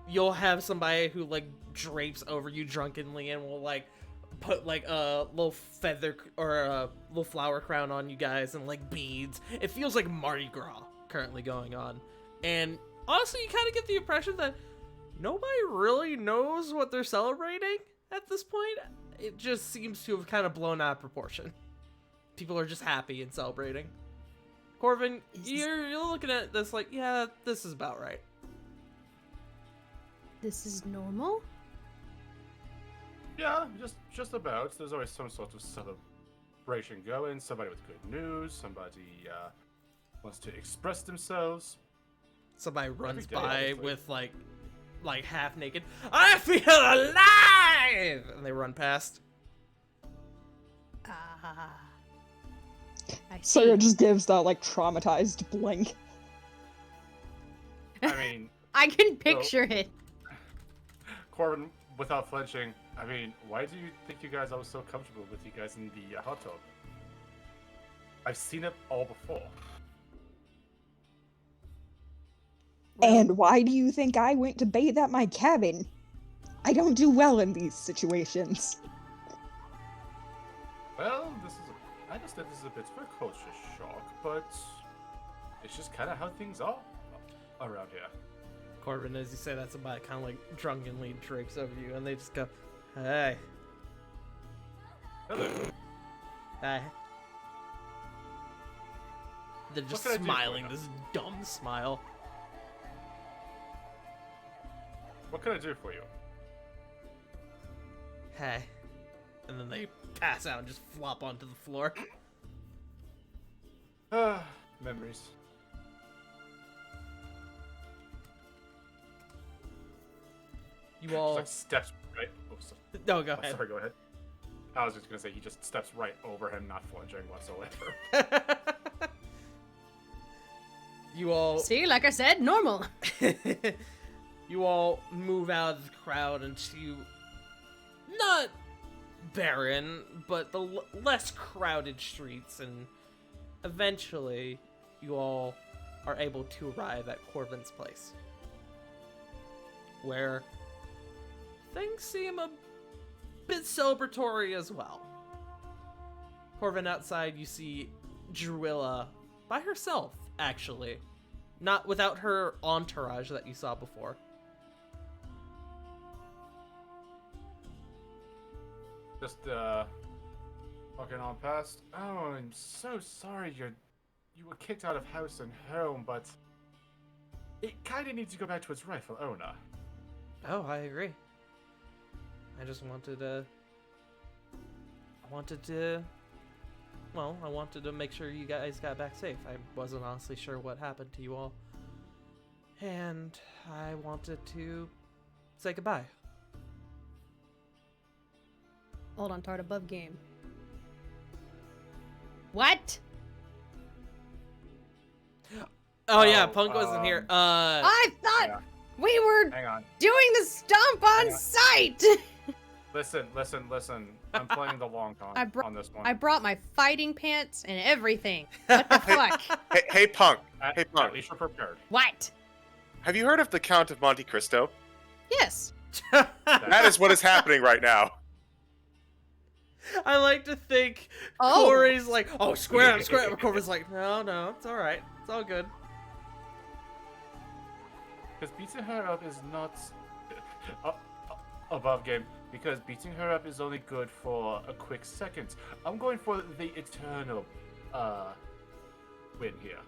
[SPEAKER 1] you'll have somebody who like drapes over you drunkenly and will like put like a little feather or a little flower crown on you guys and like beads. It feels like Mardi Gras currently going on, and honestly you kind of get the impression that nobody really knows what they're celebrating at this point. It just seems to have kind of blown out of proportion. People are just happy and celebrating. Corvin, you're looking at this like, yeah, this is about right.
[SPEAKER 5] This is normal?
[SPEAKER 3] Yeah, just about. There's always some sort of celebration going. Somebody with good news. Somebody wants to express themselves.
[SPEAKER 1] Somebody runs
[SPEAKER 3] day,
[SPEAKER 1] by
[SPEAKER 3] honestly.
[SPEAKER 1] with like half naked. I feel alive, and they run past.
[SPEAKER 5] Ah. I see.
[SPEAKER 7] Sarah just gives that like traumatized blink.
[SPEAKER 3] I mean,
[SPEAKER 5] I can picture it.
[SPEAKER 3] Corbin, without flinching, I mean, why do you think you guys I was so comfortable with you guys in the hot tub? I've seen it all before.
[SPEAKER 7] And why do you think I went to bathe at my cabin? I don't do well in these situations.
[SPEAKER 3] Well, I understand this is a bit of a culture shock, but it's just kind of how things are around here.
[SPEAKER 1] Corbin, as you say that, somebody kind of like drunkenly drapes over you, and they just go, "Hey,
[SPEAKER 3] Hello.
[SPEAKER 1] hey." They're just
[SPEAKER 3] can I do for
[SPEAKER 1] smiling
[SPEAKER 3] you?
[SPEAKER 1] this dumb smile.
[SPEAKER 3] What can I do for you?
[SPEAKER 1] Hey. And then they pass out and just flop onto the floor.
[SPEAKER 3] Memories.
[SPEAKER 1] You
[SPEAKER 3] Just
[SPEAKER 1] all...
[SPEAKER 3] like steps right. Oh,
[SPEAKER 1] No, go
[SPEAKER 3] oh,
[SPEAKER 1] ahead.
[SPEAKER 3] sorry, go ahead. I was just gonna say he just steps right over him, not flinching whatsoever.
[SPEAKER 1] You all...
[SPEAKER 5] See, like I said, normal.
[SPEAKER 1] You all move out of the crowd into not barren, but the less crowded streets, and eventually you all are able to arrive at Corvin's place, where things seem a bit celebratory as well. Corvin, outside you see Druilla by herself, actually. Not without her entourage that you saw before.
[SPEAKER 3] Just walking on past. Oh, I'm so sorry you were kicked out of house and home, but it kind of needs to go back to its rightful owner.
[SPEAKER 1] Oh, I agree. I just wanted to... I wanted to make sure you guys got back safe. I wasn't honestly sure what happened to you all. And I wanted to say goodbye.
[SPEAKER 5] Hold on, Tart, above game. What?
[SPEAKER 1] Oh yeah,
[SPEAKER 3] Oh,
[SPEAKER 1] Punk wasn't here.
[SPEAKER 5] I thought
[SPEAKER 3] yeah.
[SPEAKER 5] we were
[SPEAKER 3] Hang on.
[SPEAKER 5] doing the stomp on
[SPEAKER 3] Hang on.
[SPEAKER 5] site.
[SPEAKER 3] Listen. I'm playing the long con on this one.
[SPEAKER 5] I brought my fighting pants and everything. What the fuck?
[SPEAKER 4] Hey, Punk. Hey,
[SPEAKER 3] At
[SPEAKER 4] Punk.
[SPEAKER 3] least you're prepared.
[SPEAKER 5] What?
[SPEAKER 4] Have you heard of the Count of Monte Cristo?
[SPEAKER 5] Yes.
[SPEAKER 4] That is what is happening right now.
[SPEAKER 1] I like to think
[SPEAKER 5] Oh.
[SPEAKER 1] Corey's like, oh, square up, square up. Corey's like, no, it's all right. It's all good.
[SPEAKER 3] Because beating her up is not above game. Because beating her up is only good for a quick second. I'm going for the eternal win here.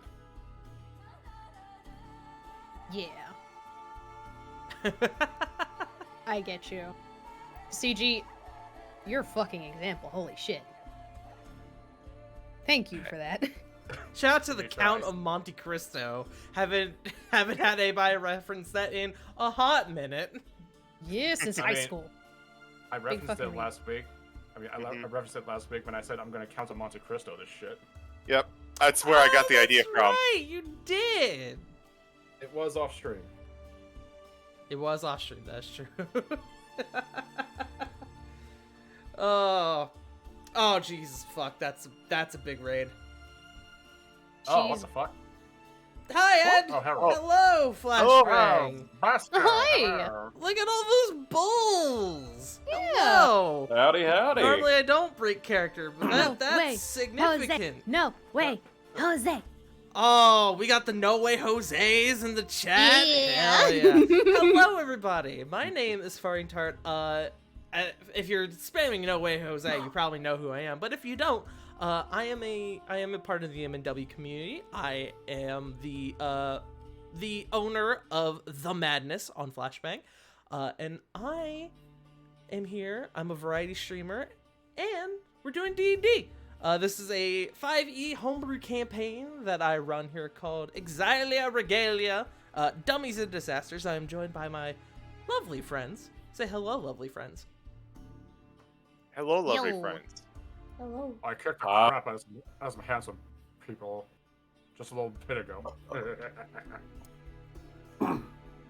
[SPEAKER 5] Yeah. I get you. CG, you're a fucking example. Holy shit. Thank you for that.
[SPEAKER 1] Shout out to the
[SPEAKER 3] He
[SPEAKER 1] Count
[SPEAKER 3] tries.
[SPEAKER 1] of Monte Cristo. Haven't had anybody reference that in a hot minute.
[SPEAKER 5] Yeah, since
[SPEAKER 3] I
[SPEAKER 5] high
[SPEAKER 3] mean-
[SPEAKER 5] school.
[SPEAKER 3] I referenced
[SPEAKER 5] fucking
[SPEAKER 3] it
[SPEAKER 5] read.
[SPEAKER 3] last week. I
[SPEAKER 4] Mhm.
[SPEAKER 3] referenced it last week when I said I'm going to Count of Monte Cristo this shit.
[SPEAKER 4] Yep. That's where I got the idea
[SPEAKER 1] that's
[SPEAKER 4] from.
[SPEAKER 1] Right, you did.
[SPEAKER 3] It was off stream.
[SPEAKER 1] It was off stream, that's true. Oh, Jesus, fuck, that's a big raid.
[SPEAKER 3] Oh, what
[SPEAKER 5] Jeez.
[SPEAKER 3] the fuck?
[SPEAKER 1] Hi, Ed.
[SPEAKER 3] Oh, hello.
[SPEAKER 1] Hello,
[SPEAKER 4] Hello.
[SPEAKER 1] Flashbang.
[SPEAKER 3] Bastard!
[SPEAKER 5] Hi.
[SPEAKER 1] Look at all those bulls.
[SPEAKER 5] Yeah.
[SPEAKER 1] Hello.
[SPEAKER 6] Howdy, howdy.
[SPEAKER 1] Normally I don't break character, but
[SPEAKER 5] No
[SPEAKER 1] that's
[SPEAKER 5] way.
[SPEAKER 1] significant.
[SPEAKER 5] No way. Jose.
[SPEAKER 1] Oh, we got the No Way Jose's in the chat.
[SPEAKER 5] Yeah.
[SPEAKER 1] Hell yeah. Hello, everybody. My name is Faring Tart. If you're spamming No Way Jose, you probably know who I am. But if you don't, I am a part of the MNW community. I am the owner of The Madness on Flashbang, and I am here. I'm a variety streamer, and we're doing D&D. This is a 5e homebrew campaign that I run here called Exilia Regalia, Dummies and Disasters. I am joined by my lovely friends. Say hello, lovely friends.
[SPEAKER 4] Hello, lovely
[SPEAKER 5] Yo.
[SPEAKER 4] friends.
[SPEAKER 2] Hello.
[SPEAKER 3] I kicked the crap out of some handsome people just a little bit ago.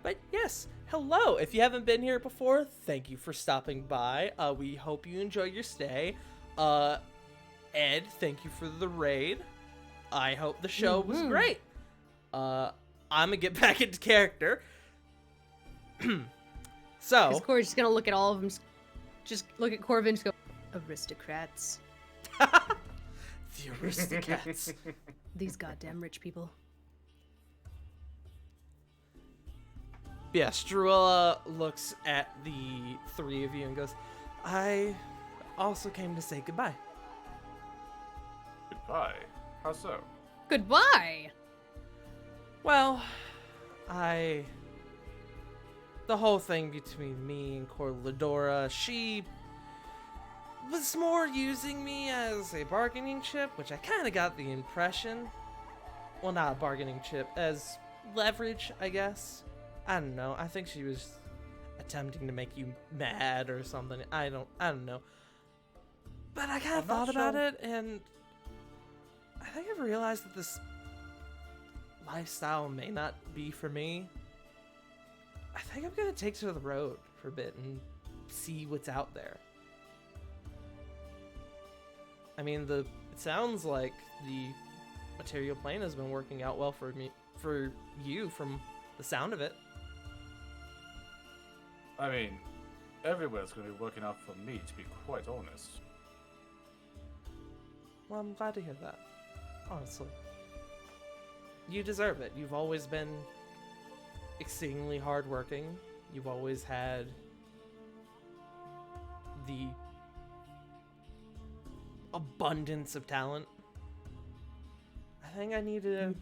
[SPEAKER 1] But yes, hello. If you haven't been here before, thank you for stopping by. We hope you enjoy your stay. Ed, thank you for the raid. I hope the show was
[SPEAKER 5] Mhm.
[SPEAKER 1] great. I'm gonna get back into character.
[SPEAKER 5] Because
[SPEAKER 1] So,
[SPEAKER 5] Corey's just gonna look at all of them. Just look at Corvin and just go, aristocrats.
[SPEAKER 1] the Aristocats.
[SPEAKER 5] These goddamn rich people.
[SPEAKER 1] Yeah, Struella looks at the three of you and goes, I also came to say goodbye.
[SPEAKER 3] Goodbye. How so?
[SPEAKER 5] Goodbye.
[SPEAKER 1] Well, the whole thing between me and Corladora, she was more using me as a bargaining chip, which I kind of got the impression. Well, not a bargaining chip, as leverage, I guess. I don't know. I think she was attempting to make you mad or something. I don't know. But I kind of
[SPEAKER 3] I'm not
[SPEAKER 1] thought about
[SPEAKER 3] sure.
[SPEAKER 1] it, and I think I've realized that this lifestyle may not be for me. I think I'm gonna take to the road for a bit and see what's out there. I mean, it sounds like the material plane has been working out well for you from the sound of it.
[SPEAKER 3] I mean, everywhere's going to be working out for me, to be quite honest.
[SPEAKER 1] Well, I'm glad to hear that. Honestly. You deserve it. You've always been exceedingly hardworking. You've always had the abundance of talent. I think I need to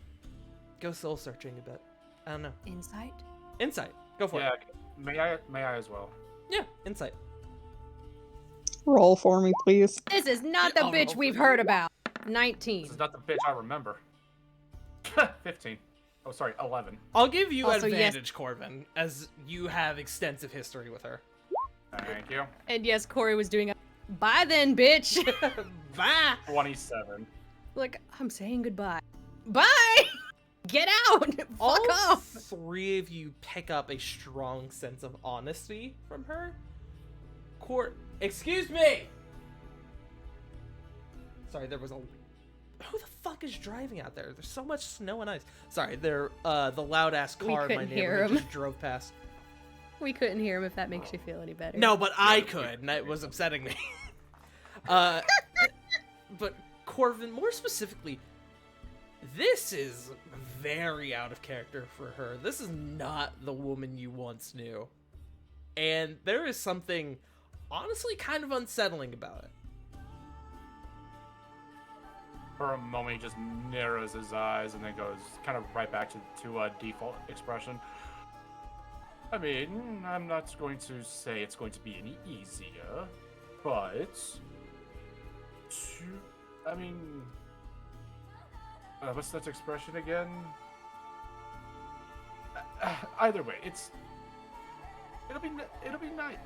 [SPEAKER 1] go soul searching a bit. I don't know.
[SPEAKER 5] Insight?
[SPEAKER 1] Insight. Go for
[SPEAKER 3] Yeah,
[SPEAKER 1] it.
[SPEAKER 3] may I as well?
[SPEAKER 1] Yeah, insight.
[SPEAKER 7] Roll for me, please.
[SPEAKER 5] This is not the
[SPEAKER 1] Oh,
[SPEAKER 5] bitch
[SPEAKER 1] no.
[SPEAKER 5] we've heard about.
[SPEAKER 3] This
[SPEAKER 5] 19.
[SPEAKER 3] is not the bitch I remember. 15. Oh, sorry, 11.
[SPEAKER 1] I'll give you
[SPEAKER 5] Also, yes.
[SPEAKER 1] advantage, Corvin, as you have extensive history with her.
[SPEAKER 3] Thank you.
[SPEAKER 5] And yes, Corey was doing a bye then, bitch.
[SPEAKER 1] Bye.
[SPEAKER 3] 27.
[SPEAKER 5] Like, I'm saying goodbye. Bye! Get out!
[SPEAKER 1] All
[SPEAKER 5] Fuck off!
[SPEAKER 1] three of you pick up a strong sense of honesty from her. Excuse me! Sorry, there was a... Who the fuck is driving out there? There's so much snow and ice. Sorry, the loud-ass
[SPEAKER 5] We
[SPEAKER 1] car in my
[SPEAKER 5] couldn't hear
[SPEAKER 1] neighborhood
[SPEAKER 5] him.
[SPEAKER 1] just drove past.
[SPEAKER 5] We couldn't hear him if that makes you feel any better.
[SPEAKER 1] No, but I could, and it was upsetting me. But Corvin, more specifically, this is very out of character for her. This is not the woman you once knew. And there is something honestly kind of unsettling about it.
[SPEAKER 3] For a moment, he just narrows his eyes and then goes kind of right back to a default expression. I mean, I'm not going to say it's going to be any easier, but what's that expression again? Either way, it'll be nice.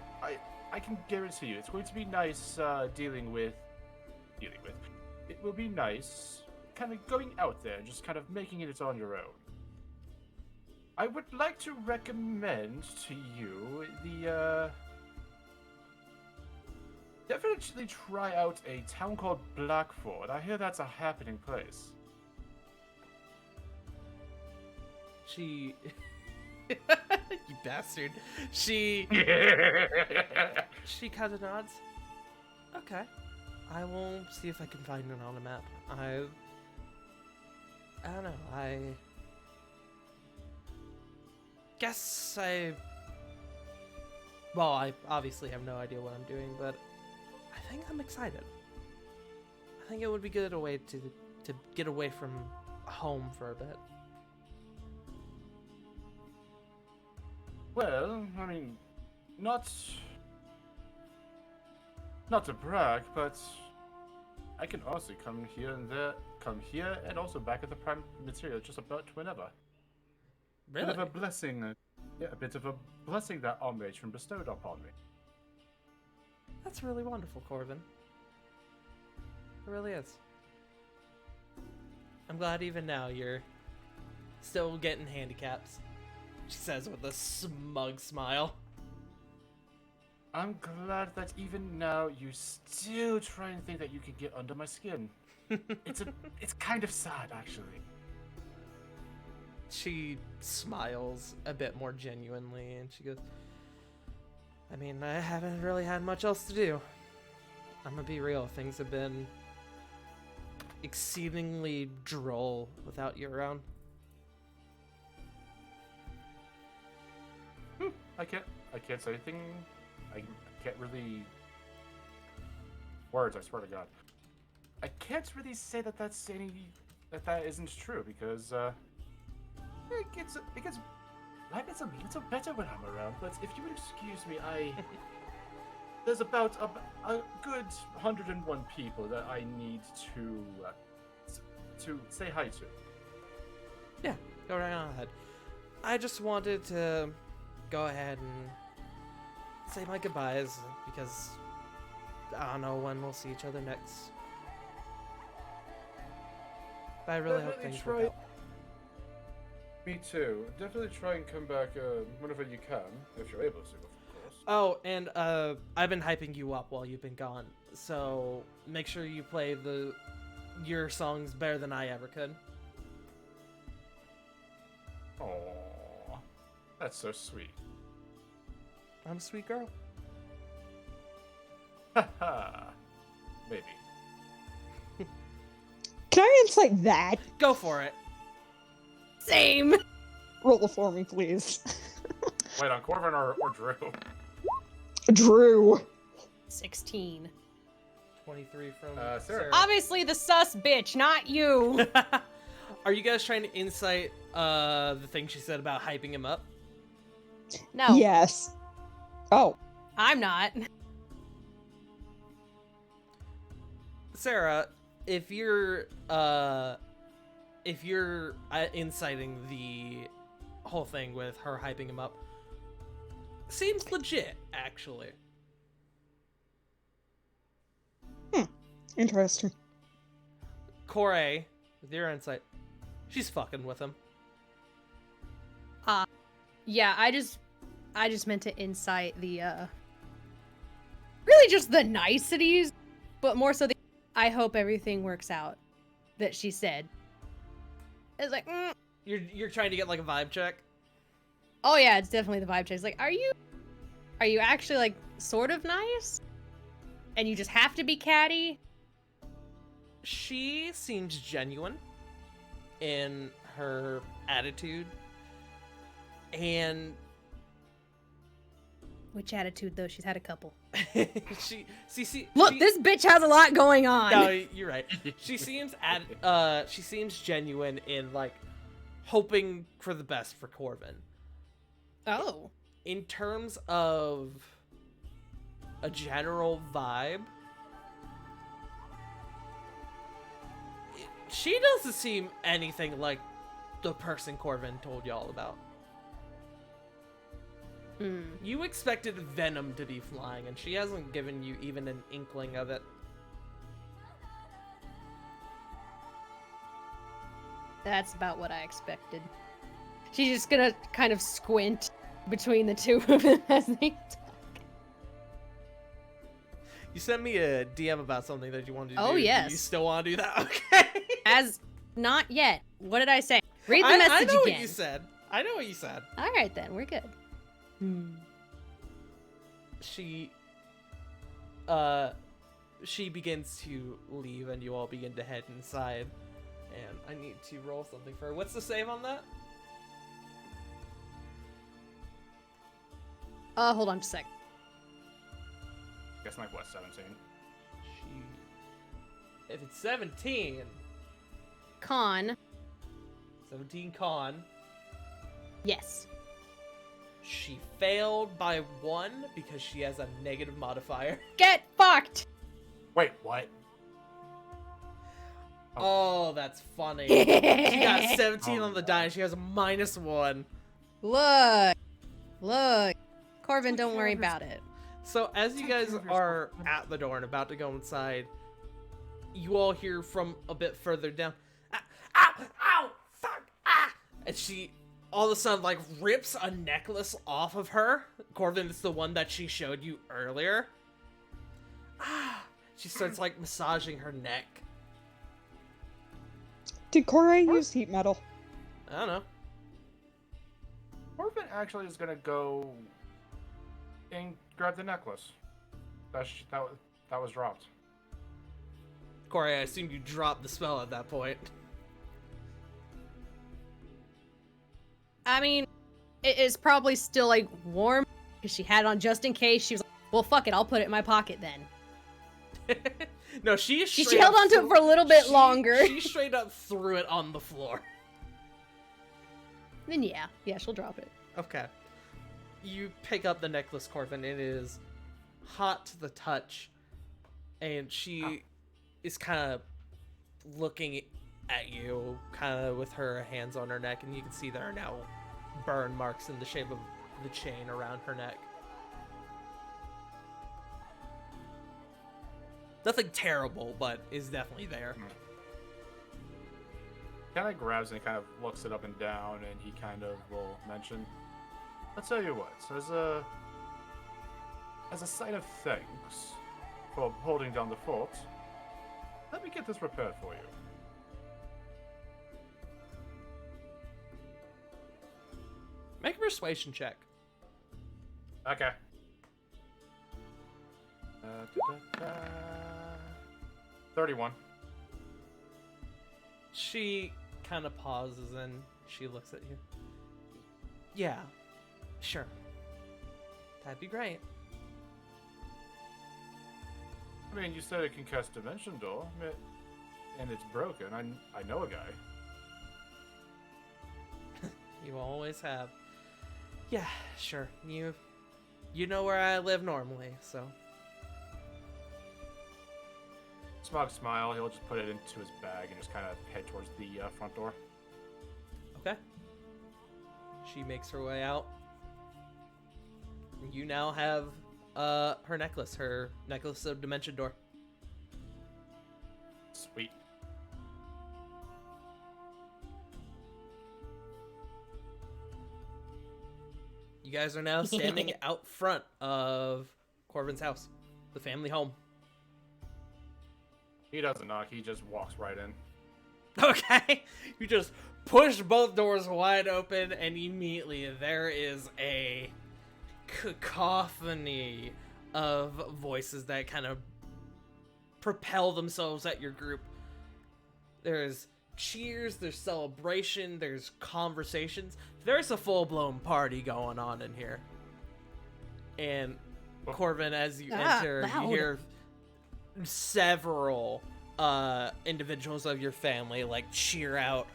[SPEAKER 3] I can guarantee you, it's going to be nice dealing with. It will be nice, kind of going out there, just kind of making it on your own. I would like to recommend to you definitely try out a town called Blackford. I hear that's a happening place.
[SPEAKER 1] She... you bastard. She kind of nods. Okay. I will see if I can find it on a map. I don't know. I guess well, I obviously have no idea what I'm doing, but I think I'm excited. I think it would be good a way to get away from home for a bit.
[SPEAKER 3] Well, I mean, not to brag, but I can honestly come here and also back at the Prime Material just about whenever.
[SPEAKER 1] Really?
[SPEAKER 3] Bit of a blessing, a bit of a blessing that Omrage bestowed upon me.
[SPEAKER 1] That's really wonderful, Corvin. It really is. I'm glad even now you're still getting handicaps, she says with a smug smile.
[SPEAKER 3] I'm glad that even now you still try and think that you can get under my skin. It's kind of sad, actually.
[SPEAKER 1] She smiles a bit more genuinely and she goes, I mean, I haven't really had much else to do. I'm gonna be real, things have been exceedingly droll without you around.
[SPEAKER 3] I can't say anything. I can't really... Words, I swear to God. I can't really say that that isn't true, because, life gets a little better when I'm around, but if you would excuse me, there's about a good 101 people that I need to say hi to.
[SPEAKER 1] Yeah, go right on ahead. I just wanted to go ahead and say my goodbyes because I don't know when we'll see each other next. But I really hope things work out.
[SPEAKER 3] Me too. Definitely try and come back whenever you can, if you're able to, of course.
[SPEAKER 1] Oh, and I've been hyping you up while you've been gone, so make sure you play your songs better than I ever could.
[SPEAKER 3] Aww, that's so sweet.
[SPEAKER 1] I'm a sweet girl.
[SPEAKER 3] Haha, maybe.
[SPEAKER 7] Can I insight that?
[SPEAKER 1] Go for it.
[SPEAKER 5] Same!
[SPEAKER 7] Roll it for me, please.
[SPEAKER 3] Wait, on Corvin or Drew?
[SPEAKER 7] Drew.
[SPEAKER 5] 16.
[SPEAKER 1] 23 from
[SPEAKER 3] Sarah.
[SPEAKER 5] Obviously the sus bitch, not you!
[SPEAKER 1] Are you guys trying to insight the thing she said about hyping him up?
[SPEAKER 5] No,
[SPEAKER 7] Yes. Oh.
[SPEAKER 5] I'm not.
[SPEAKER 1] Sarah, if you're inciting the whole thing with her hyping him up, seems legit, actually.
[SPEAKER 7] Interesting.
[SPEAKER 1] Corey, with your insight, she's fucking with him.
[SPEAKER 5] Yeah, I just meant to incite the really just the niceties, but more so the I hope everything works out that she said. It's like,
[SPEAKER 1] You're trying to get like a vibe check.
[SPEAKER 5] oh yeah, it's definitely the vibe check. It's like, are you actually like sort of nice? And you just have to be catty?
[SPEAKER 1] She seems genuine in her attitude, and
[SPEAKER 5] Which attitude though? She's had a couple.
[SPEAKER 1] Look,
[SPEAKER 5] This bitch has a lot going on.
[SPEAKER 1] No, you're right. She seems genuine in like hoping for the best for Corvin.
[SPEAKER 5] Oh.
[SPEAKER 1] In terms of a general vibe, she doesn't seem anything like the person Corvin told y'all about. You expected venom to be flying, and she hasn't given you even an inkling of it.
[SPEAKER 5] That's about what I expected. She's just gonna kind of squint between the two of them as they talk.
[SPEAKER 1] You sent me a DM about something that you wanted to do.
[SPEAKER 5] Oh, yes.
[SPEAKER 1] Do you still want to do that? Okay.
[SPEAKER 5] As not yet. What did I say? Read the message
[SPEAKER 1] I know
[SPEAKER 5] again.
[SPEAKER 1] what you said. I know what you said.
[SPEAKER 5] All right then, we're good.
[SPEAKER 1] She begins to leave, and you all begin to head inside. And I need to roll something for her. What's the save on that?
[SPEAKER 5] Hold on just a sec.
[SPEAKER 3] Guess like what, 17?
[SPEAKER 1] If it's 17,
[SPEAKER 5] Con.
[SPEAKER 1] 17 con,
[SPEAKER 5] Yes.
[SPEAKER 1] she failed by 1 because she has a negative modifier.
[SPEAKER 5] Get fucked!
[SPEAKER 3] Wait, what?
[SPEAKER 1] Oh, that's funny. She got 17 on the die, and she has a -1.
[SPEAKER 5] Look. Corvin, don't worry about it.
[SPEAKER 1] So as you guys are at the door and about to go inside, you all hear from a bit further down, ow, fuck, and she all of a sudden like rips a necklace off of her. Corvin, it's the one that she showed you earlier. She starts like massaging her neck.
[SPEAKER 7] Did Corey use heat metal?
[SPEAKER 1] I don't know.
[SPEAKER 3] Corvin actually is gonna go and grab the necklace. That was dropped.
[SPEAKER 1] Corey, I assume you dropped the spell at that point.
[SPEAKER 5] I mean, it is probably still like warm because she had it on just in case. She was like, well, fuck it, I'll put it in my pocket then.
[SPEAKER 1] No, she
[SPEAKER 5] held on to it for a little bit longer.
[SPEAKER 1] She straight up threw it on the floor.
[SPEAKER 5] Then yeah, she'll drop it.
[SPEAKER 1] Okay. You pick up the necklace, Corvin. It is hot to the touch, and she is kind of looking at you, kind of with her hands on her neck, and you can see there are now burn marks in the shape of the chain around her neck. Nothing terrible, but is definitely there.
[SPEAKER 3] Kind of grabs and kind of looks it up and down, and he kind of will mention, I'll tell you what, as a sign of thanks for holding down the fort, let me get this repaired for you.
[SPEAKER 1] Make a persuasion check.
[SPEAKER 3] Okay. 31.
[SPEAKER 1] She kind of pauses and she looks at you. Yeah, sure. That'd be great.
[SPEAKER 3] I mean, you said it can cast Dimension Door, and it's broken. I know a guy.
[SPEAKER 1] You always have. Yeah, sure. You know where I live normally, so.
[SPEAKER 3] Smug smile. He'll just put it into his bag and just kind of head towards the front door.
[SPEAKER 1] Okay. She makes her way out. You now have her necklace of Dimension Door.
[SPEAKER 3] Sweet.
[SPEAKER 1] You guys are now standing out front of Corvin's house, the family home.
[SPEAKER 3] He doesn't knock, he just walks right in.
[SPEAKER 1] Okay, you just push both doors wide open, and immediately there is a cacophony of voices that kind of propel themselves at your group. There's cheers, there's celebration, there's conversations. There's a full-blown party going on in here. And Corvin, as you enter,
[SPEAKER 5] loud.
[SPEAKER 1] you hear several individuals of your family like cheer out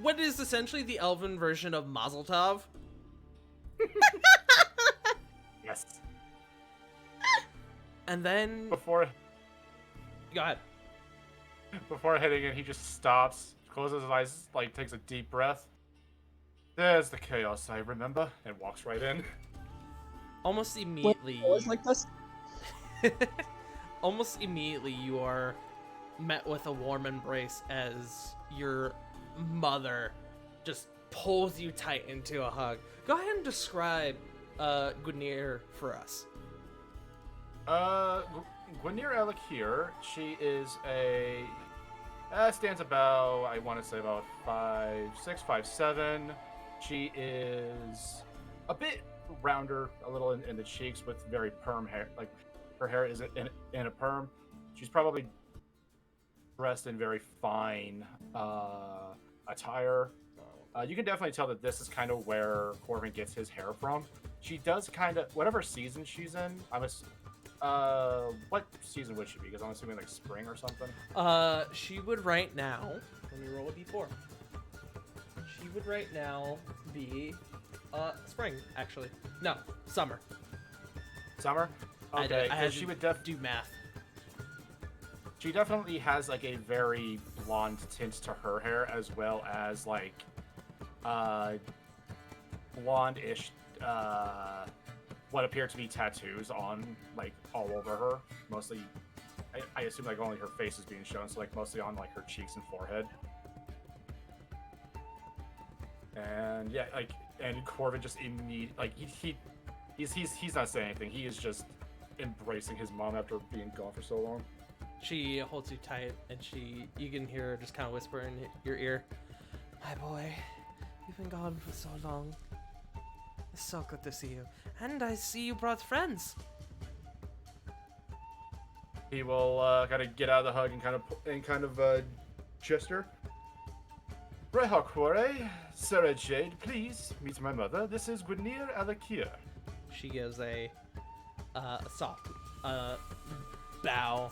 [SPEAKER 1] what is essentially the elven version of Mazel Tov.
[SPEAKER 3] Yes.
[SPEAKER 1] And then
[SPEAKER 3] Before
[SPEAKER 1] go ahead.
[SPEAKER 3] hitting it, he just stops, closes his eyes, like takes a deep breath. There's the chaos I remember, and walks right in.
[SPEAKER 1] Almost immediately,
[SPEAKER 7] Always like this.
[SPEAKER 1] almost immediately, you are met with a warm embrace as your mother just pulls you tight into a hug. Go ahead and describe Gunir for us.
[SPEAKER 3] Gwenir Elakir, she is stands about, I want to say about 5'6", 5'7". She is a bit rounder, a little in the cheeks, with very perm hair. Like, her hair is in a perm. She's probably dressed in very fine attire. You can definitely tell that this is kind of where Corvin gets his hair from. She does kind of, whatever season she's in, what season would she be? Because I'm assuming like spring or something.
[SPEAKER 1] She would right now. Let me roll a d4. She would right now be spring, actually. No, summer.
[SPEAKER 3] Summer? Okay,
[SPEAKER 1] I had
[SPEAKER 3] she
[SPEAKER 1] to
[SPEAKER 3] would
[SPEAKER 1] do math.
[SPEAKER 3] She definitely has like a very blonde tint to her hair, as well as like blonde-ish what appear to be tattoos on like all over her. Mostly, I assume like only her face is being shown, so like mostly on like her cheeks and forehead. And yeah, like, and Corvin just immediately like he's not saying anything. He is just embracing his mom after being gone for so long.
[SPEAKER 1] She holds you tight, and you can hear her just kind of whisper in your ear, "My boy, you've been gone for so long. It's so good to see you. And I see you brought friends."
[SPEAKER 3] He will kind of get out of the hug and kind of gesture. Rehakware, Sarah Jade, please meet my mother. This is Gwenir Alakir.
[SPEAKER 1] She gives a soft bow,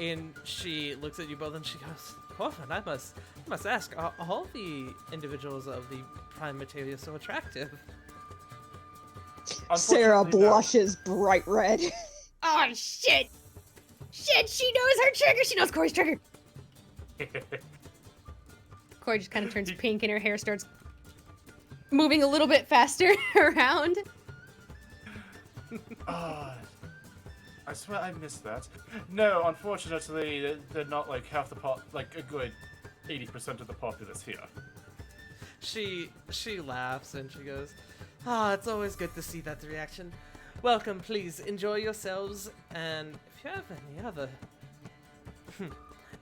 [SPEAKER 1] and she looks at you both, and she goes, "Corvin, I must ask, are all the individuals of the Prime Materia so attractive?"
[SPEAKER 7] Sarah
[SPEAKER 3] Unfortunately, no.
[SPEAKER 7] blushes bright red.
[SPEAKER 5] Oh shit! Shit, she knows her trigger. She knows Corey's trigger. Corey just kind of turns pink, and her hair starts moving a little bit faster around.
[SPEAKER 3] I swear I missed that. No, unfortunately, they're not like half the like a good 80% of the populace here.
[SPEAKER 1] She laughs, and she goes, it's always good to see that reaction. Welcome, please enjoy yourselves, and if you have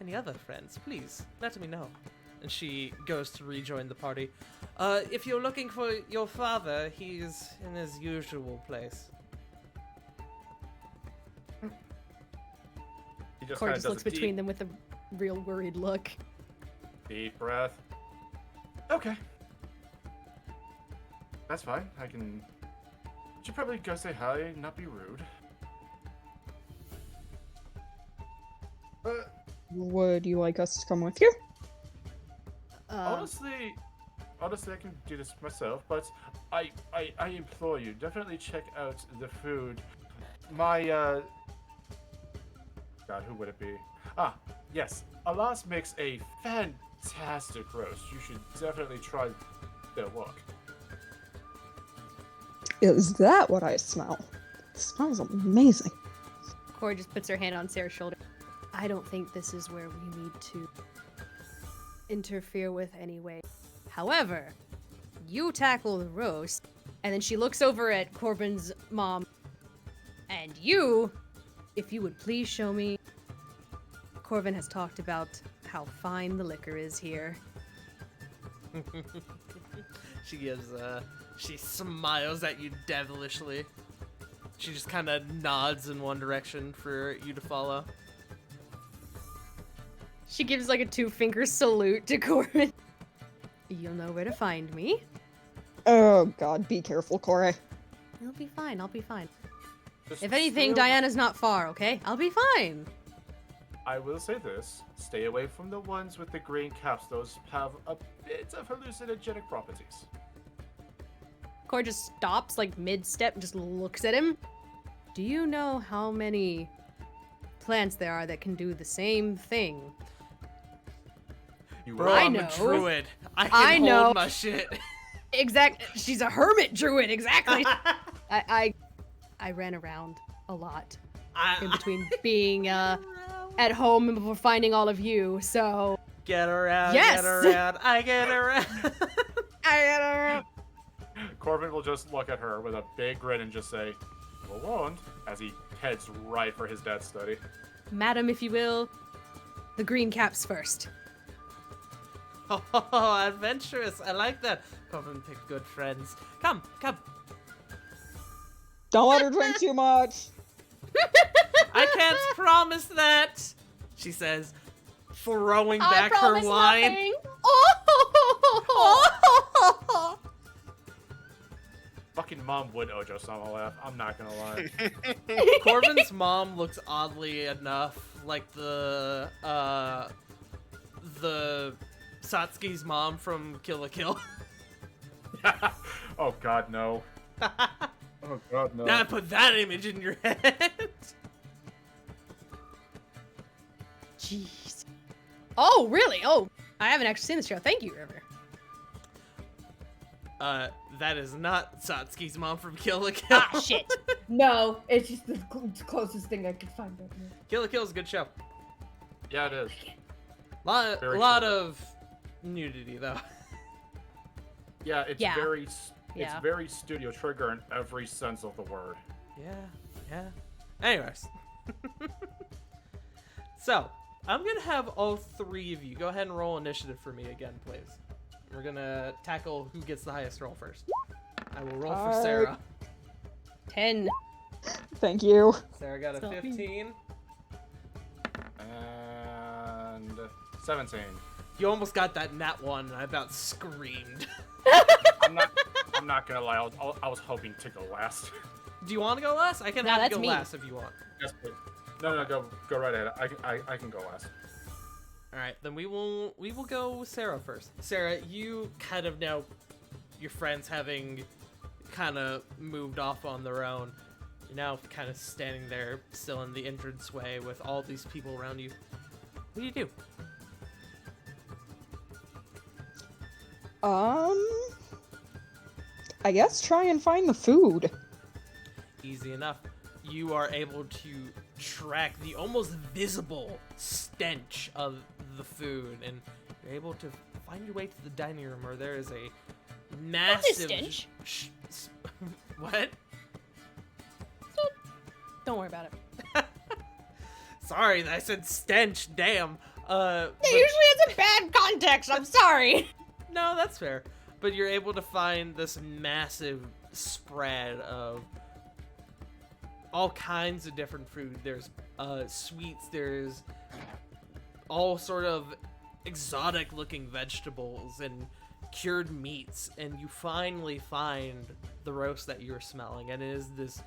[SPEAKER 1] any other friends, please let me know." And she goes to rejoin the party. If you're looking for your father, he's in his usual place.
[SPEAKER 3] He just
[SPEAKER 5] Corey
[SPEAKER 3] kinda
[SPEAKER 5] just
[SPEAKER 3] does
[SPEAKER 5] looks
[SPEAKER 3] a
[SPEAKER 5] between them with a real worried look.
[SPEAKER 3] deep breath. Okay. That's fine. I can. Should probably go say hi and not be rude.
[SPEAKER 7] Would you like us to come with you?
[SPEAKER 3] Honestly, I can do this myself, but I implore you, definitely check out the food. My, God, who would it be? Ah, yes, Alas makes a fantastic roast. You should definitely try their work.
[SPEAKER 7] Is that what I smell? It smells amazing.
[SPEAKER 5] Corey just puts her hand on Sarah's shoulder. I don't think this is where we need to interfere with anyway. However, you tackle the roast, And then she looks over at Corbin's mom. And you, if you would please show me. Corvin has talked about how fine the liquor is here.
[SPEAKER 1] She smiles at you devilishly. She just kind of nods in one direction for you to follow.
[SPEAKER 5] She gives like a 2-finger salute to Corbin. You'll know where to find me.
[SPEAKER 7] Oh god, be careful, Corey.
[SPEAKER 5] I'll be fine, I'll be fine.
[SPEAKER 3] Just
[SPEAKER 5] If anything,
[SPEAKER 3] stay away-
[SPEAKER 5] Diana's not far, okay? I'll be fine.
[SPEAKER 3] I will say this: stay away from the ones with the green caps. Those have a bit of hallucinogenic properties.
[SPEAKER 5] Cor just stops like mid-step and just looks at him. Do you know how many plants there are that can do the same thing?
[SPEAKER 3] You
[SPEAKER 1] Bro,
[SPEAKER 3] will-
[SPEAKER 5] I
[SPEAKER 1] I'm
[SPEAKER 5] know.
[SPEAKER 1] a druid. I can
[SPEAKER 5] I know.
[SPEAKER 1] hold my shit.
[SPEAKER 5] She's a hermit druid, exactly. I ran around a lot in between being at home and before finding all of you, so
[SPEAKER 1] Get around,
[SPEAKER 5] Yes!
[SPEAKER 1] get around, I get around.
[SPEAKER 3] Corbin will just look at her with a big grin and just say, "Well warned," as he heads right for his dad's study.
[SPEAKER 5] Madam, if you will, the green caps first.
[SPEAKER 1] Oh, adventurous. I like that. Corbin picked good friends. Come.
[SPEAKER 7] Don't let her drink too much.
[SPEAKER 1] I can't promise that, she says, throwing
[SPEAKER 5] I
[SPEAKER 1] back her
[SPEAKER 5] promise
[SPEAKER 1] wine.
[SPEAKER 5] nothing. Oh!
[SPEAKER 3] Fucking mom would Ojo-sama laugh. I'm not gonna lie.
[SPEAKER 1] Corbin's mom looks oddly enough like the Satsuki's mom from Kill la Kill.
[SPEAKER 3] Oh god, no. Oh god, no.
[SPEAKER 1] Now I put that image in your head.
[SPEAKER 5] Jeez. Oh, really? Oh, I haven't actually seen this show. Thank you, River.
[SPEAKER 1] That is not Satsuki's mom from Kill la Kill.
[SPEAKER 5] Ah, shit.
[SPEAKER 2] No, it's just the closest thing I could find right now.
[SPEAKER 1] Kill la Kill is a good show.
[SPEAKER 3] Yeah, it is.
[SPEAKER 1] Lot
[SPEAKER 3] Very true.
[SPEAKER 1] of nudity though.
[SPEAKER 3] Yeah, it's
[SPEAKER 5] Yeah.
[SPEAKER 3] very
[SPEAKER 5] Yeah.
[SPEAKER 3] it's very Studio Trigger in every sense of the word.
[SPEAKER 1] Yeah. Anyways. So, I'm gonna have all three of you go ahead and roll initiative for me again, please. We're gonna tackle who gets the highest roll first. I will roll for
[SPEAKER 7] Alright.
[SPEAKER 1] Sarah.
[SPEAKER 5] 10.
[SPEAKER 7] Thank you.
[SPEAKER 1] Sarah got a
[SPEAKER 5] Stop me.
[SPEAKER 1] 15.
[SPEAKER 3] And 17.
[SPEAKER 1] You almost got that nat 1, and I about screamed.
[SPEAKER 3] I'm not gonna lie. I was hoping to go last.
[SPEAKER 1] Do you want to go last? I can
[SPEAKER 5] No,
[SPEAKER 1] have you
[SPEAKER 5] that's
[SPEAKER 1] go
[SPEAKER 5] me.
[SPEAKER 1] last if you want.
[SPEAKER 3] Yes, please. No, go right ahead. I can go last.
[SPEAKER 1] All right, then we will go Sarah first. Sarah, you kind of know your friends having kind of moved off on their own. You're now kind of standing there still in the entranceway with all these people around you. What do you do?
[SPEAKER 7] I guess try and find the food.
[SPEAKER 1] Easy enough. You are able to track the almost visible stench of the food, and you're able to find your way to the dining room where there is a massive
[SPEAKER 5] stench.
[SPEAKER 1] What?
[SPEAKER 5] Don't worry about it.
[SPEAKER 1] Sorry, I said stench. Damn. But-
[SPEAKER 5] Usually it's a bad context. I'm sorry.
[SPEAKER 1] No, that's fair. But you're able to find this massive spread of all kinds of different food. There's sweets, there's all sort of exotic looking vegetables and cured meats, and you finally find the roast that you're smelling, and it is this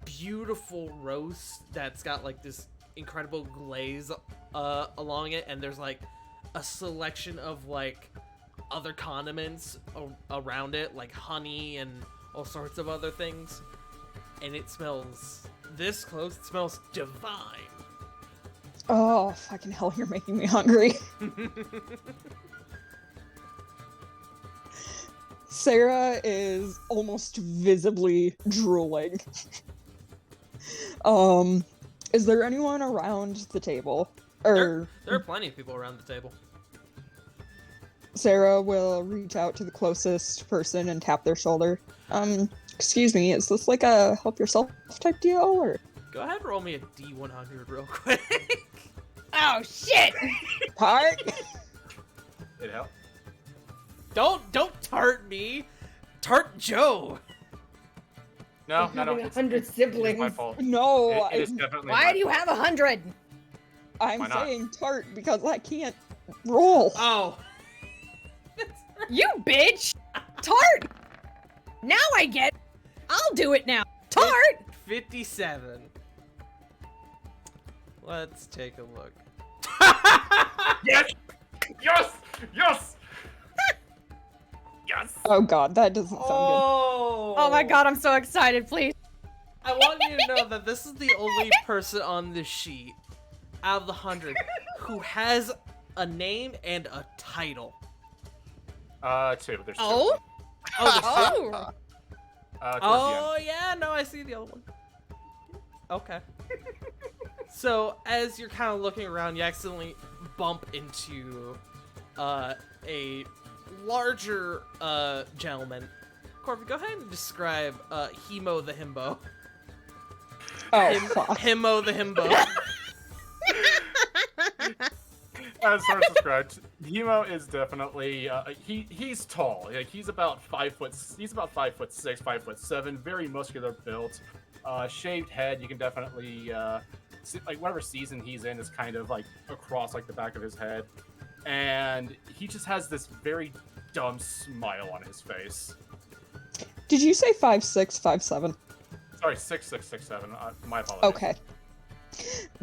[SPEAKER 1] beautiful roast that's got like this incredible glaze along it, and there's like a selection of like other condiments around it, like honey and all sorts of other things, and it smells this close. It smells divine.
[SPEAKER 7] Oh, fucking hell, you're making me hungry. Sarah is almost visibly drooling. Is there anyone around the table? Or
[SPEAKER 1] There are plenty of people around the table.
[SPEAKER 7] Sarah will reach out to the closest person and tap their shoulder. Excuse me, is this like a help yourself type deal, or?
[SPEAKER 1] Go ahead and roll me a D100 real quick.
[SPEAKER 5] Oh shit!
[SPEAKER 7] Part?
[SPEAKER 3] It helped.
[SPEAKER 1] Don't tart me. Tart Joe.
[SPEAKER 3] No,
[SPEAKER 2] Of
[SPEAKER 3] no, no.
[SPEAKER 2] having
[SPEAKER 3] It's
[SPEAKER 2] 100
[SPEAKER 3] it's my
[SPEAKER 2] siblings.
[SPEAKER 3] fault.
[SPEAKER 7] No,
[SPEAKER 3] It is definitely
[SPEAKER 5] Why
[SPEAKER 3] my
[SPEAKER 5] do you
[SPEAKER 3] fault.
[SPEAKER 5] have 100?
[SPEAKER 7] I'm
[SPEAKER 3] Why not?
[SPEAKER 7] saying tart because I can't roll.
[SPEAKER 1] Oh.
[SPEAKER 5] You bitch! Tart! Now I get. I'll do it now. Tart!
[SPEAKER 1] 57. Let's take a look.
[SPEAKER 3] Yes! Yes! Yes! Yes!
[SPEAKER 7] Oh god, that doesn't sound
[SPEAKER 5] Oh my god, I'm so excited, please.
[SPEAKER 1] I want you to know that this is the only person on this sheet out of the 100 who has a name and a title.
[SPEAKER 3] Two. There's two.
[SPEAKER 5] Oh?
[SPEAKER 1] Oh,
[SPEAKER 5] Oh!
[SPEAKER 3] Towards
[SPEAKER 1] oh yeah, no, I see the other one. Okay. So as you're kind of looking around, you accidentally bump into a larger gentleman. Corby, go ahead and describe Hemo the Himbo.
[SPEAKER 7] good. Oh, fuck.
[SPEAKER 1] Himo the Himbo.
[SPEAKER 3] As first described, Hemo is definitely he's tall. Like he's about 5 foot. He's about 5'6", 5'7", very muscular built. Shaved head. You can definitely see, like whatever season he's in is kind of like across like the back of his head, and he just has this very dumb smile on his face.
[SPEAKER 7] Did you say 5'6", 5'7"?
[SPEAKER 3] Sorry, 6'6", 6'7". My apologies.
[SPEAKER 7] Okay.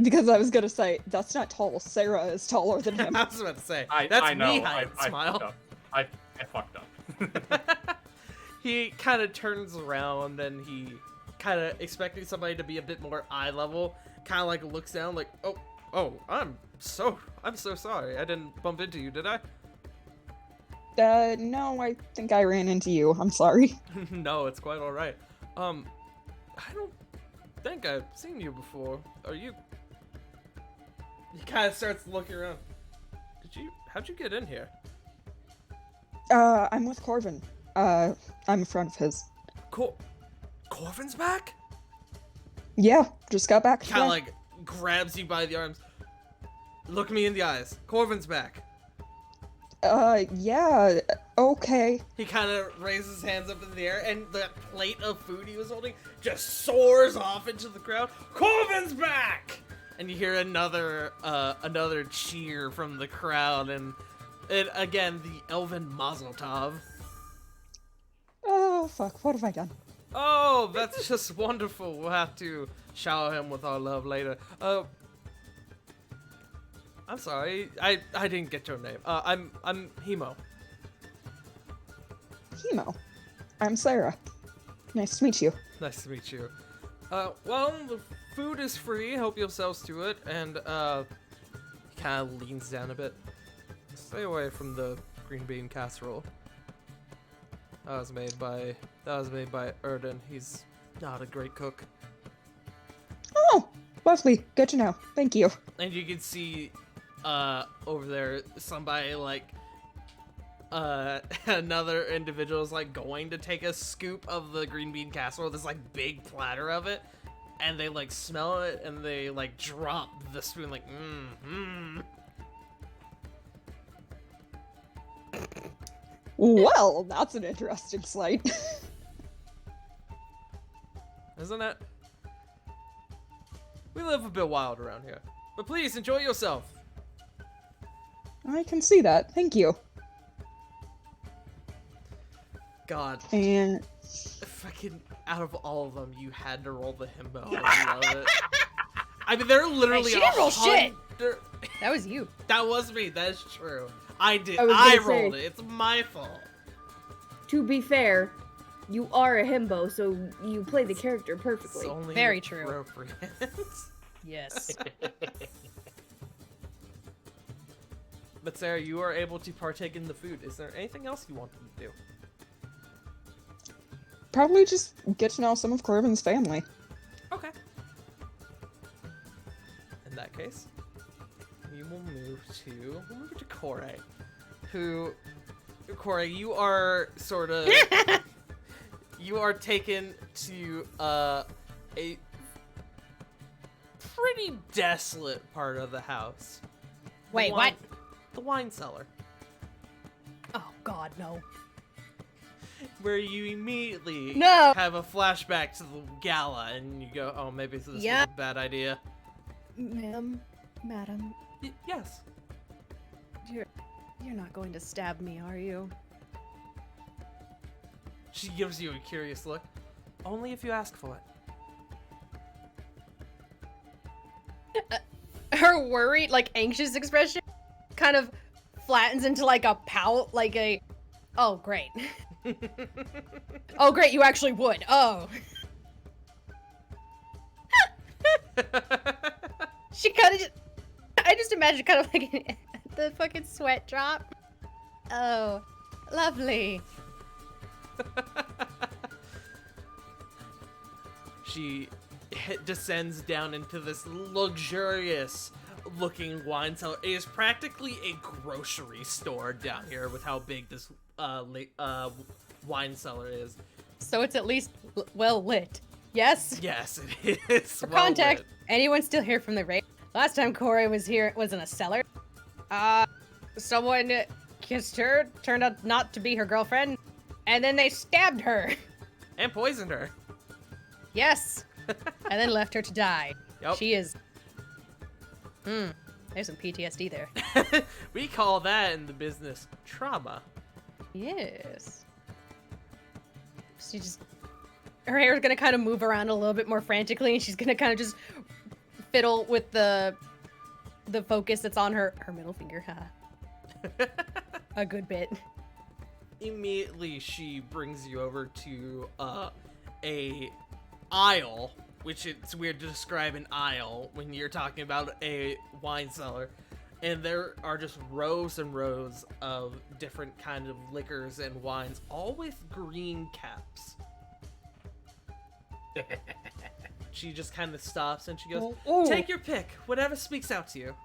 [SPEAKER 7] Because I was gonna say, that's not tall. Sarah is taller than him.
[SPEAKER 1] I was about to say,
[SPEAKER 3] I
[SPEAKER 1] that's
[SPEAKER 3] know.
[SPEAKER 1] me height,
[SPEAKER 3] I
[SPEAKER 1] smile.
[SPEAKER 3] fucked up. I fucked up.
[SPEAKER 1] He kind of turns around and he kind of expecting somebody to be a bit more eye level, kind of like looks down like, oh, I'm so sorry. I didn't bump into you, did I?
[SPEAKER 7] No, I think I ran into you. I'm sorry.
[SPEAKER 1] No, it's quite all right. I don't think I've seen you before. Are you? He kind of starts looking around. How'd you get in here?
[SPEAKER 7] I'm with Corvin. I'm a friend of his.
[SPEAKER 1] Corvin's back?
[SPEAKER 7] Yeah, just got back.
[SPEAKER 1] Kind of
[SPEAKER 7] today.
[SPEAKER 1] like grabs you by the arms. Look me in the eyes. Corvin's back.
[SPEAKER 7] Yeah, okay.
[SPEAKER 1] He kind of raises his hands up in the air, and the plate of food he was holding just soars off into the crowd. Corvin's back! And you hear another cheer from the crowd, and again the Elven Mazel Tov.
[SPEAKER 7] Oh, fuck, what have I done?
[SPEAKER 1] Oh, that's just wonderful. We'll have to shower him with our love later. I'm sorry, I didn't get your name. I'm Hemo.
[SPEAKER 7] Hemo. I'm Sarah. Nice to meet you.
[SPEAKER 1] Nice to meet you. Well, the food is free. Help yourselves to it. And, he kind of leans down a bit. Stay away from the green bean casserole. That was made by Erden. He's not a great cook.
[SPEAKER 7] Oh, lovely. Good to know. Thank you.
[SPEAKER 1] And you can see, over there, somebody, like, another individual is, like, going to take a scoop of the green bean casserole, this, like, big platter of it, and they, like, smell it, and they, like, drop the spoon, like,
[SPEAKER 7] Well, that's an interesting sight.
[SPEAKER 1] Isn't it? We live a bit wild around here. But please, enjoy yourself.
[SPEAKER 7] I can see that. Thank you.
[SPEAKER 1] God,
[SPEAKER 7] And
[SPEAKER 1] fucking, out of all of them, you had to roll the himbo. I love it. I mean, they're literally
[SPEAKER 5] Hey, she didn't roll shit.
[SPEAKER 1] 100
[SPEAKER 5] That was you.
[SPEAKER 1] That was me. That is true. I did.
[SPEAKER 2] I was
[SPEAKER 1] I
[SPEAKER 2] gonna
[SPEAKER 1] rolled
[SPEAKER 2] say-
[SPEAKER 1] it. It's my fault.
[SPEAKER 2] To be fair, you are a himbo, so you play the character
[SPEAKER 1] It's
[SPEAKER 2] perfectly.
[SPEAKER 1] only
[SPEAKER 5] Very true.
[SPEAKER 1] appropriate.
[SPEAKER 5] Yes.
[SPEAKER 1] But Sarah, you are able to partake in the food. Is there anything else you want to do?
[SPEAKER 7] probably just get to know some of Corvin's family.
[SPEAKER 1] Okay. In that case, we will move to Corey, who Corey, you are sort of you are taken to a pretty desolate part of the house. The
[SPEAKER 5] Wait,
[SPEAKER 1] wine-
[SPEAKER 5] what?
[SPEAKER 1] The wine cellar,
[SPEAKER 5] Oh God, no.
[SPEAKER 1] where you immediately
[SPEAKER 5] No.
[SPEAKER 1] have a flashback to the gala, and you go, "Oh, maybe this
[SPEAKER 5] Yeah.
[SPEAKER 1] was a bad idea."
[SPEAKER 5] Madam,
[SPEAKER 1] Yes.
[SPEAKER 5] you're not going to stab me, are you?
[SPEAKER 1] She gives you a curious look. Only if you ask for it.
[SPEAKER 5] Her worried, like anxious expression kind of flattens into like a pout, like a, oh great. Oh great, you actually would. Oh. She kind of just, I just imagine kind of like the fucking sweat drop. Oh, lovely.
[SPEAKER 1] She descends down into this luxurious looking wine cellar. It is practically a grocery store down here with how big this wine cellar is.
[SPEAKER 5] So it's at least well lit. Yes?
[SPEAKER 1] Yes, it is.
[SPEAKER 5] For
[SPEAKER 1] well
[SPEAKER 5] context,
[SPEAKER 1] lit.
[SPEAKER 5] anyone still here from the raid? Last time Corey was here, it was in a cellar. Someone kissed her, turned out not to be her girlfriend, and then they stabbed her.
[SPEAKER 1] And poisoned her.
[SPEAKER 5] Yes. And then left her to die.
[SPEAKER 1] Yep.
[SPEAKER 5] She is... There's some PTSD there.
[SPEAKER 1] We call that in the business trauma.
[SPEAKER 5] Yes. She just... Her hair is gonna kind of move around a little bit more frantically, and she's gonna kind of just fiddle with the focus that's on her middle finger. A good bit.
[SPEAKER 1] Immediately, she brings you over to a aisle, which it's weird to describe an aisle when you're talking about a wine cellar, and there are just rows and rows of different kind of liquors and wines, all with green caps. She just kind of stops and she goes,
[SPEAKER 5] Ooh.
[SPEAKER 1] "Take your pick, whatever speaks out to you."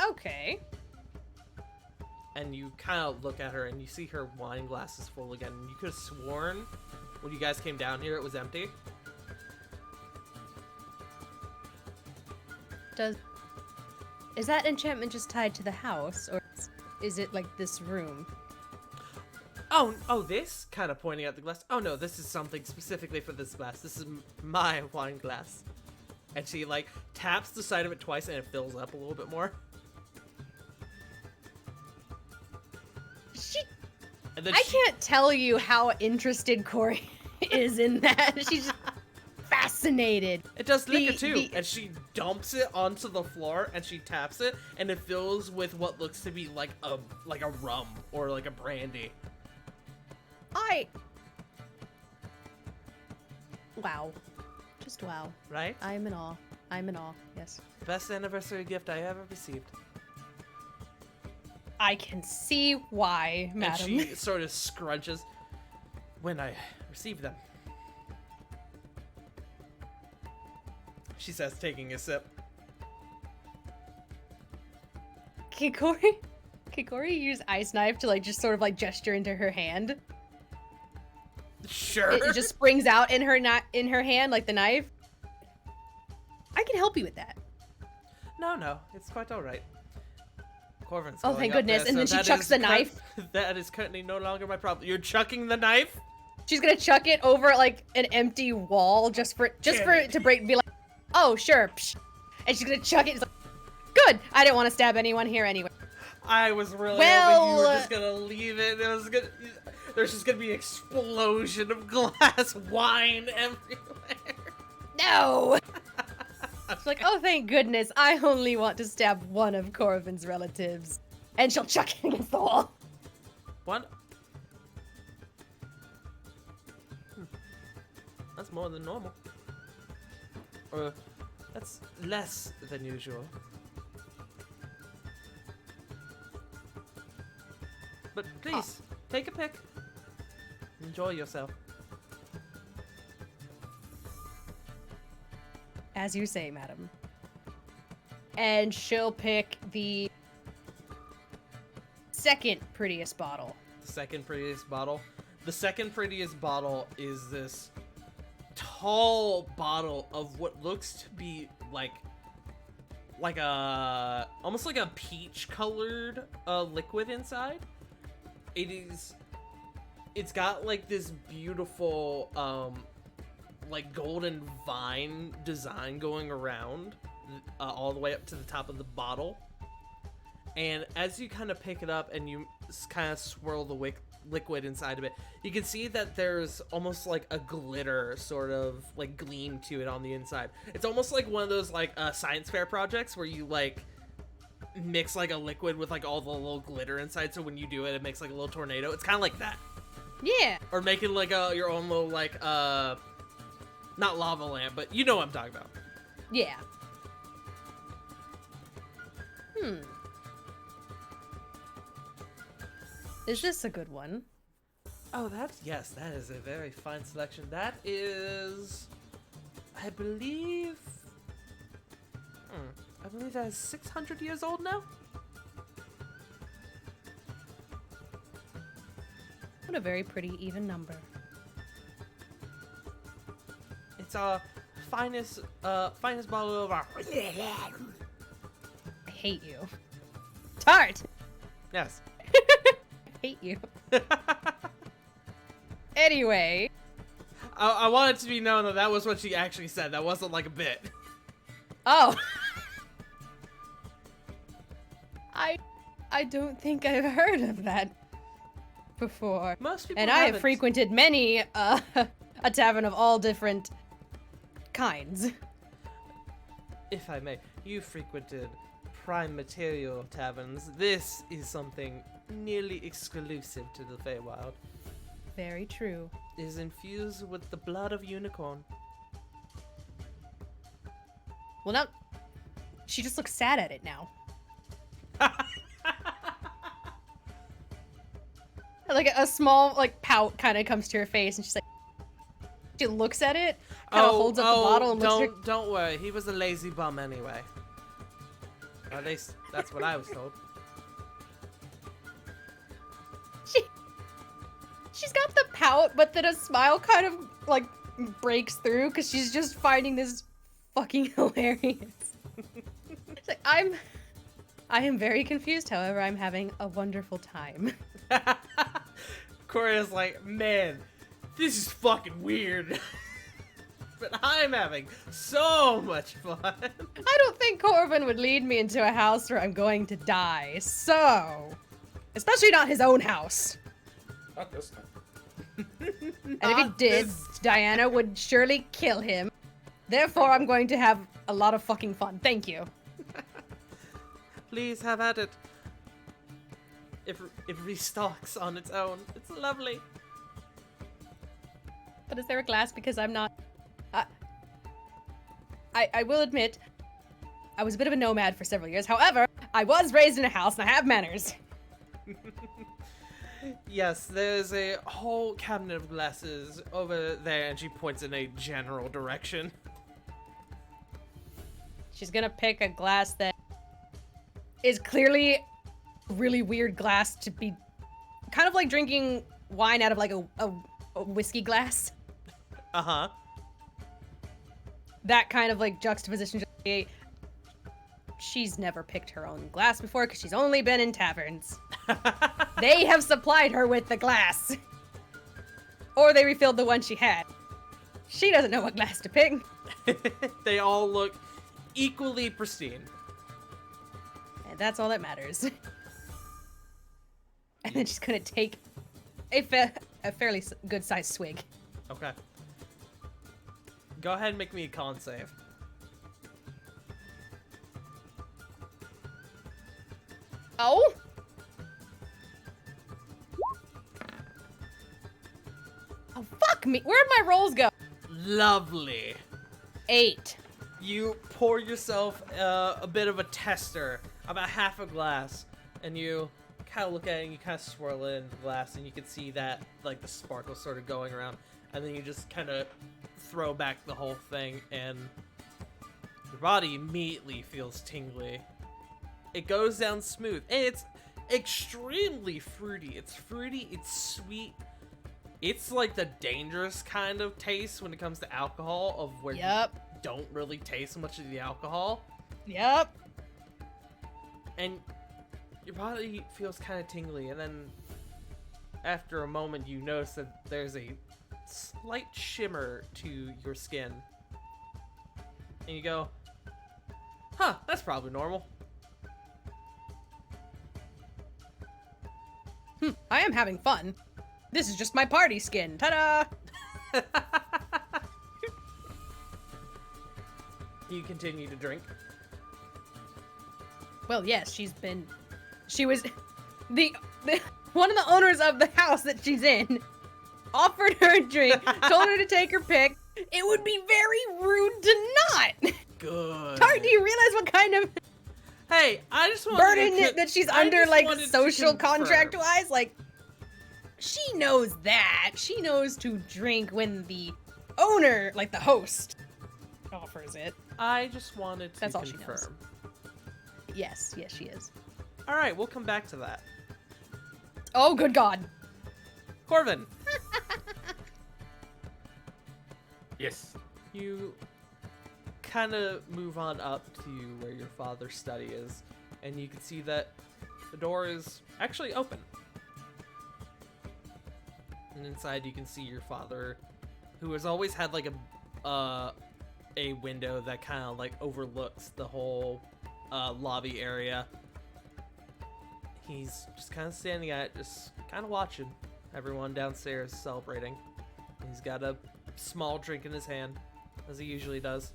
[SPEAKER 5] Okay.
[SPEAKER 1] And you kind of look at her and you see her wine glass is full again. You could have sworn when you guys came down here it was empty.
[SPEAKER 5] Is that enchantment just tied to the house, or is it like this room?
[SPEAKER 1] Oh, this? Kind of pointing at the glass. Oh no, this is something specifically for this glass. This is my wine glass. And she like taps the side of it twice and it fills up a little bit more. And then
[SPEAKER 5] I can't tell you how interested Corey is in that. She's just fascinated.
[SPEAKER 1] It does liquor too,
[SPEAKER 5] the-
[SPEAKER 1] and she dumps it onto the floor and she taps it, and it fills with what looks to be like a rum or like a brandy.
[SPEAKER 5] Wow. Just wow.
[SPEAKER 1] Right?
[SPEAKER 5] I'm in awe. I'm in awe. Yes.
[SPEAKER 1] Best anniversary gift I ever received.
[SPEAKER 5] I can see why, madam.
[SPEAKER 1] And she sort of scrunches when I receive them. She says, taking a sip.
[SPEAKER 5] Can Corey use ice knife to like just sort of like gesture into her hand?
[SPEAKER 1] Sure.
[SPEAKER 5] It just springs out in her hand like the knife. I can help you with that.
[SPEAKER 1] No, it's quite all right. Corvin's
[SPEAKER 5] Oh,
[SPEAKER 1] going
[SPEAKER 5] thank
[SPEAKER 1] up
[SPEAKER 5] goodness,
[SPEAKER 1] there,
[SPEAKER 5] and then
[SPEAKER 1] so
[SPEAKER 5] she
[SPEAKER 1] that
[SPEAKER 5] chucks
[SPEAKER 1] is
[SPEAKER 5] the knife.
[SPEAKER 1] That is currently no longer my problem. You're chucking the knife?
[SPEAKER 5] She's gonna chuck it over like an empty wall just for it to break. Be like, oh sure, psh. And she's gonna chuck it. It's like, good. I didn't want to stab anyone here anyway.
[SPEAKER 1] I was really
[SPEAKER 5] Well,
[SPEAKER 1] hoping you were just gonna leave it. There's just gonna be an explosion of glass wine everywhere.
[SPEAKER 5] No. She's like, oh thank goodness. I only want to stab one of Corvin's relatives, and she'll chuck it against the wall.
[SPEAKER 1] What? That's more than normal. Or that's less than usual. But please, take a pick. Enjoy yourself.
[SPEAKER 5] As you say, madam. and she'll pick the second prettiest bottle.
[SPEAKER 1] The second prettiest bottle. The second prettiest bottle is this tall bottle of what looks to be like a almost like a peach colored liquid inside. It's got like this beautiful like golden vine design going around all the way up to the top of the bottle. And as you kind of pick it up and you kind of swirl the liquid inside of it, you can see that there's almost like a glitter sort of like gleam to it on the inside. It's almost like one of those like science fair projects where you like mix like a liquid with like all the little glitter inside, so when you do it, it makes like a little tornado. It's kind of like that.
[SPEAKER 5] Yeah.
[SPEAKER 1] Or making like your own little like not lava lamp, but you know what I'm talking about.
[SPEAKER 5] Yeah. Is this a good one?
[SPEAKER 1] Oh, yes, that is a very fine selection. That is, I believe that is 600 years old now.
[SPEAKER 5] What a very pretty even number.
[SPEAKER 1] It's our finest bottle of our.
[SPEAKER 5] I hate you. Tart!
[SPEAKER 1] Yes.
[SPEAKER 5] I hate you. Anyway.
[SPEAKER 1] I want it to be known that was what she actually said. That wasn't like a bit.
[SPEAKER 5] Oh. I don't think I've heard of that before.
[SPEAKER 1] Most people
[SPEAKER 5] And I have
[SPEAKER 1] haven't.
[SPEAKER 5] frequented many a tavern of all different kinds.
[SPEAKER 1] If I may, you frequented prime material taverns. This is something nearly exclusive to the Feywild.
[SPEAKER 5] Very true.
[SPEAKER 1] It is infused with the blood of unicorn.
[SPEAKER 5] Well, now she just looks sad at it now. Like a small like pout kind of comes to her face, and she's like, she looks at it, kind of holds up the bottle and looks at her.
[SPEAKER 1] Don't worry. He was a lazy bum anyway. At least that's what I was told.
[SPEAKER 5] She's got the pout, but then a smile kind of like breaks through because she's just finding this fucking hilarious. She's like, I am very confused. However, I'm having a wonderful time.
[SPEAKER 1] Coria's like, man, this is fucking weird. But I'm having so much fun.
[SPEAKER 5] I don't think Corvin would lead me into a house where I'm going to die. So, especially not his own house.
[SPEAKER 6] Not this time.
[SPEAKER 5] And if he did, Diana would surely kill him. Therefore, I'm going to have a lot of fucking fun. Thank you.
[SPEAKER 1] Please have at it. It restocks on its own. It's lovely.
[SPEAKER 5] But is there a glass? Because I'm not... I will admit, I was a bit of a nomad for several years. However, I was raised in a house and I have manners.
[SPEAKER 1] Yes, there's a whole cabinet of glasses over there, and she points in a general direction.
[SPEAKER 5] She's gonna pick a glass that is clearly a really weird glass to be kind of like drinking wine out of like a whiskey glass.
[SPEAKER 1] Uh-huh.
[SPEAKER 5] That kind of like juxtaposition. She's never picked her own glass before because she's only been in taverns. They have supplied her with the glass. Or they refilled the one she had. She doesn't know what glass to pick.
[SPEAKER 1] They all look equally pristine.
[SPEAKER 5] And that's all that matters. And then she's gonna take a fairly good sized swig.
[SPEAKER 1] Okay. Go ahead and make me a con save.
[SPEAKER 5] Oh? Oh, fuck me. Where'd my rolls go?
[SPEAKER 1] Lovely.
[SPEAKER 5] 8.
[SPEAKER 1] You pour yourself a bit of a tester, about half a glass, and you kind of look at it and you kind of swirl it in the glass, and you can see that like the sparkle sort of going around, and then you just kind of throw back the whole thing, and Your body immediately feels tingly. It goes down smooth, and it's extremely fruity. It's fruity, it's sweet. It's like the dangerous kind of taste when it comes to alcohol, of where you don't really taste much of the alcohol.
[SPEAKER 5] Yep.
[SPEAKER 1] And your body feels kind of tingly, and then after a moment you notice that there's a slight shimmer to your skin. And you go, huh, that's probably normal.
[SPEAKER 5] I am having fun. This is just my party skin. Ta-da!
[SPEAKER 1] You continue to drink.
[SPEAKER 5] Well, yes, she was the one of the owners of the house that she's in offered her a drink, told her to take her pick. It would be very rude to not.
[SPEAKER 1] Good.
[SPEAKER 5] Tart, do you realize what kind of
[SPEAKER 1] Hey, I just want
[SPEAKER 5] burden that she's under, like,
[SPEAKER 1] wanted to
[SPEAKER 5] social
[SPEAKER 1] confirm.
[SPEAKER 5] contract-wise? Like, she knows that. She knows to drink when the owner, like the host, offers it.
[SPEAKER 1] I just wanted to
[SPEAKER 5] That's all
[SPEAKER 1] confirm.
[SPEAKER 5] she knows. Yes, she is.
[SPEAKER 1] All right, we'll come back to that.
[SPEAKER 5] Oh, good God.
[SPEAKER 1] Corvin,
[SPEAKER 3] Yes.
[SPEAKER 1] you kind of move on up to where your father's study is, and you can see that the door is actually open. And inside you can see your father, who has always had like a window that kind of like overlooks the whole lobby area. He's just kind of standing at it, just kind of watching everyone downstairs celebrating. He's got a small drink in his hand, as he usually does.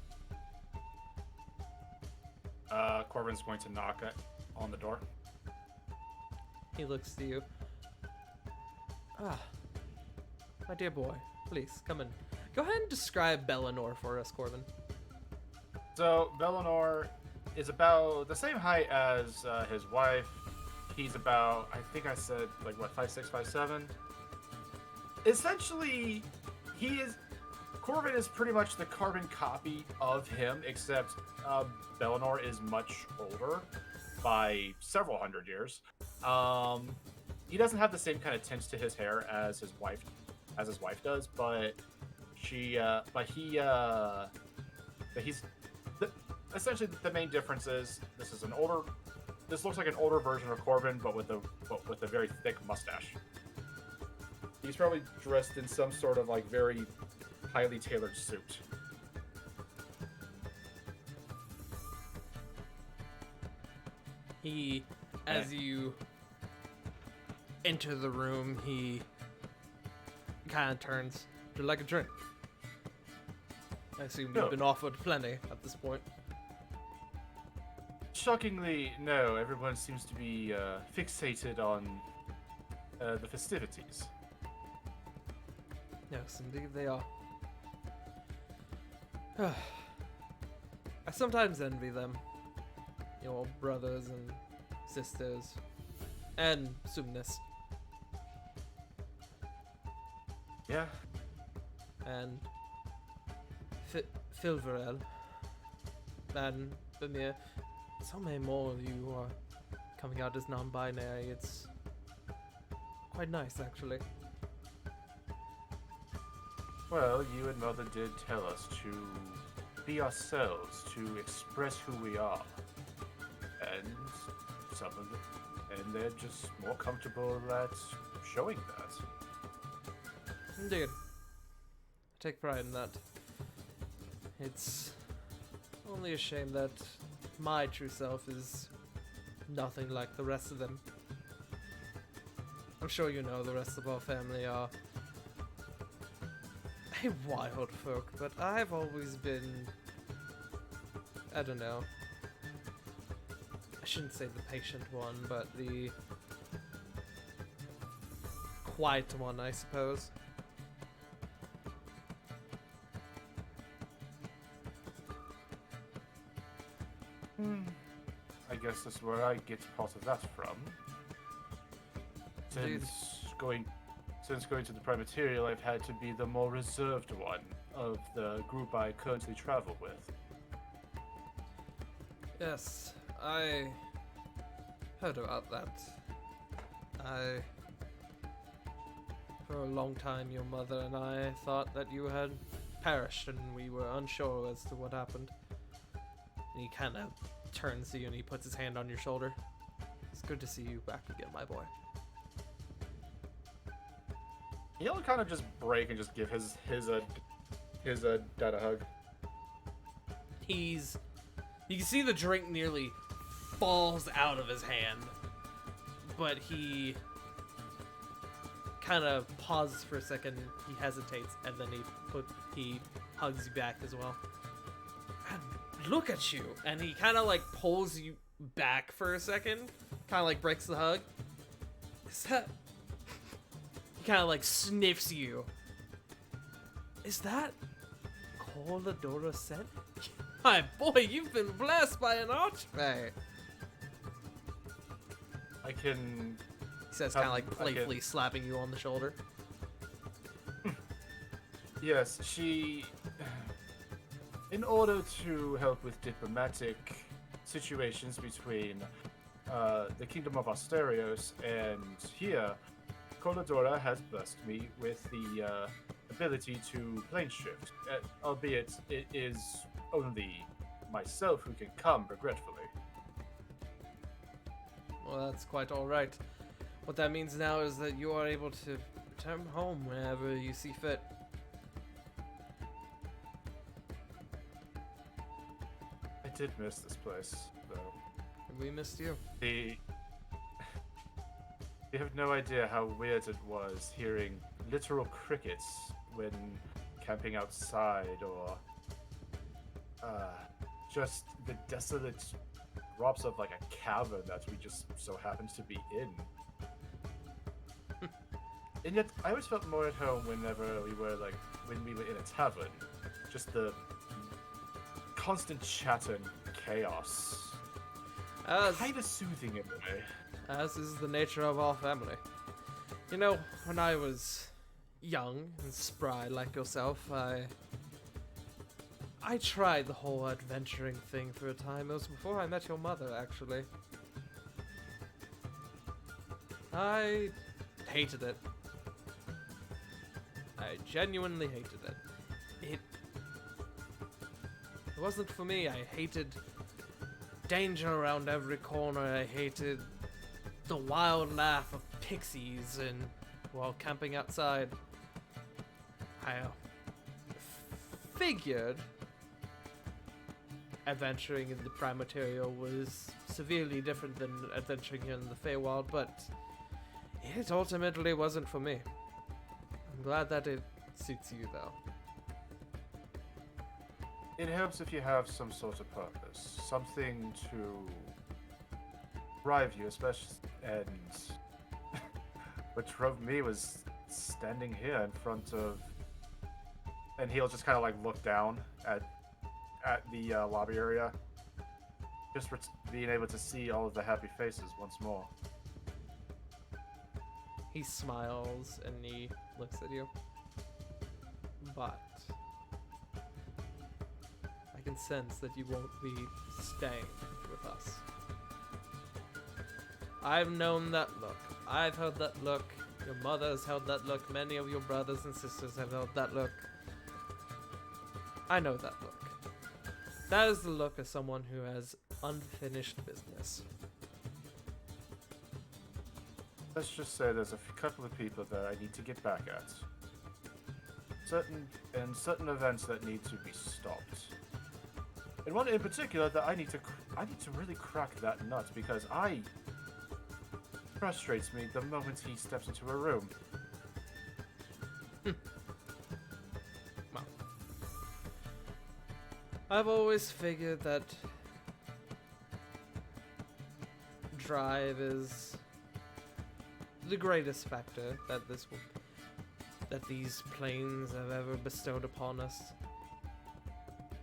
[SPEAKER 3] Corbin's going to knock on the door.
[SPEAKER 1] He looks to you. Ah, my dear boy, please come in. Go ahead and describe Bellinor for us, Corbin.
[SPEAKER 3] So, Bellinor is about the same height as his wife. He's about, I think I said, like, what, 5'6", 5'7"? Essentially, Corbin is pretty much the carbon copy of him, except Bellinor is much older by several hundred years. He doesn't have the same kind of tints to his hair as his wife does, but essentially the main difference is this looks like an older version of Corbin, but with a very thick mustache. He's probably dressed in some sort of like very highly tailored suit.
[SPEAKER 1] He, as you enter the room, he kind of turns. Would you like a drink? I assume
[SPEAKER 3] No.
[SPEAKER 1] you've been offered plenty at this point.
[SPEAKER 3] Shockingly, no. Everyone seems to be fixated on the festivities.
[SPEAKER 1] Yes, indeed they are. I sometimes envy them. Your brothers and sisters. And Sumnis.
[SPEAKER 3] Yeah.
[SPEAKER 1] And Filverel. And Bamir. So many more of you who are coming out as non-binary. It's quite nice, actually.
[SPEAKER 3] Well, you and Mother did tell us to be ourselves, to express who we are. And some of them, and they're just more comfortable at showing that.
[SPEAKER 1] Indeed. I take pride in that. It's only a shame that my true self is nothing like the rest of them. I'm sure you know the rest of our family are a wild folk, but I've always been, I don't know, I shouldn't say the patient one, but the quiet one, I suppose.
[SPEAKER 3] I guess that's where I get part of that from.
[SPEAKER 1] Indeed.
[SPEAKER 3] Since going to the Primaterial, I've had to be the more reserved one of the group I currently travel with.
[SPEAKER 1] Yes, I heard about that. For a long time, your mother and I thought that you had perished, and we were unsure as to what happened. And he kind of turns to you and he puts his hand on your shoulder. It's good to see you back again, my boy.
[SPEAKER 3] He'll kind of just break and just give his dad a hug.
[SPEAKER 1] You can see the drink nearly falls out of his hand, but he kind of pauses for a second, he hesitates, and then he hugs you back as well. God, look at you! And he kind of like pulls you back for a second, kind of like breaks the hug. Is that... He kind of like sniffs you. Is that Coladora scent? My boy, you've been blessed by an archfey.
[SPEAKER 3] I can...
[SPEAKER 1] He says, kind of like playfully slapping you on the shoulder.
[SPEAKER 3] Yes, she... In order to help with diplomatic situations between the Kingdom of Asterios and here, Coladora has blessed me with the ability to plane shift, albeit it is only myself who can come, regretfully.
[SPEAKER 1] Well, that's quite alright. What that means now is that you are able to return home whenever you see fit.
[SPEAKER 3] I did miss this place, though.
[SPEAKER 1] We missed you.
[SPEAKER 3] You have no idea how weird it was hearing literal crickets when camping outside, or just the desolate drops of like a cavern that we just so happened to be in. And yet, I always felt more at home whenever when we were in a tavern. Just the constant chatter and chaos. Kinda soothing in a way.
[SPEAKER 1] As is the nature of our family. You know, when I was young and spry like yourself, I tried the whole adventuring thing for a time. It was before I met your mother, actually. I hated it. I genuinely hated it. It wasn't for me. I hated danger around every corner. I hated the wild laugh of pixies and while camping outside. I figured adventuring in the Prime Material was severely different than adventuring in the Feywild, but it ultimately wasn't for me. I'm glad that it suits you, though.
[SPEAKER 3] It helps if you have some sort of purpose, something to drive you, especially. And what drove me was standing here in front of, and he'll just kind of like look down at the lobby area, just for being able to see all of the happy faces once more.
[SPEAKER 1] He smiles and he looks at you. But I can sense that you won't be staying with us. I've known that look. I've held that look. Your mother has held that look. Many of your brothers and sisters have held that look. I know that look. That is the look of someone who has unfinished business.
[SPEAKER 3] Let's just say there's a couple of people that I need to get back at. Certain events that need to be stopped. And one in particular that I need to really crack that nut, because frustrates me the moment he steps into a room.
[SPEAKER 1] Well, I've always figured that drive is the greatest factor that these planes have ever bestowed upon us.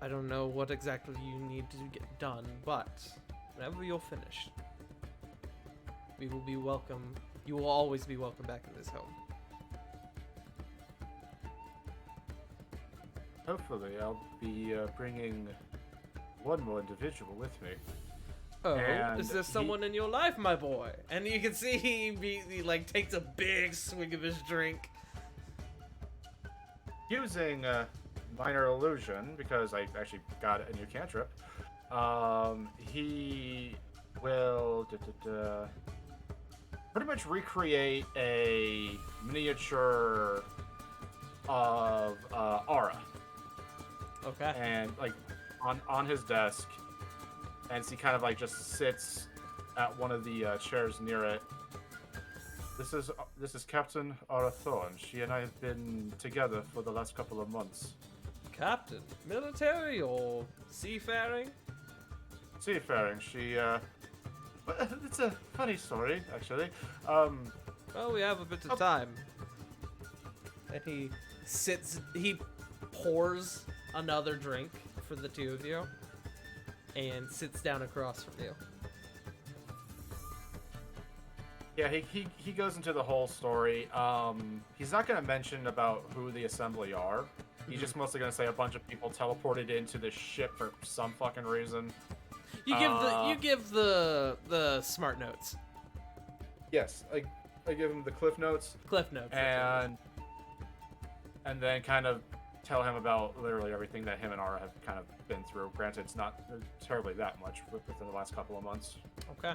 [SPEAKER 1] I don't know what exactly you need to get done, but whenever you're finished, we will be welcome. You will always be welcome back in this home.
[SPEAKER 3] Hopefully, I'll be bringing one more individual with me.
[SPEAKER 1] Oh,
[SPEAKER 3] And
[SPEAKER 1] is there someone in your life, my boy? And you can see he like takes a big swig of his drink.
[SPEAKER 3] Using minor illusion, because I actually got a new cantrip, he will pretty much recreate a miniature of Aura,
[SPEAKER 1] Okay.
[SPEAKER 3] and like on his desk, and he kind of like just sits at one of the chairs near it. This is Captain Aura Thorn. She and I have been together for the last couple of months.
[SPEAKER 1] Captain, military or seafaring?
[SPEAKER 3] Seafaring. She well, it's a funny story actually.
[SPEAKER 1] Well, we have a bit of time. And he pours another drink for the two of you, and sits down across from you.
[SPEAKER 3] Yeah, he goes into the whole story. He's not going to mention about who the assembly are. He's just mostly going to say a bunch of people teleported into the ship for some fucking reason.
[SPEAKER 1] You give the smart notes.
[SPEAKER 3] Yes, I give him the cliff notes.
[SPEAKER 1] Cliff notes.
[SPEAKER 3] And then kind of tell him about literally everything that him and Aura have kind of been through. Granted, it's not terribly that much within the last couple of months.
[SPEAKER 1] Okay.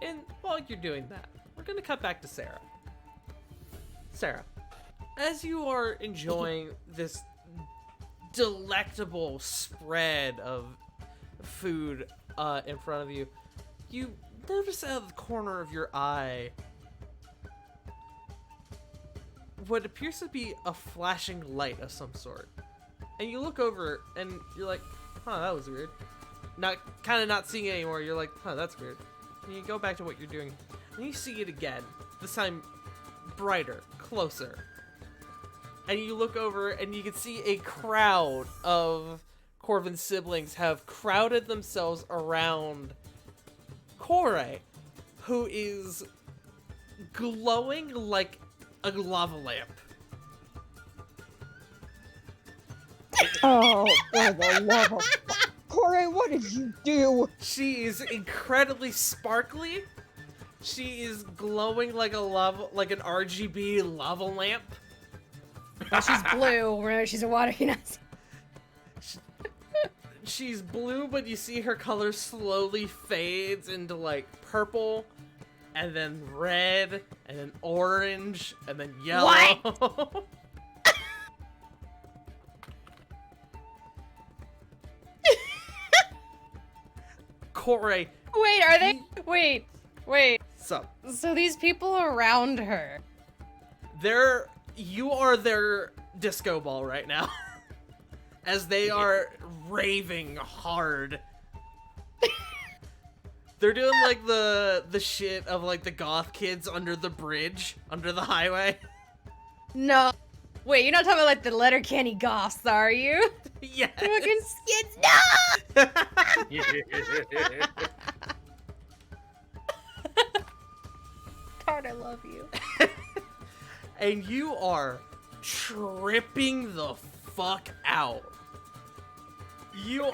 [SPEAKER 1] And while you're doing that, we're gonna cut back to Sarah. Sarah, as you are enjoying this delectable spread of food in front of you, you notice out of the corner of your eye what appears to be a flashing light of some sort. And you look over and you're like, huh, that was weird. Not seeing it anymore, you're like, huh, that's weird. And you go back to what you're doing, and you see it again. This time, brighter, closer. And you look over, and you can see a crowd of Corvin's siblings have crowded themselves around Kore, who is glowing like a lava lamp.
[SPEAKER 7] Oh, for the love of Kore, what did you do?
[SPEAKER 1] She is incredibly sparkly. She is glowing like an RGB lava lamp.
[SPEAKER 5] Now she's blue. Remember, she's a water genasi.
[SPEAKER 1] She's blue, but you see her color slowly fades into like purple, and then red, and then orange, and then yellow.
[SPEAKER 5] What?
[SPEAKER 1] Kore,
[SPEAKER 5] Wait, are they? Wait.
[SPEAKER 1] so
[SPEAKER 5] So these people around her.
[SPEAKER 1] you are their disco ball right now, as they are raving hard. They're doing like the shit of like the goth kids under the bridge, under the highway.
[SPEAKER 5] No. Wait, you're not talking about like the Letterkenny goths, are you?
[SPEAKER 1] Yes.
[SPEAKER 5] Fucking skids. No! God, I love you.
[SPEAKER 1] And you are tripping the fuck out. You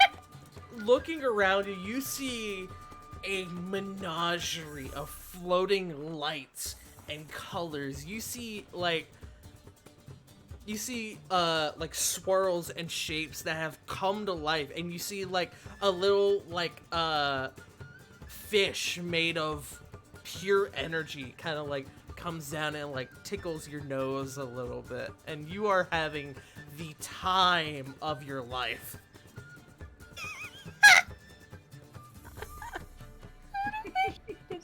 [SPEAKER 1] looking around you, you see a menagerie of floating lights and colors. You see like swirls and shapes that have come to life, and you see like a little like fish made of pure energy kind of like comes down and like tickles your nose a little bit, and you are having the time of your life.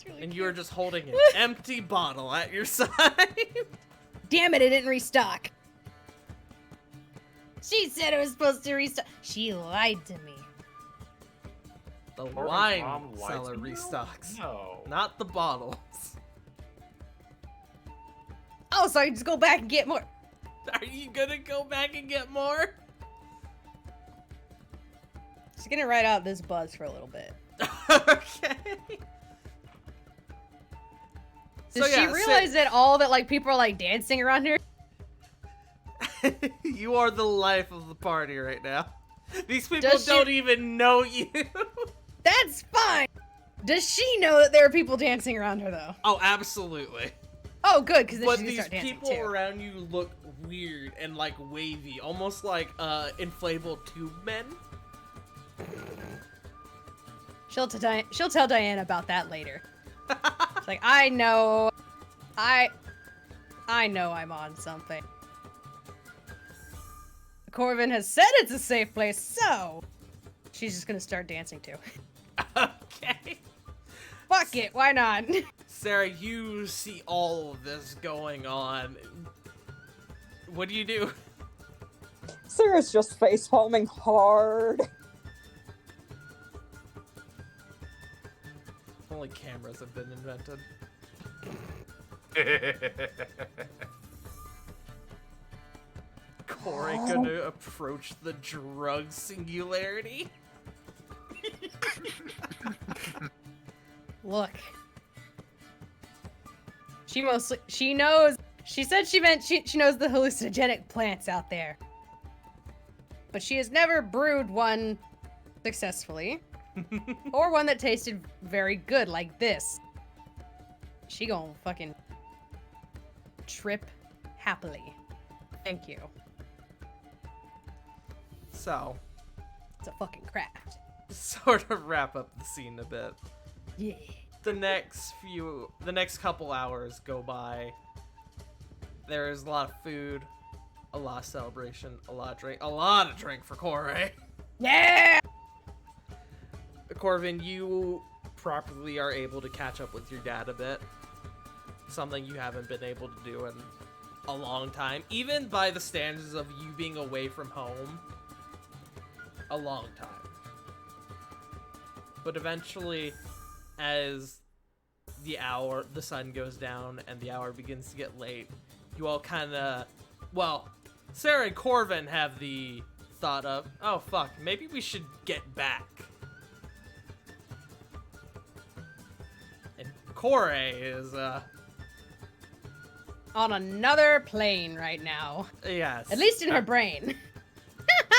[SPEAKER 5] Really
[SPEAKER 1] and you are just holding an empty bottle at your side.
[SPEAKER 5] Damn it didn't restock. She said it was supposed to restock. She lied to me.
[SPEAKER 1] The
[SPEAKER 3] Corbin's
[SPEAKER 1] wine
[SPEAKER 3] mom lied
[SPEAKER 1] seller
[SPEAKER 3] to you?
[SPEAKER 1] restocks,
[SPEAKER 3] No.
[SPEAKER 1] not the bottles.
[SPEAKER 5] Oh, so I just go back and get more.
[SPEAKER 1] Are you gonna go back and get more?
[SPEAKER 5] She's gonna ride out this buzz for a little bit.
[SPEAKER 1] Okay.
[SPEAKER 5] Does she realize that all that like people are like dancing around here?
[SPEAKER 1] You are the life of the party right now. These people
[SPEAKER 5] Does she-
[SPEAKER 1] don't even know you.
[SPEAKER 5] That That's fine. Does she know that there are people dancing around her, though?
[SPEAKER 1] Oh, absolutely.
[SPEAKER 5] Oh, good, because then
[SPEAKER 1] But
[SPEAKER 5] she can
[SPEAKER 1] these
[SPEAKER 5] start dancing,
[SPEAKER 1] people
[SPEAKER 5] too.
[SPEAKER 1] around you look weird and like wavy, almost like inflatable tube men.
[SPEAKER 5] She'll tell Diana about that later. It's like, I know I'm on something. Corvin has said it's a safe place, so she's just gonna start dancing too.
[SPEAKER 1] Okay.
[SPEAKER 5] Fuck it, why not?
[SPEAKER 1] Sarah, you see all of this going on. What do you do?
[SPEAKER 7] Sarah's just face palming hard.
[SPEAKER 1] Only cameras have been invented. Corey gonna approach the drug singularity?
[SPEAKER 5] Look. She knows, she said she knows the hallucinogenic plants out there. But she has never brewed one successfully. Or one that tasted very good like this. She gonna fucking trip happily. Thank you.
[SPEAKER 1] So,
[SPEAKER 5] It's a fucking craft.
[SPEAKER 1] sort of wrap up the scene a bit.
[SPEAKER 5] Yeah.
[SPEAKER 1] The next couple hours go by. There is a lot of food, a lot of celebration, a lot of drink for Corey.
[SPEAKER 5] Yeah!
[SPEAKER 1] Corvin, you properly are able to catch up with your dad a bit. Something you haven't been able to do in a long time. Even by the standards of you being away from home. A long time. But eventually, as the sun goes down and the hour begins to get late, you all kind of, well, Sarah and Corvin have the thought of, oh fuck, maybe we should get back. And Corey is,
[SPEAKER 5] On another plane right now.
[SPEAKER 1] yes.
[SPEAKER 5] At least in her brain.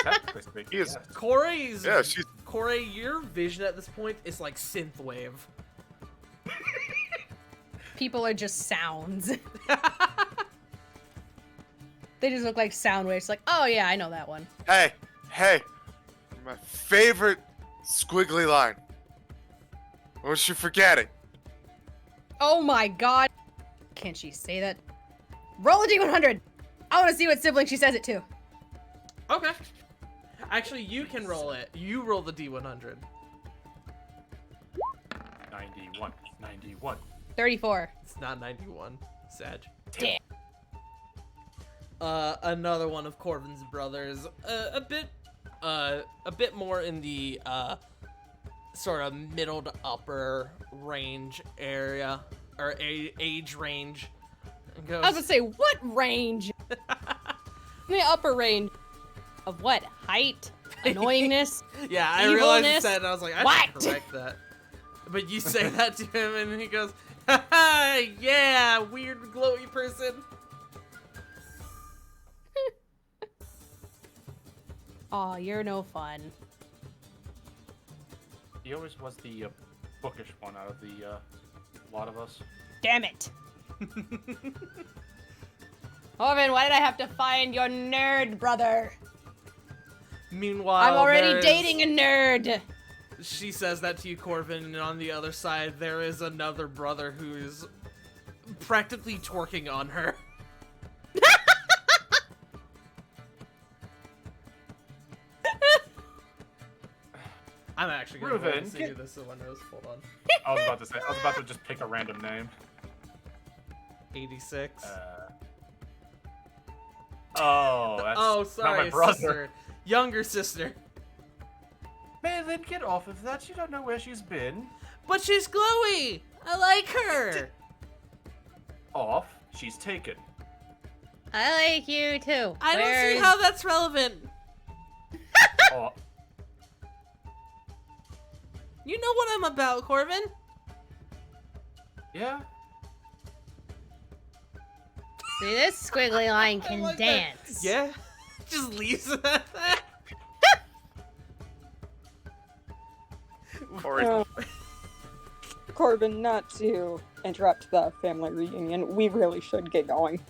[SPEAKER 3] Technically speaking,
[SPEAKER 4] He is-
[SPEAKER 3] yes.
[SPEAKER 1] Corey's,
[SPEAKER 4] Yeah, she's
[SPEAKER 1] Corey, your vision at this point is like synthwave.
[SPEAKER 5] People are just sounds. They just look like sound waves. Like, oh yeah, I know that one.
[SPEAKER 4] hey, my favorite squiggly line. Don't you forget it.
[SPEAKER 5] Oh my god. Can't she say that? Roll a D100. I want to see what sibling she says it to.
[SPEAKER 1] Okay. Actually, you can roll it. You roll the D100.
[SPEAKER 3] 91.
[SPEAKER 5] 34.
[SPEAKER 1] It's not 91. Sag.
[SPEAKER 5] Damn.
[SPEAKER 1] Another one of Corvin's brothers, a bit more in the sort of middle to upper range area or age range. Goes,
[SPEAKER 5] I was gonna say, what range? The upper range of what? Height? Annoyingness?
[SPEAKER 1] yeah, I realized
[SPEAKER 5] evilness?
[SPEAKER 1] that, and I was like, I
[SPEAKER 5] What?
[SPEAKER 1] should correct that. But you say that to him, and he goes, "Haha, yeah, weird glowy person."
[SPEAKER 5] Aw, you're no fun.
[SPEAKER 3] He always was the bookish one out of the lot of us.
[SPEAKER 5] Damn it. Orvin, why did I have to find your nerd brother?
[SPEAKER 1] Meanwhile,
[SPEAKER 5] I'm already
[SPEAKER 1] there's-
[SPEAKER 5] dating a nerd.
[SPEAKER 1] She says that to you, Corvin, and on the other side, there is another brother who is practically twerking on her. I'm actually gonna
[SPEAKER 3] Reuven,
[SPEAKER 1] see
[SPEAKER 3] get-
[SPEAKER 1] who this one is. Hold on.
[SPEAKER 3] I was about to just pick a random name.
[SPEAKER 1] 86.
[SPEAKER 3] Oh, that's
[SPEAKER 1] Oh,
[SPEAKER 3] not
[SPEAKER 1] sorry,
[SPEAKER 3] my brother.
[SPEAKER 1] sister. Younger sister.
[SPEAKER 3] Malin, get off of that. You don't know where she's been.
[SPEAKER 1] But she's glowy! I like her!
[SPEAKER 3] Off. She's taken.
[SPEAKER 5] I like you too.
[SPEAKER 1] I don't see how that's relevant.
[SPEAKER 3] Oh,
[SPEAKER 1] You know what I'm about, Corvin?
[SPEAKER 3] yeah.
[SPEAKER 5] See, this squiggly line
[SPEAKER 1] I
[SPEAKER 5] can
[SPEAKER 1] like that.
[SPEAKER 5] dance.
[SPEAKER 1] Yeah? Just leaves it at that.
[SPEAKER 4] Or
[SPEAKER 7] Corbin, not to interrupt the family reunion, we really should get going.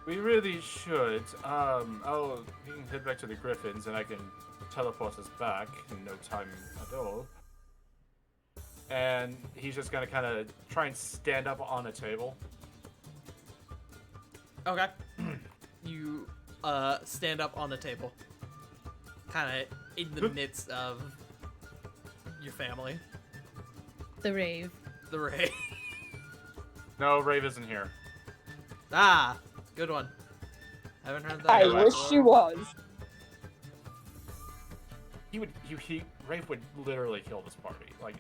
[SPEAKER 3] We really should. We can head back to the Griffins, and I can teleport us back in no time at all. And he's just gonna kind of try and stand up on a table.
[SPEAKER 1] Okay. You stand up on the table, kind of in the midst of your family.
[SPEAKER 5] The rave.
[SPEAKER 1] The Ray.
[SPEAKER 3] No, Rave isn't here.
[SPEAKER 1] Ah, good one. Haven't heard that.
[SPEAKER 7] I
[SPEAKER 1] before.
[SPEAKER 7] wish she was.
[SPEAKER 3] Rave would literally kill this party. Like,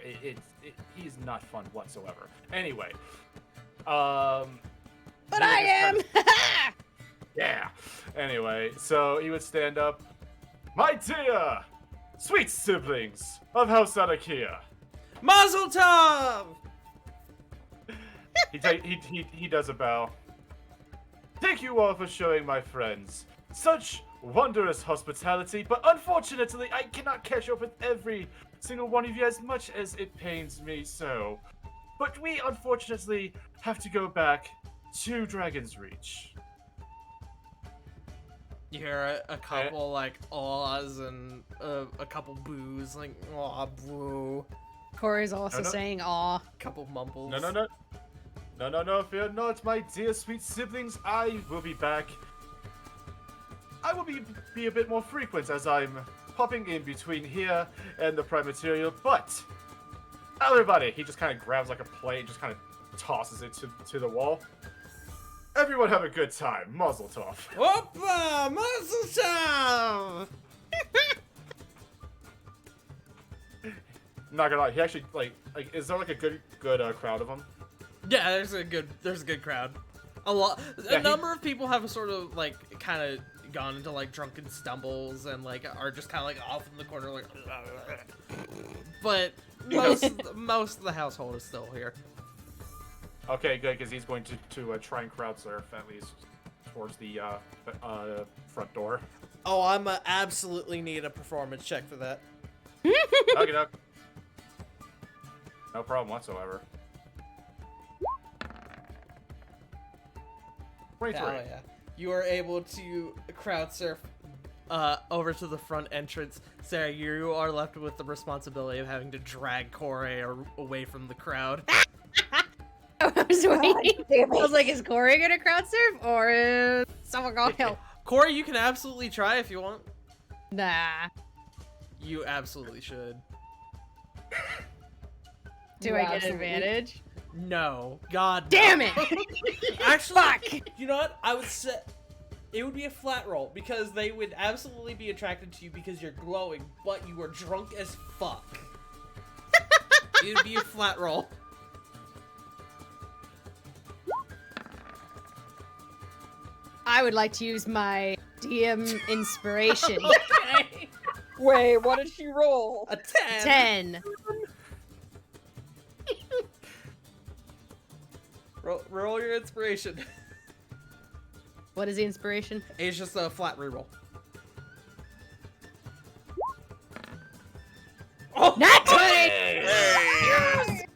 [SPEAKER 3] he's not fun whatsoever. Anyway,
[SPEAKER 5] But
[SPEAKER 3] he
[SPEAKER 5] I am!
[SPEAKER 3] would just kinda- yeah. Anyway, so he would stand up. My dear, sweet siblings of House Anakia.
[SPEAKER 1] Mazel tov!
[SPEAKER 3] He does a bow. Thank you all for showing my friends such wondrous hospitality, but unfortunately I cannot catch up with every single one of you as much as it pains me so. But we unfortunately have to go back to Dragon's Reach.
[SPEAKER 1] You hear a couple like awes and a couple boos, like aw boo,
[SPEAKER 5] Corey's also
[SPEAKER 3] No.
[SPEAKER 5] saying aw.
[SPEAKER 1] couple mumbles.
[SPEAKER 3] No, fear not, my dear sweet siblings. I will be back. I will be a bit more frequent as I'm popping in between here and the Prime Material, but everybody, he just kind of grabs like a plate and just kind of tosses it to the wall. Everyone have a good time. Muzzle tough.
[SPEAKER 1] Oppa! Mazel tov!
[SPEAKER 3] Not gonna lie, he actually like is there like a good crowd of them?
[SPEAKER 1] Yeah, there's a good crowd. A
[SPEAKER 3] Yeah,
[SPEAKER 1] number of people have sort of like kind of gone into like drunken stumbles and like are just kind of like off in the corner like. But most of the household is still here.
[SPEAKER 3] Okay, good, because he's going to try and crowd surf at least towards the front door.
[SPEAKER 1] Oh, I'm absolutely need a performance check for that.
[SPEAKER 3] Okay, no. No problem whatsoever. 23.
[SPEAKER 1] Hell yeah. You are able to crowd surf over to the front entrance. Sarah, you are left with the responsibility of having to drag Corey away from the crowd.
[SPEAKER 5] I was waiting.
[SPEAKER 7] damn
[SPEAKER 5] I was like, is Corey gonna crowd surf or is someone gonna help?
[SPEAKER 1] Corey, you can absolutely try if you want.
[SPEAKER 5] Nah.
[SPEAKER 1] You absolutely should.
[SPEAKER 5] Do
[SPEAKER 7] You
[SPEAKER 5] I get
[SPEAKER 7] absolutely-
[SPEAKER 1] No.
[SPEAKER 5] advantage?
[SPEAKER 1] God.
[SPEAKER 5] Damn
[SPEAKER 1] no.
[SPEAKER 5] it!
[SPEAKER 1] Actually,
[SPEAKER 5] Fuck!
[SPEAKER 1] you know what? I would say it would be a flat roll because they would absolutely be attracted to you because you're glowing, but you were drunk as fuck. It would be a flat roll.
[SPEAKER 5] I would like to use my DM inspiration.
[SPEAKER 1] Okay.
[SPEAKER 7] Wait, what did she roll?
[SPEAKER 1] A 10.
[SPEAKER 5] 10.
[SPEAKER 1] Roll your inspiration.
[SPEAKER 5] What is the inspiration?
[SPEAKER 1] It's just a flat reroll. Oh,
[SPEAKER 5] Nat 20!
[SPEAKER 4] Hey!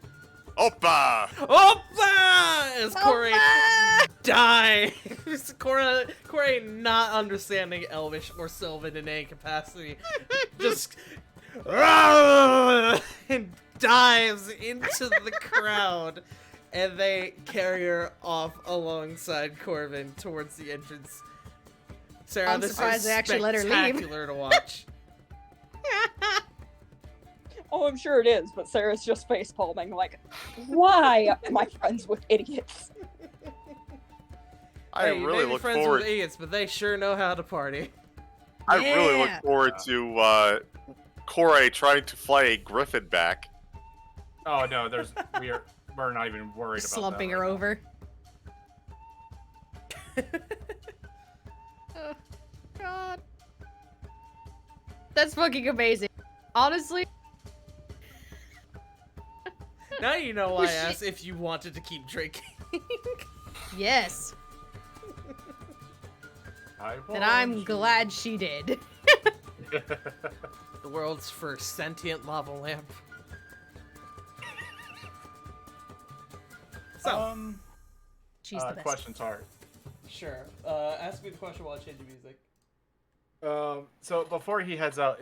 [SPEAKER 4] Oppa!
[SPEAKER 1] Oppa! As Corey
[SPEAKER 5] Oppa!
[SPEAKER 1] dies. Corey not understanding Elvish or Sylvan in any capacity. Just and dives into the crowd. And they carry her off alongside Corvin towards the entrance. Sarah,
[SPEAKER 5] I'm
[SPEAKER 1] this
[SPEAKER 5] surprised
[SPEAKER 1] is
[SPEAKER 5] they actually let her leave.
[SPEAKER 1] spectacular to watch.
[SPEAKER 7] Oh, I'm sure it is, but Sarah's just face palming like, why am I friends with idiots?
[SPEAKER 4] I
[SPEAKER 1] Hey, you
[SPEAKER 4] really
[SPEAKER 1] may be
[SPEAKER 4] look
[SPEAKER 1] friends
[SPEAKER 4] forward.
[SPEAKER 1] with idiots, but they sure know how to party.
[SPEAKER 4] I really look
[SPEAKER 5] Yeah.
[SPEAKER 4] forward to Corey trying to fly a griffin back.
[SPEAKER 3] Oh no, we're not even worried about
[SPEAKER 5] Slumping
[SPEAKER 3] that
[SPEAKER 5] her
[SPEAKER 3] right now.
[SPEAKER 5] over. Oh, God. That's fucking amazing. Honestly,
[SPEAKER 1] Now you know why I
[SPEAKER 5] Was she-
[SPEAKER 1] asked if you wanted to keep drinking.
[SPEAKER 5] yes.
[SPEAKER 3] I
[SPEAKER 5] And I'm
[SPEAKER 3] want
[SPEAKER 5] glad she did.
[SPEAKER 3] you.
[SPEAKER 1] The world's first sentient lava lamp. So,
[SPEAKER 5] She's the best.
[SPEAKER 3] Questions are.
[SPEAKER 1] sure. Ask me the question while I change the music.
[SPEAKER 3] So before he heads out,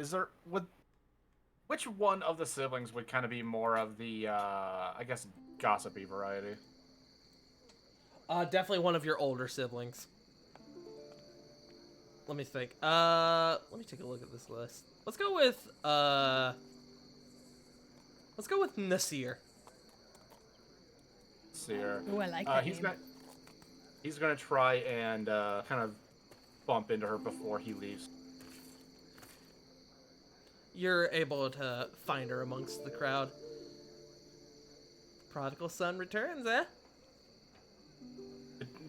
[SPEAKER 3] which one of the siblings would kind of be more of the, I guess, gossipy variety?
[SPEAKER 1] Definitely one of your older siblings. Let me think. Let me take a look at this list. Let's go with Nasir.
[SPEAKER 3] Seer.
[SPEAKER 5] Ooh, I like that
[SPEAKER 3] He's
[SPEAKER 5] name.
[SPEAKER 3] gonna try and kind of bump into her before he leaves.
[SPEAKER 1] You're able to find her amongst the crowd. Prodigal son returns, eh?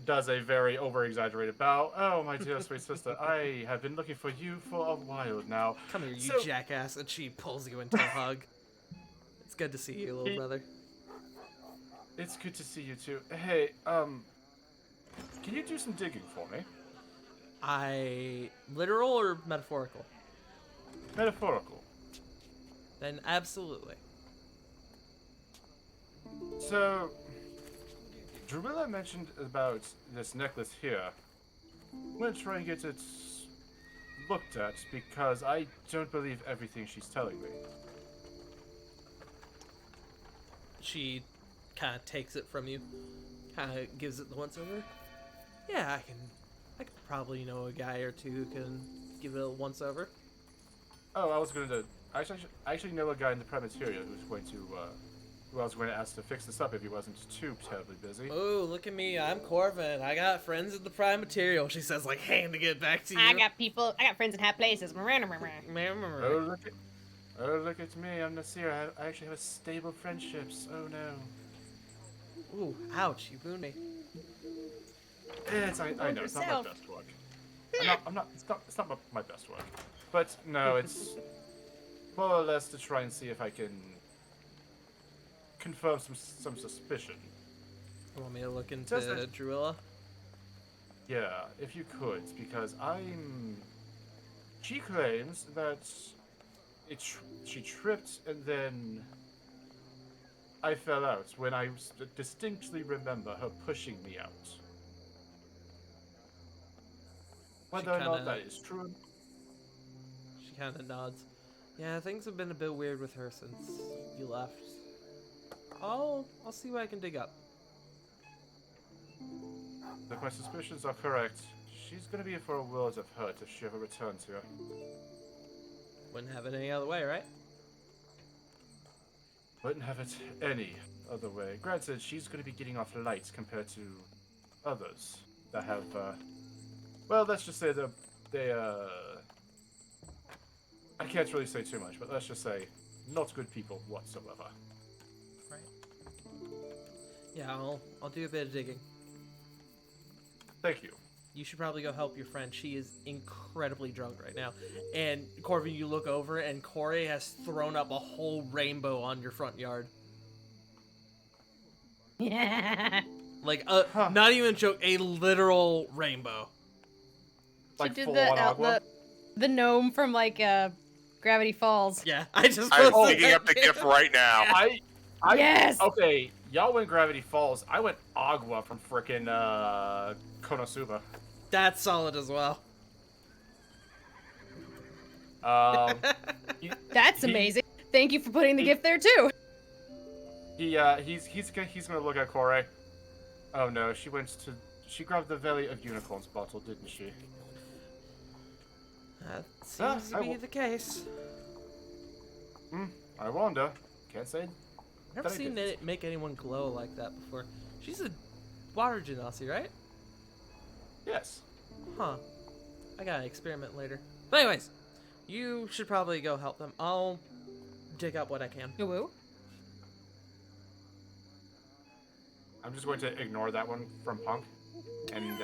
[SPEAKER 3] Does a very over-exaggerated bow. Oh, my dear sweet sister, I have been looking for you for a while now.
[SPEAKER 1] Come here, you
[SPEAKER 3] So-
[SPEAKER 1] jackass. And she pulls you into a hug. It's good to see you, little brother.
[SPEAKER 3] It's good to see you too. Hey, can you do some digging for me?
[SPEAKER 1] Literal or metaphorical?
[SPEAKER 3] Metaphorical.
[SPEAKER 1] Then absolutely.
[SPEAKER 3] So, Drumilla mentioned about this necklace here. I'm gonna try and get it looked at because I don't believe everything she's telling me.
[SPEAKER 1] She kind of takes it from you, kind of gives it the once over. Yeah, I could probably know a guy or two who can give it a once over.
[SPEAKER 3] Oh, I was going to. I actually know a guy in the Primateria who's going to. Who I was going to ask to fix this up if he wasn't too terribly busy.
[SPEAKER 1] Oh, look at me! I'm Corvin. I got friends at the Prime Material. She says, like, handing it back to you.
[SPEAKER 5] I got friends in high places.
[SPEAKER 3] Oh, look at me! I'm Nasir. I actually have a stable friendships. Oh no.
[SPEAKER 1] Ooh, ouch! You wound me.
[SPEAKER 3] I know it's not my
[SPEAKER 5] yourself.
[SPEAKER 3] best work. I'm not. It's not my best work. But no, it's more or less to try and see if I can confirm some suspicion.
[SPEAKER 1] You want me to look into
[SPEAKER 3] Says that-
[SPEAKER 1] Druilla?
[SPEAKER 3] Yeah, if you could, because she claims that she tripped and then I fell out when I distinctly remember her pushing me out. Whether or not
[SPEAKER 1] kinda-
[SPEAKER 3] that is true.
[SPEAKER 1] She kind of nods. Yeah, things have been a bit weird with her since you left. I'll see what I can dig up.
[SPEAKER 3] If my suspicions are correct, she's gonna be for a world of hurt if she ever returns here.
[SPEAKER 1] Wouldn't have it any other way, right?
[SPEAKER 3] Wouldn't have it any other way. Granted, she's gonna be getting off light compared to others that have, well, let's just say I can't really say too much, but let's just say, not good people whatsoever.
[SPEAKER 1] Right. Yeah, I'll do a bit of digging.
[SPEAKER 3] Thank you.
[SPEAKER 1] You should probably go help your friend. She is incredibly drunk right now. And Corvin, you look over and Corey has thrown up a whole rainbow on your front yard.
[SPEAKER 5] Yeah.
[SPEAKER 1] Like,
[SPEAKER 3] Huh.
[SPEAKER 1] not even a joke, a literal rainbow.
[SPEAKER 3] Like
[SPEAKER 5] She did
[SPEAKER 3] full on agua.
[SPEAKER 5] the gnome from like Gravity Falls.
[SPEAKER 1] Yeah, I just
[SPEAKER 4] I'm
[SPEAKER 1] posted
[SPEAKER 4] picking
[SPEAKER 1] that
[SPEAKER 4] up the
[SPEAKER 1] too.
[SPEAKER 4] gift right now.
[SPEAKER 5] Yes!
[SPEAKER 3] Okay, y'all went Gravity Falls. I went Agua from frickin' Konosuba.
[SPEAKER 1] That's solid as well.
[SPEAKER 5] That's
[SPEAKER 3] He-
[SPEAKER 5] amazing. Thank you for putting the gift there too.
[SPEAKER 3] He's gonna look at Corey. Oh no, she grabbed the Valley of Unicorns bottle, didn't she?
[SPEAKER 1] That seems to
[SPEAKER 3] I
[SPEAKER 1] be
[SPEAKER 3] will-
[SPEAKER 1] the case.
[SPEAKER 3] I wonder. Can't say.
[SPEAKER 1] Never
[SPEAKER 3] That I
[SPEAKER 1] seen
[SPEAKER 3] didn't.
[SPEAKER 1] it make anyone glow like that before. She's a water genasi, right?
[SPEAKER 3] Yes.
[SPEAKER 1] Huh. I gotta experiment later. But anyways, you should probably go help them. I'll dig up what I can.
[SPEAKER 5] Woo.
[SPEAKER 3] I'm just going to ignore that one from Punk. And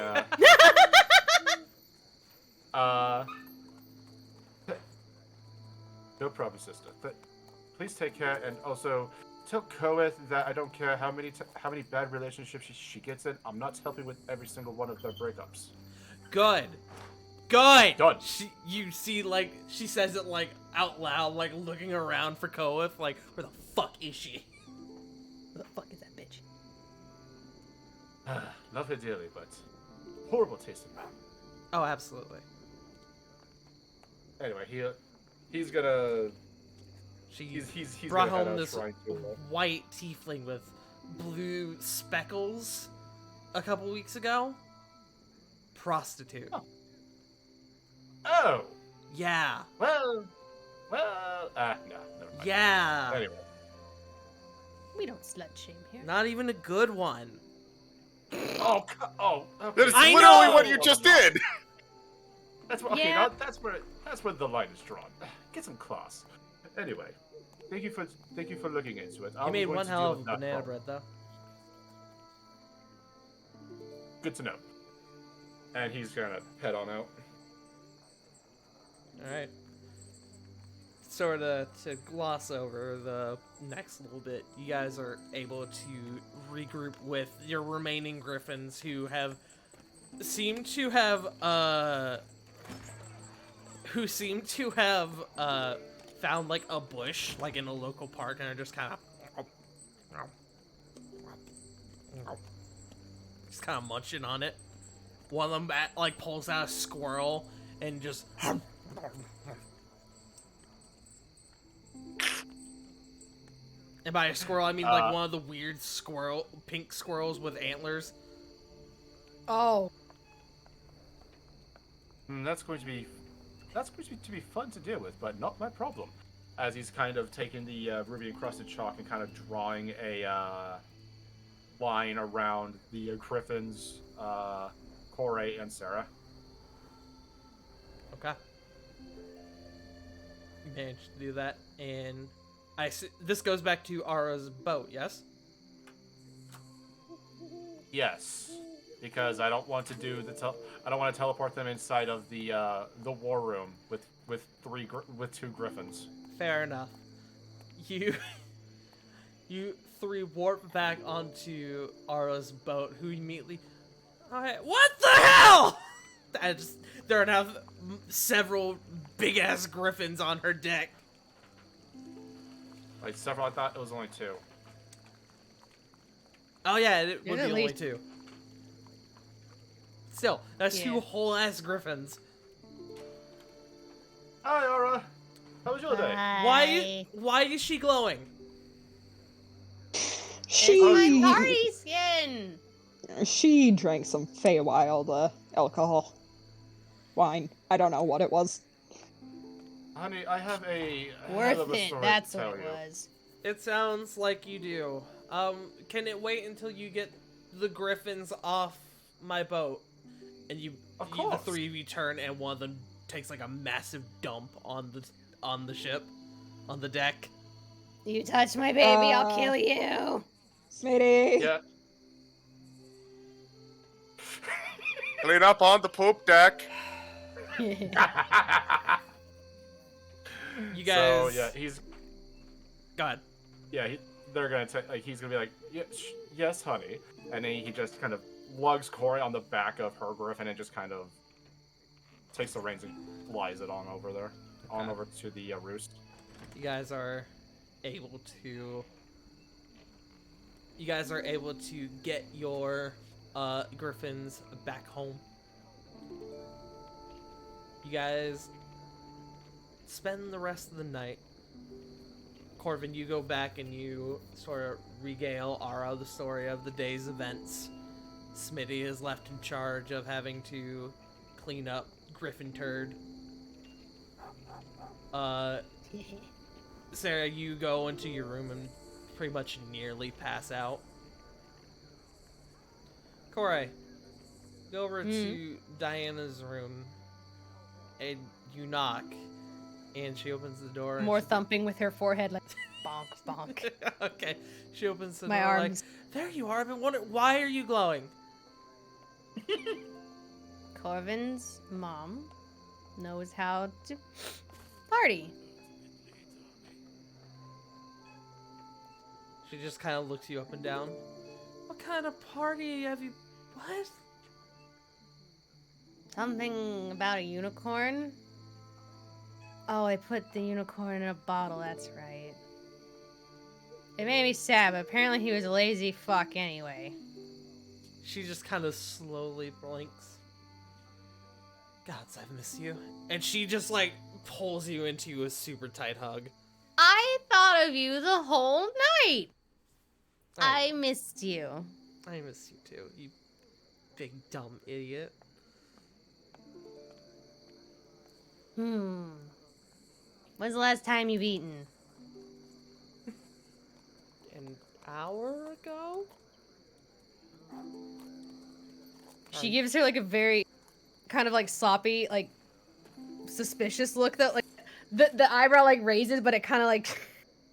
[SPEAKER 3] no problem, sister. Please take care, and also tell Koeth that I don't care how many bad relationships she gets in. I'm not helping with every single one of their breakups.
[SPEAKER 1] Good. Good.
[SPEAKER 3] Done.
[SPEAKER 1] You see, like, she says it, like, out loud, like, looking around for Koeth, like, where the fuck is she?
[SPEAKER 5] Who the fuck is that bitch?
[SPEAKER 3] Love her dearly, but horrible taste in mouth.
[SPEAKER 1] Oh, absolutely.
[SPEAKER 3] Anyway, he's gonna
[SPEAKER 1] She
[SPEAKER 3] he's
[SPEAKER 1] brought
[SPEAKER 3] gonna head
[SPEAKER 1] home
[SPEAKER 3] out
[SPEAKER 1] this
[SPEAKER 3] trying to.
[SPEAKER 1] white tiefling with blue speckles a couple weeks ago. Prostitute.
[SPEAKER 3] Oh,
[SPEAKER 1] Yeah.
[SPEAKER 3] well, no, never mind.
[SPEAKER 1] Yeah.
[SPEAKER 3] Anyway,
[SPEAKER 5] We don't slut shame here.
[SPEAKER 1] Not even a good one.
[SPEAKER 3] okay.
[SPEAKER 4] That's
[SPEAKER 1] I
[SPEAKER 4] literally
[SPEAKER 1] know!
[SPEAKER 4] what you just did.
[SPEAKER 3] That's what, okay.
[SPEAKER 5] Yeah.
[SPEAKER 3] That's where the line is drawn. Get some class. Anyway, thank you for looking into it.
[SPEAKER 1] You made one hell of a banana bread, though.
[SPEAKER 3] Good to know. And he's gonna head on out.
[SPEAKER 1] Alright. Sort of to gloss over the next little bit, you guys are able to regroup with your remaining griffins who seem to have found like a bush like in a local park and are just kind of munching on it. One of them like pulls out a squirrel and just and by a squirrel I mean like one of the weird pink squirrels with antlers.
[SPEAKER 5] Oh.
[SPEAKER 3] That's going to be fun to deal with, but not my problem. As he's kind of taking the ruby encrusted chalk and kind of drawing a line around the griffins, Corey and Sarah.
[SPEAKER 1] Okay. You managed to do that, and this goes back to Ara's boat, yes?
[SPEAKER 3] Yes, because I don't want to do I don't want to teleport them inside of the war room with two griffins.
[SPEAKER 1] Fair enough. You three warp back onto Ara's boat, who immediately. Alright, what the hell? There are now several big ass griffins on her deck.
[SPEAKER 3] Like several, I thought it was only two.
[SPEAKER 1] Oh yeah, it would be
[SPEAKER 5] at
[SPEAKER 1] only
[SPEAKER 5] least-
[SPEAKER 1] two. Still, that's
[SPEAKER 5] Yeah.
[SPEAKER 1] two whole ass griffins.
[SPEAKER 3] Hi, Ara. How was your day?
[SPEAKER 1] Why is she glowing?
[SPEAKER 5] It's my
[SPEAKER 7] She
[SPEAKER 5] party skin.
[SPEAKER 7] she drank some Feywild alcohol, wine. I don't know what it was.
[SPEAKER 3] Honey, I have a hell
[SPEAKER 5] Worth
[SPEAKER 3] of a
[SPEAKER 5] it.
[SPEAKER 3] story
[SPEAKER 5] That's
[SPEAKER 3] to
[SPEAKER 5] what
[SPEAKER 3] tell
[SPEAKER 5] it
[SPEAKER 3] you.
[SPEAKER 5] was.
[SPEAKER 1] It sounds like you do. Can it wait until you get the griffins off my boat? And
[SPEAKER 3] Of
[SPEAKER 1] the
[SPEAKER 3] course.
[SPEAKER 1] three of you turn, and one of them takes like a massive dump on the ship, on the deck.
[SPEAKER 5] You touch my baby, I'll
[SPEAKER 7] Uh,
[SPEAKER 5] kill you.
[SPEAKER 7] Smitty.
[SPEAKER 3] Yeah.
[SPEAKER 4] Clean up on the poop deck.
[SPEAKER 1] You
[SPEAKER 3] So
[SPEAKER 1] guys.
[SPEAKER 3] yeah, he's
[SPEAKER 1] Go ahead.
[SPEAKER 3] they're gonna he's gonna be like, yes, honey, and then he just kind of lugs Corey on the back of her griffin and just kind of takes the reins and flies it on over there, on
[SPEAKER 1] Okay.
[SPEAKER 3] over to the roost.
[SPEAKER 1] You guys are able to. You guys are able to get your griffins back home. You guys spend the rest of the night. Corvin, you go back and you sort of regale Ara the story of the day's events. Smitty is left in charge of having to clean up Griffin turd. Sarah, you go into your room and pretty much nearly pass out. Corey, go over to Diana's room and you knock, and she opens the door. And
[SPEAKER 5] More
[SPEAKER 1] she-
[SPEAKER 5] thumping with her forehead, like bonk, bonk.
[SPEAKER 1] Okay, she opens the
[SPEAKER 5] My
[SPEAKER 1] door
[SPEAKER 5] arms.
[SPEAKER 1] like, there you are. I've been wondering, why are you glowing?
[SPEAKER 5] Corvin's mom knows how to party.
[SPEAKER 1] She just kind of looks you up and down. What kind of party have you? What?
[SPEAKER 5] Something about a unicorn? Oh, I put the unicorn in a bottle, that's right. It made me sad, but apparently he was a lazy fuck anyway.
[SPEAKER 1] She just kind of slowly blinks. Gods, I've missed you. And she just like pulls you into a super tight hug.
[SPEAKER 5] I thought of you the whole night. I missed you.
[SPEAKER 1] I miss you too, you big dumb idiot.
[SPEAKER 5] When's the last time you've eaten?
[SPEAKER 1] An hour ago?
[SPEAKER 5] She gives her like a very kind of like sloppy, like suspicious look that like the eyebrow like raises, but it kind of like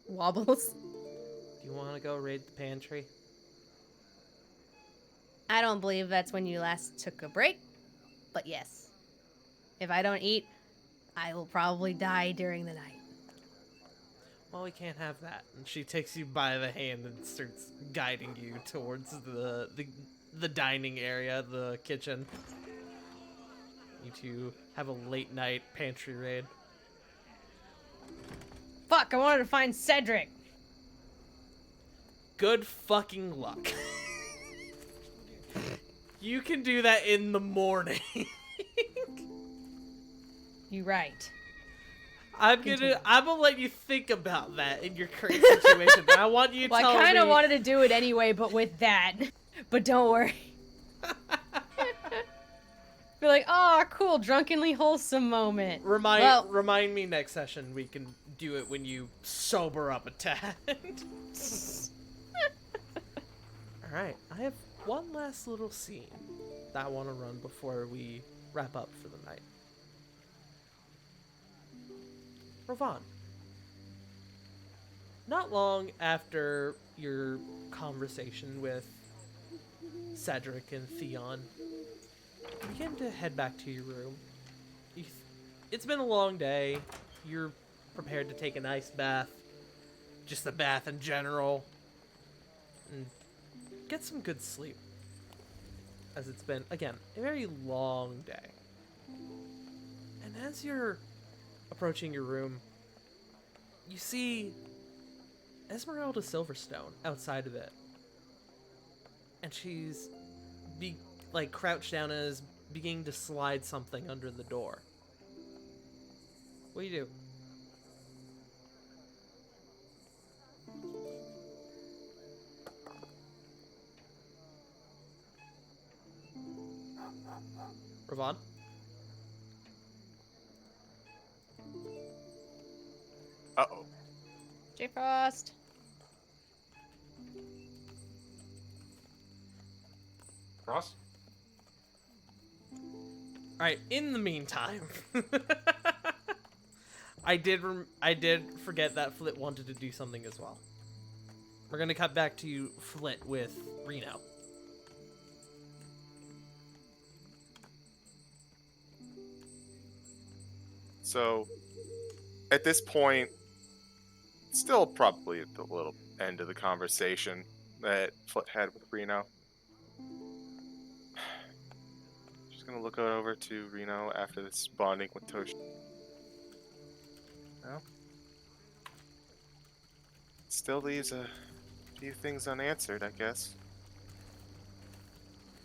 [SPEAKER 5] wobbles.
[SPEAKER 1] Do you want to go raid the pantry?
[SPEAKER 5] I don't believe that's when you last took a break, but yes. If I don't eat, I will probably die during the night.
[SPEAKER 1] Well, we can't have that. And she takes you by the hand and starts guiding you towards the dining area, the kitchen. You two have a late night pantry raid.
[SPEAKER 5] Fuck, I wanted to find Cedric.
[SPEAKER 1] Good fucking luck. You can do that in the morning.
[SPEAKER 5] You right.
[SPEAKER 1] I'm gonna let you think about that in your current situation. I want you to
[SPEAKER 5] Well,
[SPEAKER 1] tell me.
[SPEAKER 5] I kind of wanted to do it anyway, but with that. But don't worry. Be like, oh, cool, drunkenly wholesome moment.
[SPEAKER 1] Remind me next session we can do it when you sober up a tad. Alright, I have one last little scene that I want to run before we wrap up for the night. Ravon. Not long after your conversation with Cedric and Theon, you begin to head back to your room. It's been a long day. You're prepared to take a nice bath. Just a bath in general. And get some good sleep. As it's been, again, a very long day. And as you're approaching your room, you see Esmeralda Silverstone outside of it. And she's crouched down and is beginning to slide something under the door. What do you do? Ravon?
[SPEAKER 4] Uh-oh.
[SPEAKER 5] J Frost.
[SPEAKER 3] Ross?
[SPEAKER 1] Alright, in the meantime, I did forget that Flit wanted to do something as well. We're gonna cut back to Flit with Reno.
[SPEAKER 4] So, at this point, still probably at the little end of the conversation that Flit had with Reno. She's gonna look over to Reno after this bonding with Toshi. Well, still leaves a few things unanswered, I guess.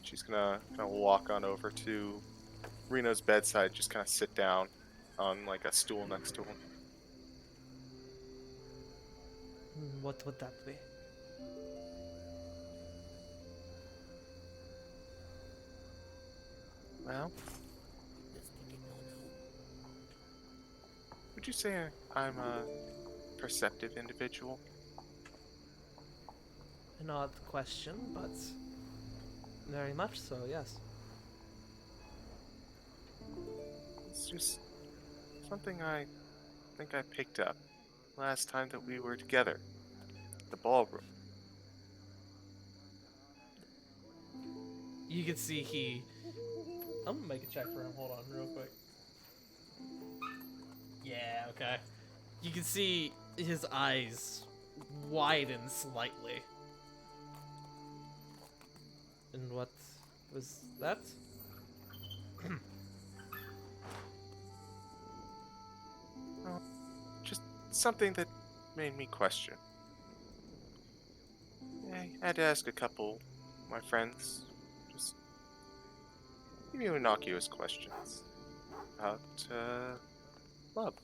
[SPEAKER 4] She's gonna walk on over to Reno's bedside, just kind of sit down on like a stool next to him.
[SPEAKER 1] What would that be?
[SPEAKER 4] Well, would you say I'm a perceptive individual?
[SPEAKER 1] An odd question, but very much so, yes.
[SPEAKER 4] It's just something I think I picked up last time that we were together. The ballroom.
[SPEAKER 1] You can see I'm gonna make a check for him. Hold on real quick. Yeah, okay. You can see his eyes widen slightly. And what was that?
[SPEAKER 4] Just something that made me question. I had to ask a couple of my friends few innocuous questions about love.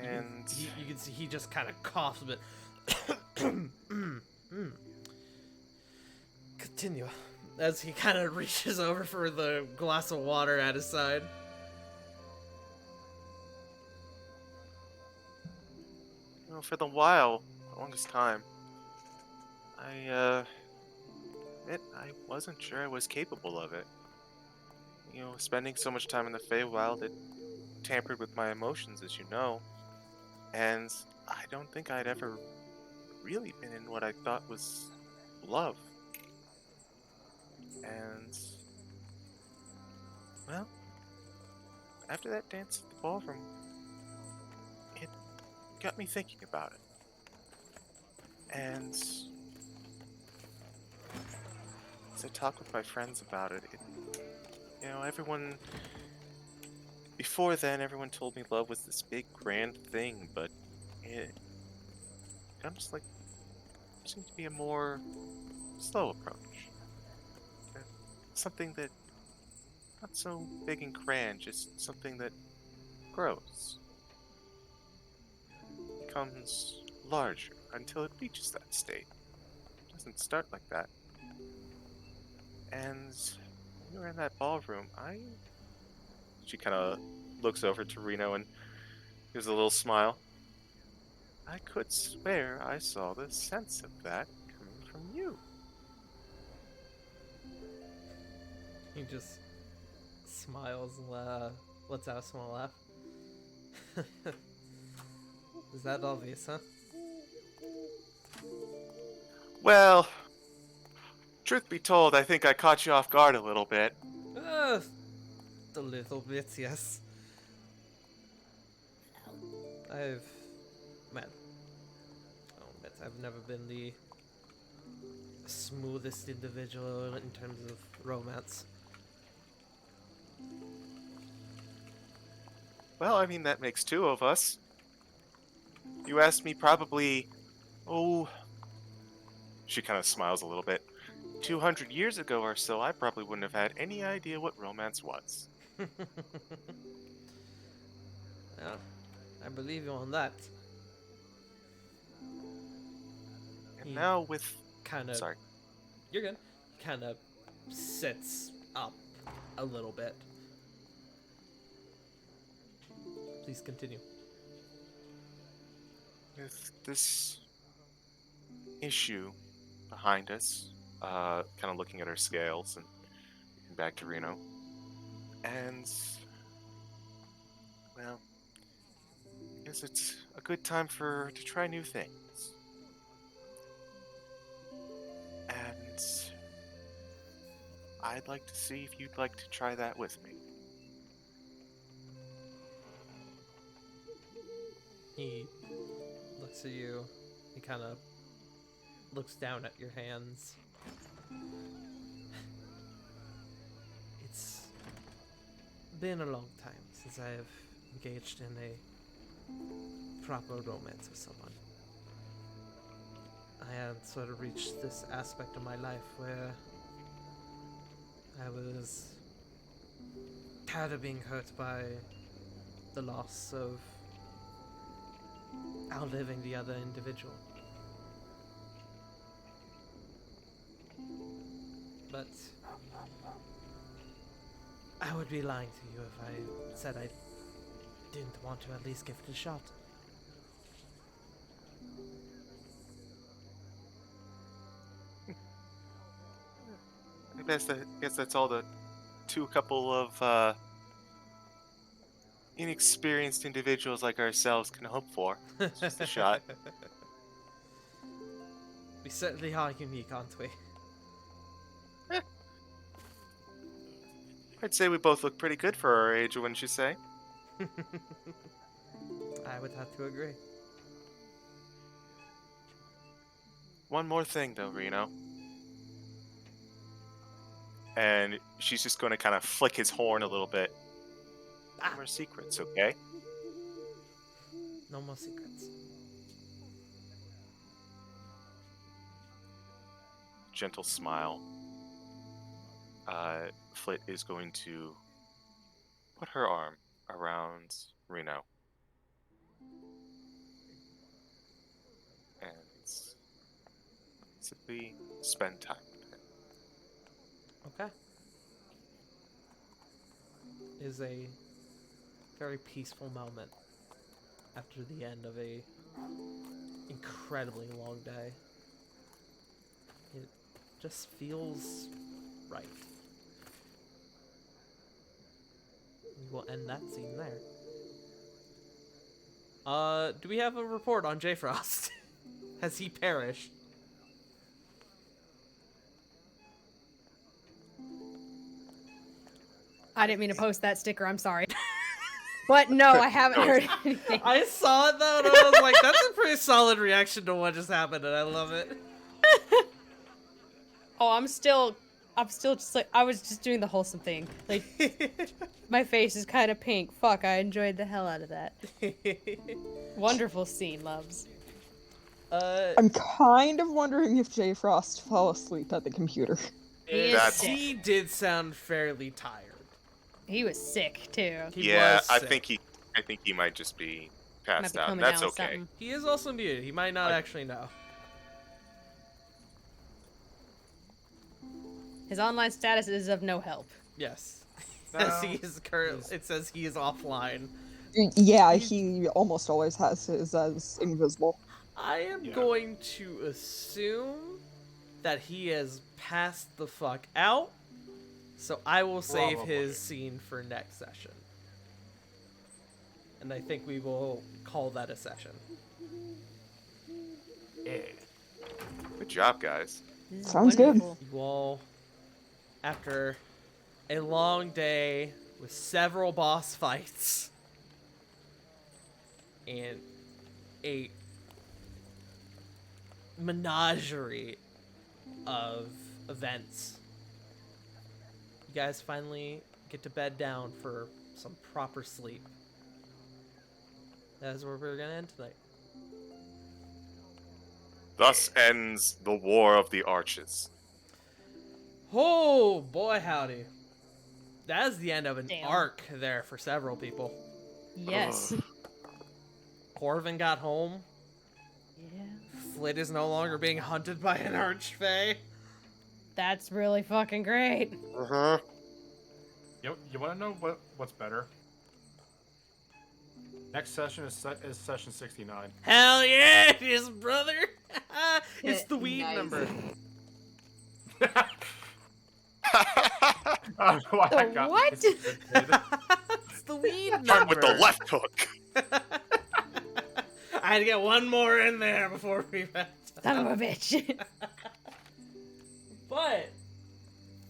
[SPEAKER 4] And
[SPEAKER 1] You can see he just kind of coughs a bit. Continue. As he kind of reaches over for the glass of water at his side.
[SPEAKER 4] for the longest time, I admit I wasn't sure I was capable of it. Spending so much time in the Feywild, it tampered with my emotions, as you know, and I don't think I'd ever really been in what I thought was love. And, well, after that dance at the ballroom, it got me thinking about it. And as I talked with my friends about it, everyone, before then, everyone told me love was this big, grand thing, but it comes seems to be a more slow approach. Something that, not so big and grand, just something that grows. Becomes larger until it reaches that state. It doesn't start like that. And when we were in that ballroom, She kind of looks over to Reno and gives a little smile. I could swear I saw the sense of that coming from you.
[SPEAKER 1] He just smiles and lets out a small laugh. Is that obvious, huh?
[SPEAKER 4] Well, truth be told, I think I caught you off guard a little bit.
[SPEAKER 1] A little bit, yes. I'll admit, I've never been the smoothest individual in terms of romance.
[SPEAKER 4] Well, I mean, that makes two of us. You asked me probably, she kind of smiles a little bit. 200 years ago or so, I probably wouldn't have had any idea what romance was.
[SPEAKER 1] Yeah, I believe you on that.
[SPEAKER 4] And now with...
[SPEAKER 1] Kind of...
[SPEAKER 4] Sorry.
[SPEAKER 1] You're good. Kind of sits up a little bit. Please continue.
[SPEAKER 4] With this issue behind us, kind of looking at our scales and back to Reno, and, well, I guess it's a good time to try new things. And I'd like to see if you'd like to try that with me.
[SPEAKER 1] He looks at you. He kind of looks down at your hands. It's been a long time since I have engaged in a proper romance with someone. I had sort of reached this aspect of my life where I was tired of being hurt by the loss of outliving the other individual. But I would be lying to you if I said I didn't want to at least give it a shot.
[SPEAKER 4] I guess that's all the couple of inexperienced individuals like ourselves can hope for. It's just a shot.
[SPEAKER 1] We certainly are unique, aren't we?
[SPEAKER 4] I'd say we both look pretty good for our age, wouldn't you say?
[SPEAKER 1] I would have to agree.
[SPEAKER 4] One more thing, though, Reno. And she's just going to kind of flick his horn a little bit. No more secrets, okay?
[SPEAKER 1] No more secrets.
[SPEAKER 4] gentle smile, Flit is going to put her arm around Reno and simply spend time with him.
[SPEAKER 1] Okay. Is a very peaceful moment after the end of a incredibly long day. It just feels right. We will end that scene there. Do we have a report on J Frost? Has he perished?
[SPEAKER 5] I didn't mean to post that sticker. I'm sorry. But no, I haven't heard anything.
[SPEAKER 1] I saw it though, and I was like, that's a pretty solid reaction to what just happened, and I love it.
[SPEAKER 5] Oh, I'm still just like, I was just doing the wholesome thing. Like, my face is kind of pink. Fuck, I enjoyed the hell out of that. Wonderful scene, loves.
[SPEAKER 7] I'm kind of wondering if J Frost fell asleep at the computer.
[SPEAKER 1] He did sound fairly tired.
[SPEAKER 5] He was sick too.
[SPEAKER 4] I think he might just be passed out. That's okay.
[SPEAKER 5] Something.
[SPEAKER 1] He is also muted. He might not actually know.
[SPEAKER 5] His online status is of no help.
[SPEAKER 1] Yes.
[SPEAKER 3] No.
[SPEAKER 1] As he is it says he is offline.
[SPEAKER 7] Yeah, he almost always has his as invisible.
[SPEAKER 1] I am going to assume that he has passed the fuck out, so I will save his scene for next session. And I think we will call that a session.
[SPEAKER 3] Yeah.
[SPEAKER 4] Good job, guys.
[SPEAKER 5] This is
[SPEAKER 7] Sounds good.
[SPEAKER 5] wonderful.
[SPEAKER 1] You all, after a long day with several boss fights and a menagerie of events, you guys finally get to bed down for some proper sleep. That's where we're gonna end tonight.
[SPEAKER 4] Thus ends the War of the Arches.
[SPEAKER 1] Oh boy, howdy! That is the end of an
[SPEAKER 5] Damn.
[SPEAKER 1] arc there for several people.
[SPEAKER 5] Yes.
[SPEAKER 1] Corvin got home.
[SPEAKER 5] Yeah.
[SPEAKER 1] Flit is no longer being hunted by an archfey.
[SPEAKER 5] That's really fucking great.
[SPEAKER 4] Uh-huh.
[SPEAKER 3] You want to know what's better? Next session is session 69.
[SPEAKER 1] Hell yeah, it is, brother! It's the weed
[SPEAKER 2] Nice.
[SPEAKER 1] number.
[SPEAKER 3] I don't know why I got
[SPEAKER 5] what?
[SPEAKER 3] this.
[SPEAKER 1] It's the weed
[SPEAKER 4] Start
[SPEAKER 1] number.
[SPEAKER 4] with the left hook.
[SPEAKER 1] I had to get one more in there before we wrapped up.
[SPEAKER 5] Son of a bitch.
[SPEAKER 1] But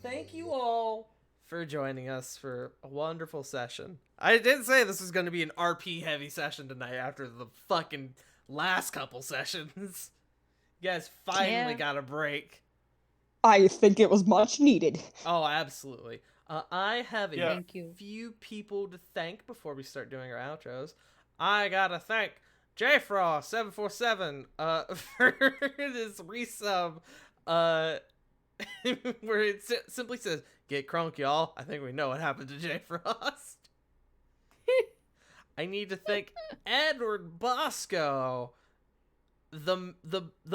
[SPEAKER 1] thank you all for joining us for a wonderful session. I did say this was going to be an RP heavy session tonight after the fucking last couple sessions. You guys finally
[SPEAKER 5] Yeah.
[SPEAKER 1] got a break.
[SPEAKER 7] I think it was much needed.
[SPEAKER 1] Oh, absolutely. I have a
[SPEAKER 5] Thank you.
[SPEAKER 1] few people to thank before we start doing our outros. I gotta thank JFrost747 for this resub where it simply says, "Get crunk, y'all." I think we know what happened to JFrost. I need to thank Edward Bosco, the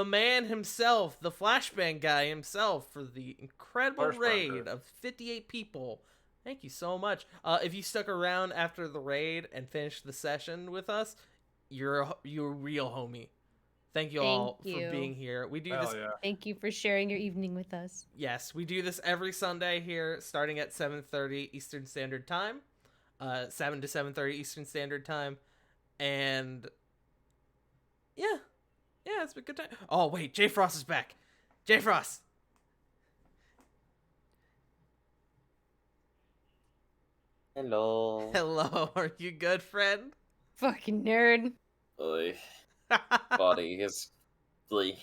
[SPEAKER 1] man himself, the flashbang guy himself, for the incredible
[SPEAKER 3] Flashbanger.
[SPEAKER 1] raid of 58 people. Thank you so much. If you stuck around after the raid and finished the session with us, you're a real homie. Thank you all
[SPEAKER 5] Thank
[SPEAKER 1] for
[SPEAKER 5] you.
[SPEAKER 1] being here. We do
[SPEAKER 3] Hell
[SPEAKER 1] this.
[SPEAKER 3] yeah.
[SPEAKER 5] Thank you for sharing your evening with us.
[SPEAKER 1] Yes, we do this every Sunday here, starting at 7:30 Eastern Standard Time, 7 to 7:30 Eastern Standard Time, and yeah, it's been a good time. Oh wait, J Frost is back. J Frost.
[SPEAKER 8] Hello.
[SPEAKER 1] Hello, are you good, friend?
[SPEAKER 5] Fucking nerd.
[SPEAKER 8] Oi. Body is the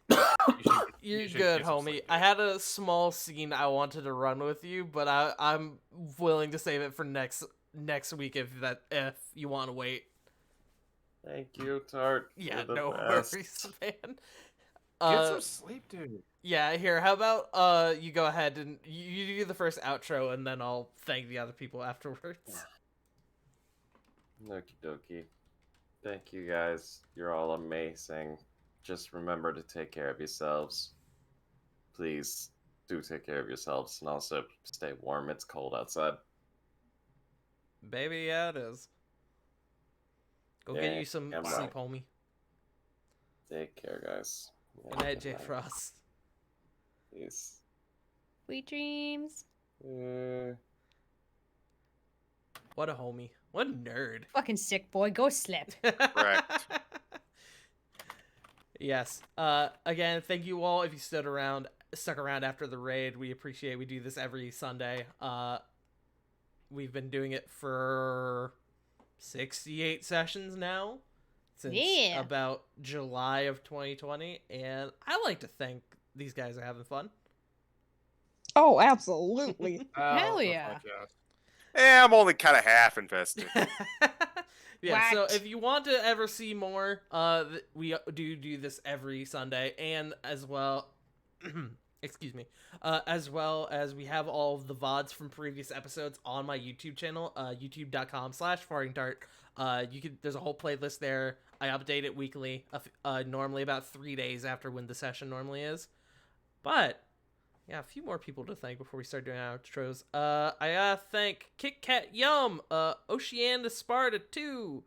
[SPEAKER 1] You're
[SPEAKER 3] You should
[SPEAKER 1] good,
[SPEAKER 3] get some
[SPEAKER 1] homie.
[SPEAKER 3] sleep.
[SPEAKER 1] I had a small scene I wanted to run with you, but I'm willing to save it for next week if you want to wait.
[SPEAKER 8] Thank you, Tart.
[SPEAKER 1] Yeah,
[SPEAKER 8] You're the
[SPEAKER 1] no
[SPEAKER 8] best.
[SPEAKER 1] worries, man.
[SPEAKER 3] Get some sleep, dude.
[SPEAKER 1] Yeah, here, how about you go ahead and you do the first outro and then I'll thank the other people afterwards.
[SPEAKER 8] Okie dokie. Thank you guys. You're all amazing. Just remember to take care of yourselves. Please do take care of yourselves and also stay warm. It's cold outside.
[SPEAKER 1] Baby, yeah, it is. Go get
[SPEAKER 8] Yeah,
[SPEAKER 1] you some
[SPEAKER 8] I'm
[SPEAKER 1] sleep,
[SPEAKER 8] right.
[SPEAKER 1] homie.
[SPEAKER 8] Take care, guys.
[SPEAKER 1] Good night, Jay Frost.
[SPEAKER 8] Peace.
[SPEAKER 5] Sweet dreams.
[SPEAKER 1] What a homie. What a nerd.
[SPEAKER 5] Fucking sick boy. Go slip.
[SPEAKER 4] Correct.
[SPEAKER 1] Yes. Again, thank you all if you stuck around after the raid. We appreciate it. We do this every Sunday. We've been doing it for 68 sessions now. Since about July of 2020. And I like to think these guys are having fun.
[SPEAKER 7] Oh, absolutely.
[SPEAKER 5] Hell yeah.
[SPEAKER 4] Yeah, I'm only kind of half invested.
[SPEAKER 1] Yeah, so
[SPEAKER 5] Whacked.
[SPEAKER 1] if you want to ever see more, we do this every Sunday, and as well, excuse me, as well as we have all of the VODs from previous episodes on my YouTube channel, youtube.com/fartingdart. There's a whole playlist there. I update it weekly, normally about 3 days after when the session normally is. But yeah, a few more people to thank before we start doing outros. I gotta thank Kit Kat Yum, Oceana Sparta 2,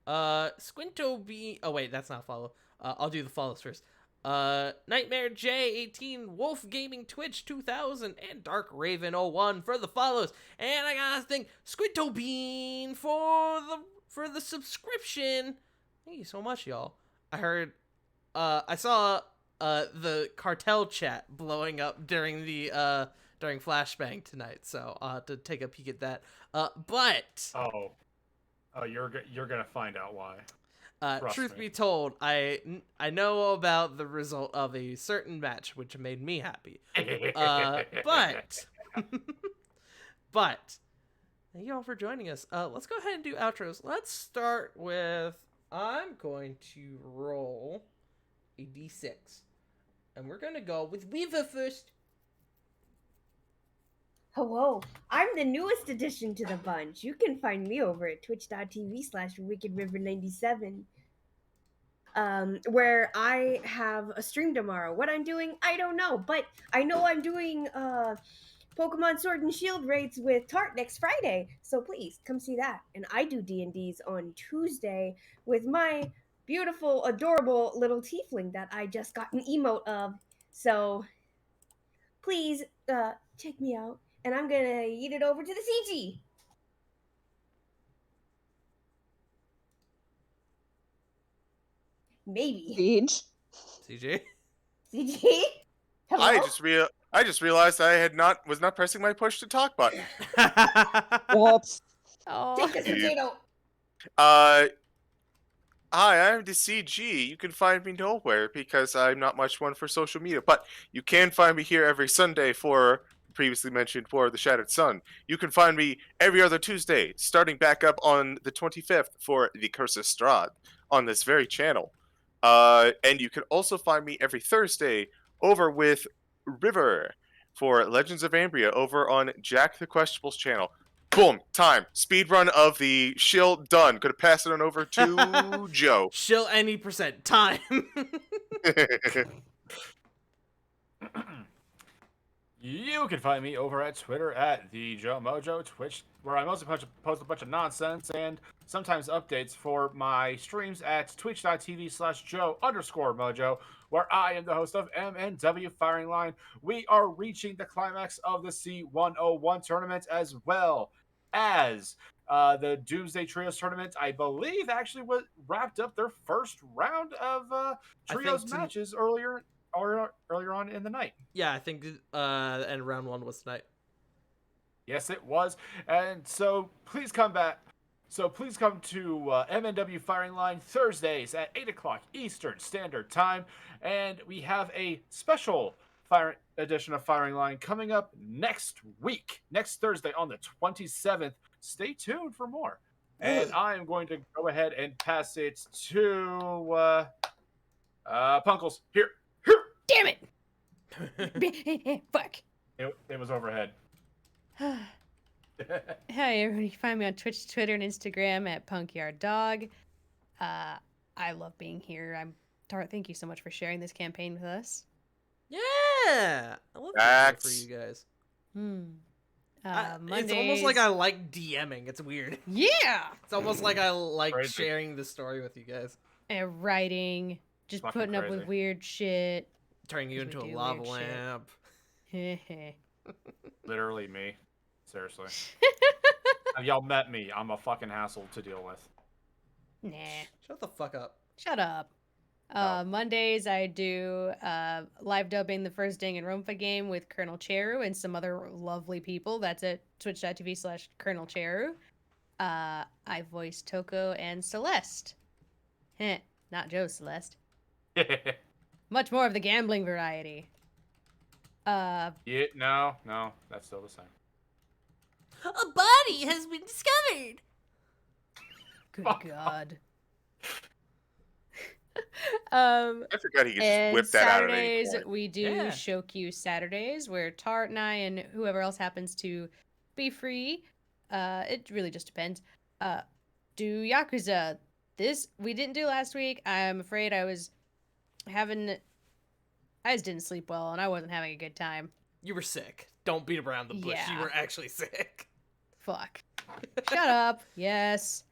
[SPEAKER 1] Squinto B. Oh wait, that's not a follow. I'll do the follows first. Nightmare J18, Wolf Gaming Twitch 2000, and Dark Raven 01 for the follows. And I gotta thank Squinto Bean for the subscription. Thank you so much, y'all. I heard, I saw the cartel chat blowing up during the during Flashbang tonight, so I'll have to take a peek at that. But
[SPEAKER 3] You're gonna find out why. Trust
[SPEAKER 1] truth
[SPEAKER 3] me.
[SPEAKER 1] be told, I know about the result of a certain match, which made me happy. But thank you all for joining us. Let's go ahead and do outros. Let's start with, I'm going to roll a d6. And we're going to go with Weaver first.
[SPEAKER 2] Hello, I'm the newest addition to the bunch. You can find me over at twitch.tv/WickedRiver97, where I have a stream tomorrow. What I'm doing, I don't know, but I know I'm doing Pokemon Sword and Shield raids with Tart next Friday, so please come see that. And I do D&Ds on Tuesday with my beautiful, adorable little tiefling that I just got an emote of. So please check me out. And I'm gonna eat it over to the CG. Maybe.
[SPEAKER 7] Siege.
[SPEAKER 1] CJ?
[SPEAKER 2] CG? Hello?
[SPEAKER 4] I just realized I was not pressing my push to talk button.
[SPEAKER 7] Whoops.
[SPEAKER 5] Oh.
[SPEAKER 2] Take the potato.
[SPEAKER 4] Hi, I'm the CG. You can find me nowhere because I'm not much one for social media, but you can find me here every Sunday for previously mentioned War of the Shattered Sun. You can find me every other Tuesday, starting back up on the 25th for the Curse of Strahd on this very channel. And you can also find me every Thursday over with River for Legends of Ambria over on Jack the Questionable's channel. Boom, time. Speedrun of the shill done. Gonna pass it on over to Joe.
[SPEAKER 1] Shill any percent. Time.
[SPEAKER 3] You can find me over at Twitter at the Joe Mojo, Twitch, where I mostly post a bunch of nonsense and sometimes updates for my streams at twitch.tv/Joe_Mojo, where I am the host of MNW Firing Line. We are reaching the climax of the C101 tournament, as well as the Doomsday Trios tournament. I believe actually wrapped up their first round of Trios matches earlier on in the night.
[SPEAKER 1] Yeah, I think and round 1 was tonight.
[SPEAKER 3] Yes, it was. And so please come back. So please come to MNW Firing Line Thursdays at 8 o'clock Eastern Standard Time. And we have a special edition of Firing Line coming up next week, next Thursday on the 27th. Stay tuned for more. And I am going to go ahead and pass it to Punkles. Here.
[SPEAKER 5] Damn it! Fuck.
[SPEAKER 3] It was overhead.
[SPEAKER 5] Hi, everyone. You can find me on Twitch, Twitter, and Instagram at PunkyardDog. I love being here. Tart, thank you so much for sharing this campaign with us.
[SPEAKER 1] Yeah, I love that for you guys. It's almost like I like DMing. It's weird.
[SPEAKER 5] Yeah.
[SPEAKER 1] It's almost like I like
[SPEAKER 3] Crazy.
[SPEAKER 1] sharing the story with you guys.
[SPEAKER 5] And writing, just
[SPEAKER 3] Fucking
[SPEAKER 5] putting up with
[SPEAKER 3] crazy.
[SPEAKER 5] weird shit.
[SPEAKER 1] Turning you
[SPEAKER 5] Because
[SPEAKER 1] into
[SPEAKER 5] we
[SPEAKER 1] a
[SPEAKER 5] do
[SPEAKER 1] lava
[SPEAKER 5] weird shit.
[SPEAKER 1] lamp.
[SPEAKER 5] Heh.
[SPEAKER 3] Literally me. Seriously. Have y'all met me? I'm a fucking hassle to deal with.
[SPEAKER 5] Nah.
[SPEAKER 1] Shut the fuck up.
[SPEAKER 5] Shut up.
[SPEAKER 3] Oh.
[SPEAKER 5] Mondays I do live dubbing the first Danganronpa game with Colonel Cheru and some other lovely people. That's at twitch.tv/Colonel Cheru. I voice Toko and Celeste. Heh, not Joe Celeste. Much more of the gambling variety.
[SPEAKER 3] Yeah, no, that's still the same.
[SPEAKER 1] A body has been discovered.
[SPEAKER 5] Good
[SPEAKER 3] Fuck.
[SPEAKER 5] God.
[SPEAKER 4] I forgot he could just
[SPEAKER 5] And
[SPEAKER 4] whip that out at any
[SPEAKER 5] Saturdays
[SPEAKER 4] point.
[SPEAKER 5] we do
[SPEAKER 1] Yeah.
[SPEAKER 5] Shokyu Saturdays, where Tart and I and whoever else happens to be free. It really just depends. Do Yakuza. This we didn't do last week. I'm afraid I just didn't sleep well and I wasn't having a good time.
[SPEAKER 1] You were sick. Don't beat around the bush. You
[SPEAKER 5] Yeah.
[SPEAKER 1] were actually sick.
[SPEAKER 5] Fuck. Shut up. Yes.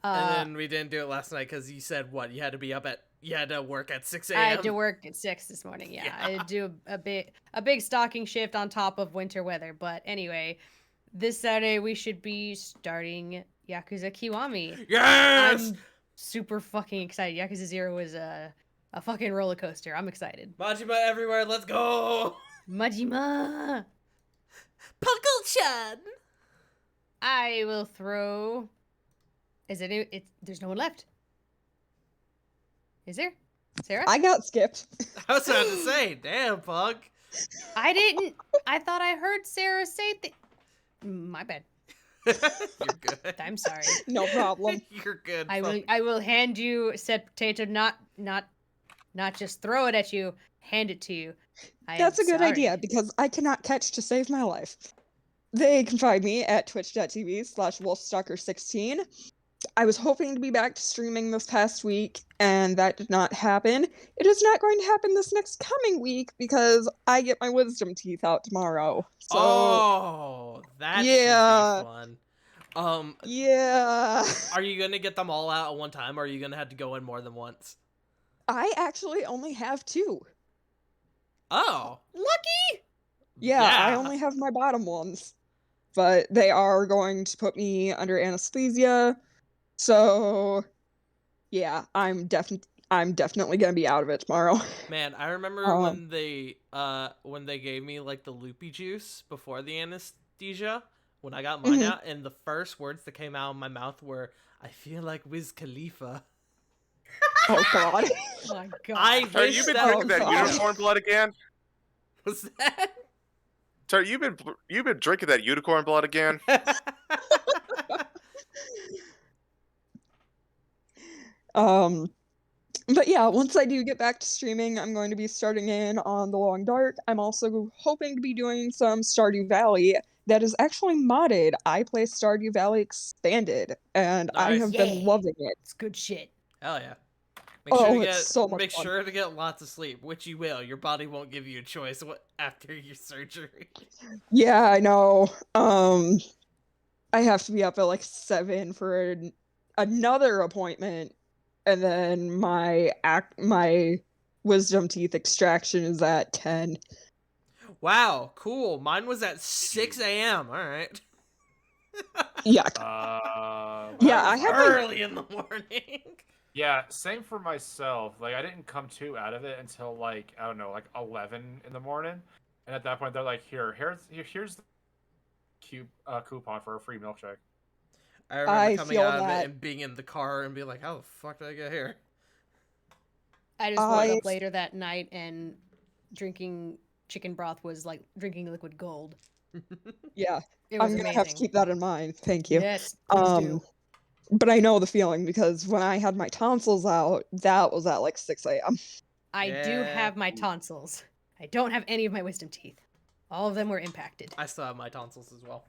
[SPEAKER 1] And then we didn't do it last night because you said what? You had to work at 6 a.m.
[SPEAKER 5] I had to work at 6 this morning. Yeah, I had to do a big stocking shift on top of winter weather. But anyway, this Saturday we should be starting Yakuza Kiwami.
[SPEAKER 1] Yes!
[SPEAKER 5] I'm super fucking excited. Yakuza 0 was a fucking roller coaster. I'm excited.
[SPEAKER 1] Majima everywhere. Let's go.
[SPEAKER 5] Majima.
[SPEAKER 1] Puckle-chan.
[SPEAKER 5] I will throw. There's no one left. Is there? Sarah?
[SPEAKER 7] I got skipped.
[SPEAKER 1] I was about to say, damn, Pug.
[SPEAKER 5] I didn't. I thought I heard Sarah say my bad.
[SPEAKER 1] You're good.
[SPEAKER 5] I'm sorry.
[SPEAKER 7] No problem.
[SPEAKER 1] You're good.
[SPEAKER 5] I will hand you said potato, not just throw it at you, hand it to you.
[SPEAKER 7] That's a good
[SPEAKER 5] sorry.
[SPEAKER 7] idea because I cannot catch to save my life. They can find me at twitch.tv/wolfstalker16. I was hoping to be back to streaming this past week, and that did not happen. It is not going to happen this next coming week because I get my wisdom teeth out tomorrow. So,
[SPEAKER 1] oh, that
[SPEAKER 7] yeah.
[SPEAKER 1] should be fun.
[SPEAKER 7] Yeah.
[SPEAKER 1] Are you gonna get them all out at one time, or are you gonna have to go in more than once?
[SPEAKER 7] I actually only have 2.
[SPEAKER 1] Oh,
[SPEAKER 5] Lucky.
[SPEAKER 7] Yeah, I only have my bottom ones. But they are going to put me under anesthesia. So, yeah, I'm definitely gonna be out of it tomorrow.
[SPEAKER 1] Man, I remember when they gave me like the loopy juice before the anesthesia. When I got mine out, and the first words that came out of my mouth were, "I feel like Wiz Khalifa."
[SPEAKER 7] Oh God.
[SPEAKER 5] Oh my God.
[SPEAKER 1] I
[SPEAKER 4] Sorry,
[SPEAKER 1] wish
[SPEAKER 4] you've been
[SPEAKER 1] that
[SPEAKER 4] drinking that
[SPEAKER 7] God.
[SPEAKER 4] unicorn blood again?
[SPEAKER 1] was that.
[SPEAKER 4] Sorry, you've been drinking that unicorn blood again?
[SPEAKER 7] But yeah, once I do get back to streaming, I'm going to be starting in on The Long Dark. I'm also hoping to be doing some Stardew Valley that is actually modded. I play Stardew Valley Expanded, and I
[SPEAKER 1] Nice.
[SPEAKER 7] have been
[SPEAKER 5] Yeah.
[SPEAKER 7] loving it.
[SPEAKER 5] It's good shit.
[SPEAKER 1] Hell yeah. Make
[SPEAKER 7] Oh,
[SPEAKER 1] sure to
[SPEAKER 7] it's
[SPEAKER 1] get
[SPEAKER 7] so much
[SPEAKER 1] make
[SPEAKER 7] fun.
[SPEAKER 1] sure to get lots of sleep, which you will. Your body won't give you a choice after your surgery.
[SPEAKER 7] Yeah, I know. I have to be up at like 7 for another appointment, and then my wisdom teeth extraction is at 10.
[SPEAKER 1] Wow, cool. Mine was at 6 a.m. All right.
[SPEAKER 7] Yeah. Yeah, I have
[SPEAKER 1] early in the morning.
[SPEAKER 3] Yeah, same for myself. Like, I didn't come too out of it until like, I don't know, like 11 in the morning. And at that point, they're like, here's the coupon for a free milkshake.
[SPEAKER 1] I remember
[SPEAKER 7] I
[SPEAKER 1] coming
[SPEAKER 7] feel
[SPEAKER 1] out of
[SPEAKER 7] that.
[SPEAKER 1] it and being in the car and being like, "How the fuck did I get here?"
[SPEAKER 5] I just woke up later that night and drinking chicken broth was like drinking liquid gold.
[SPEAKER 7] Yeah.
[SPEAKER 5] It was
[SPEAKER 7] I'm gonna
[SPEAKER 5] amazing.
[SPEAKER 7] have to keep that in mind. Thank you.
[SPEAKER 5] Yes, please do.
[SPEAKER 7] But I know the feeling because when I had my tonsils out, that was at like 6 a.m.
[SPEAKER 5] I do have my tonsils. I don't have any of my wisdom teeth. All of them were impacted.
[SPEAKER 1] I still have my tonsils as well.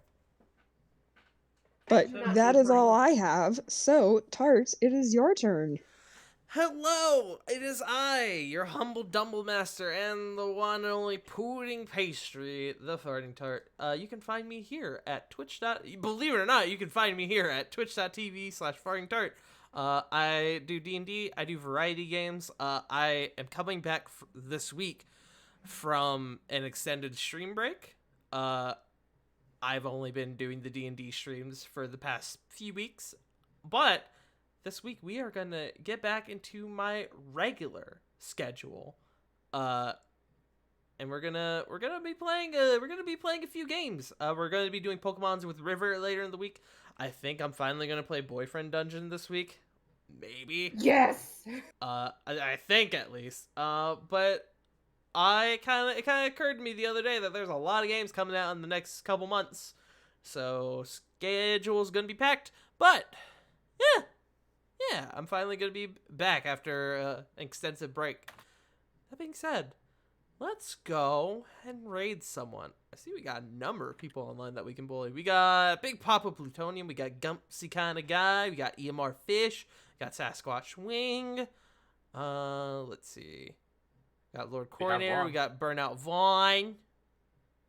[SPEAKER 7] But
[SPEAKER 2] Not
[SPEAKER 7] that
[SPEAKER 2] me,
[SPEAKER 7] is all
[SPEAKER 2] Brian.
[SPEAKER 7] I have. So, Tart, it is your turn.
[SPEAKER 1] Hello, it is I, your humble Dumble Master, and the one and only pudding pastry, the farting tart. You can find me here at Twitch. Believe it or not, you can find me here at twitch.tv/farting tart. I do D&D. I do variety games. I am coming back this week from an extended stream break. I've only been doing the D&D streams for the past few weeks, but this week we are gonna get back into my regular schedule, and we're gonna be playing a few games. We're gonna be doing Pokemons with River later in the week. I think I'm finally gonna play Boyfriend Dungeon this week, maybe.
[SPEAKER 2] Yes.
[SPEAKER 1] I think at least. But it kind of occurred to me the other day that there's a lot of games coming out in the next couple months, so schedule's gonna be packed. But yeah, I'm finally going to be back after an extensive break. That being said, let's go and raid someone. I see we got a number of people online that we can bully. We got Big Papa Plutonium. We got Gumpsy kind of guy. We got EMR Fish. We got Sasquatch Wing. Let's see. Got Lord Coronator. We got Burnout Vaughn.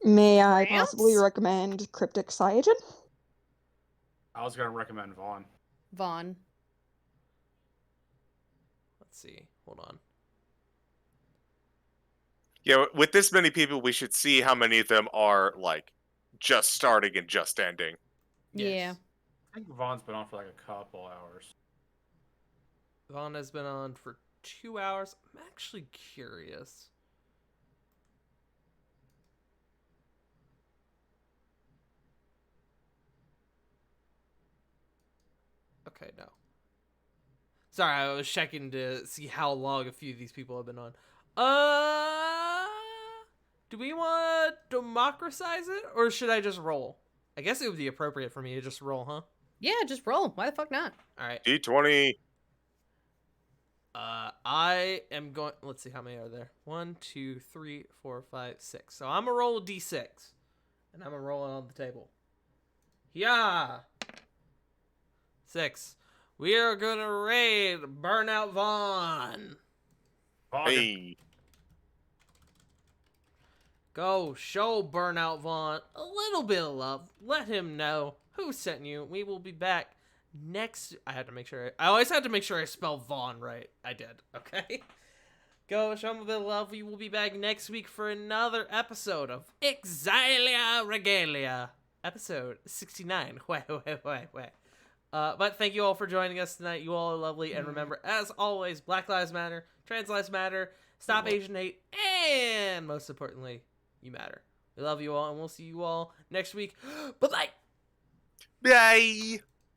[SPEAKER 7] May I
[SPEAKER 5] France?
[SPEAKER 7] possibly recommend Cryptic Cyanogen?
[SPEAKER 3] I was gonna recommend Vaughn.
[SPEAKER 5] Vaughn.
[SPEAKER 1] Let's see. Hold on.
[SPEAKER 4] Yeah, with this many people, we should see how many of them are like just starting and just ending.
[SPEAKER 5] Yeah.
[SPEAKER 3] I think Vaughn's been on for like a couple hours.
[SPEAKER 1] Vaughn has been on for 2 hours. I'm actually curious. Okay, no. Sorry, I was checking to see how long a few of these people have been on. Do we want to democratize it, or should I just roll? I guess it would be appropriate for me to just roll, huh?
[SPEAKER 5] Yeah, just roll. Why the fuck not?
[SPEAKER 1] All right.
[SPEAKER 4] D20.
[SPEAKER 1] I am going. Let's see, how many are there? 1, 2, 3, 4, 5, 6. So I'm gonna roll a D6, and I'm gonna roll it on the table. Yeah. 6. We are gonna raid Burnout Vaughn.
[SPEAKER 3] Vaughn,
[SPEAKER 4] Hey.
[SPEAKER 1] Go show Burnout Vaughn a little bit of love. Let him know who sent you. We will be back next. I always had to make sure I spell Vaughn right. I did. Okay. Go show him a bit of love. We will be back next week for another episode of Exilia Regalia, episode 69. Wait. But thank you all for joining us tonight. You all are lovely. And remember, as always, Black Lives Matter, Trans Lives Matter, Stop Asian Hate, and most importantly, you matter. We love you all, and we'll see you all next week. Bye-bye!
[SPEAKER 4] Bye.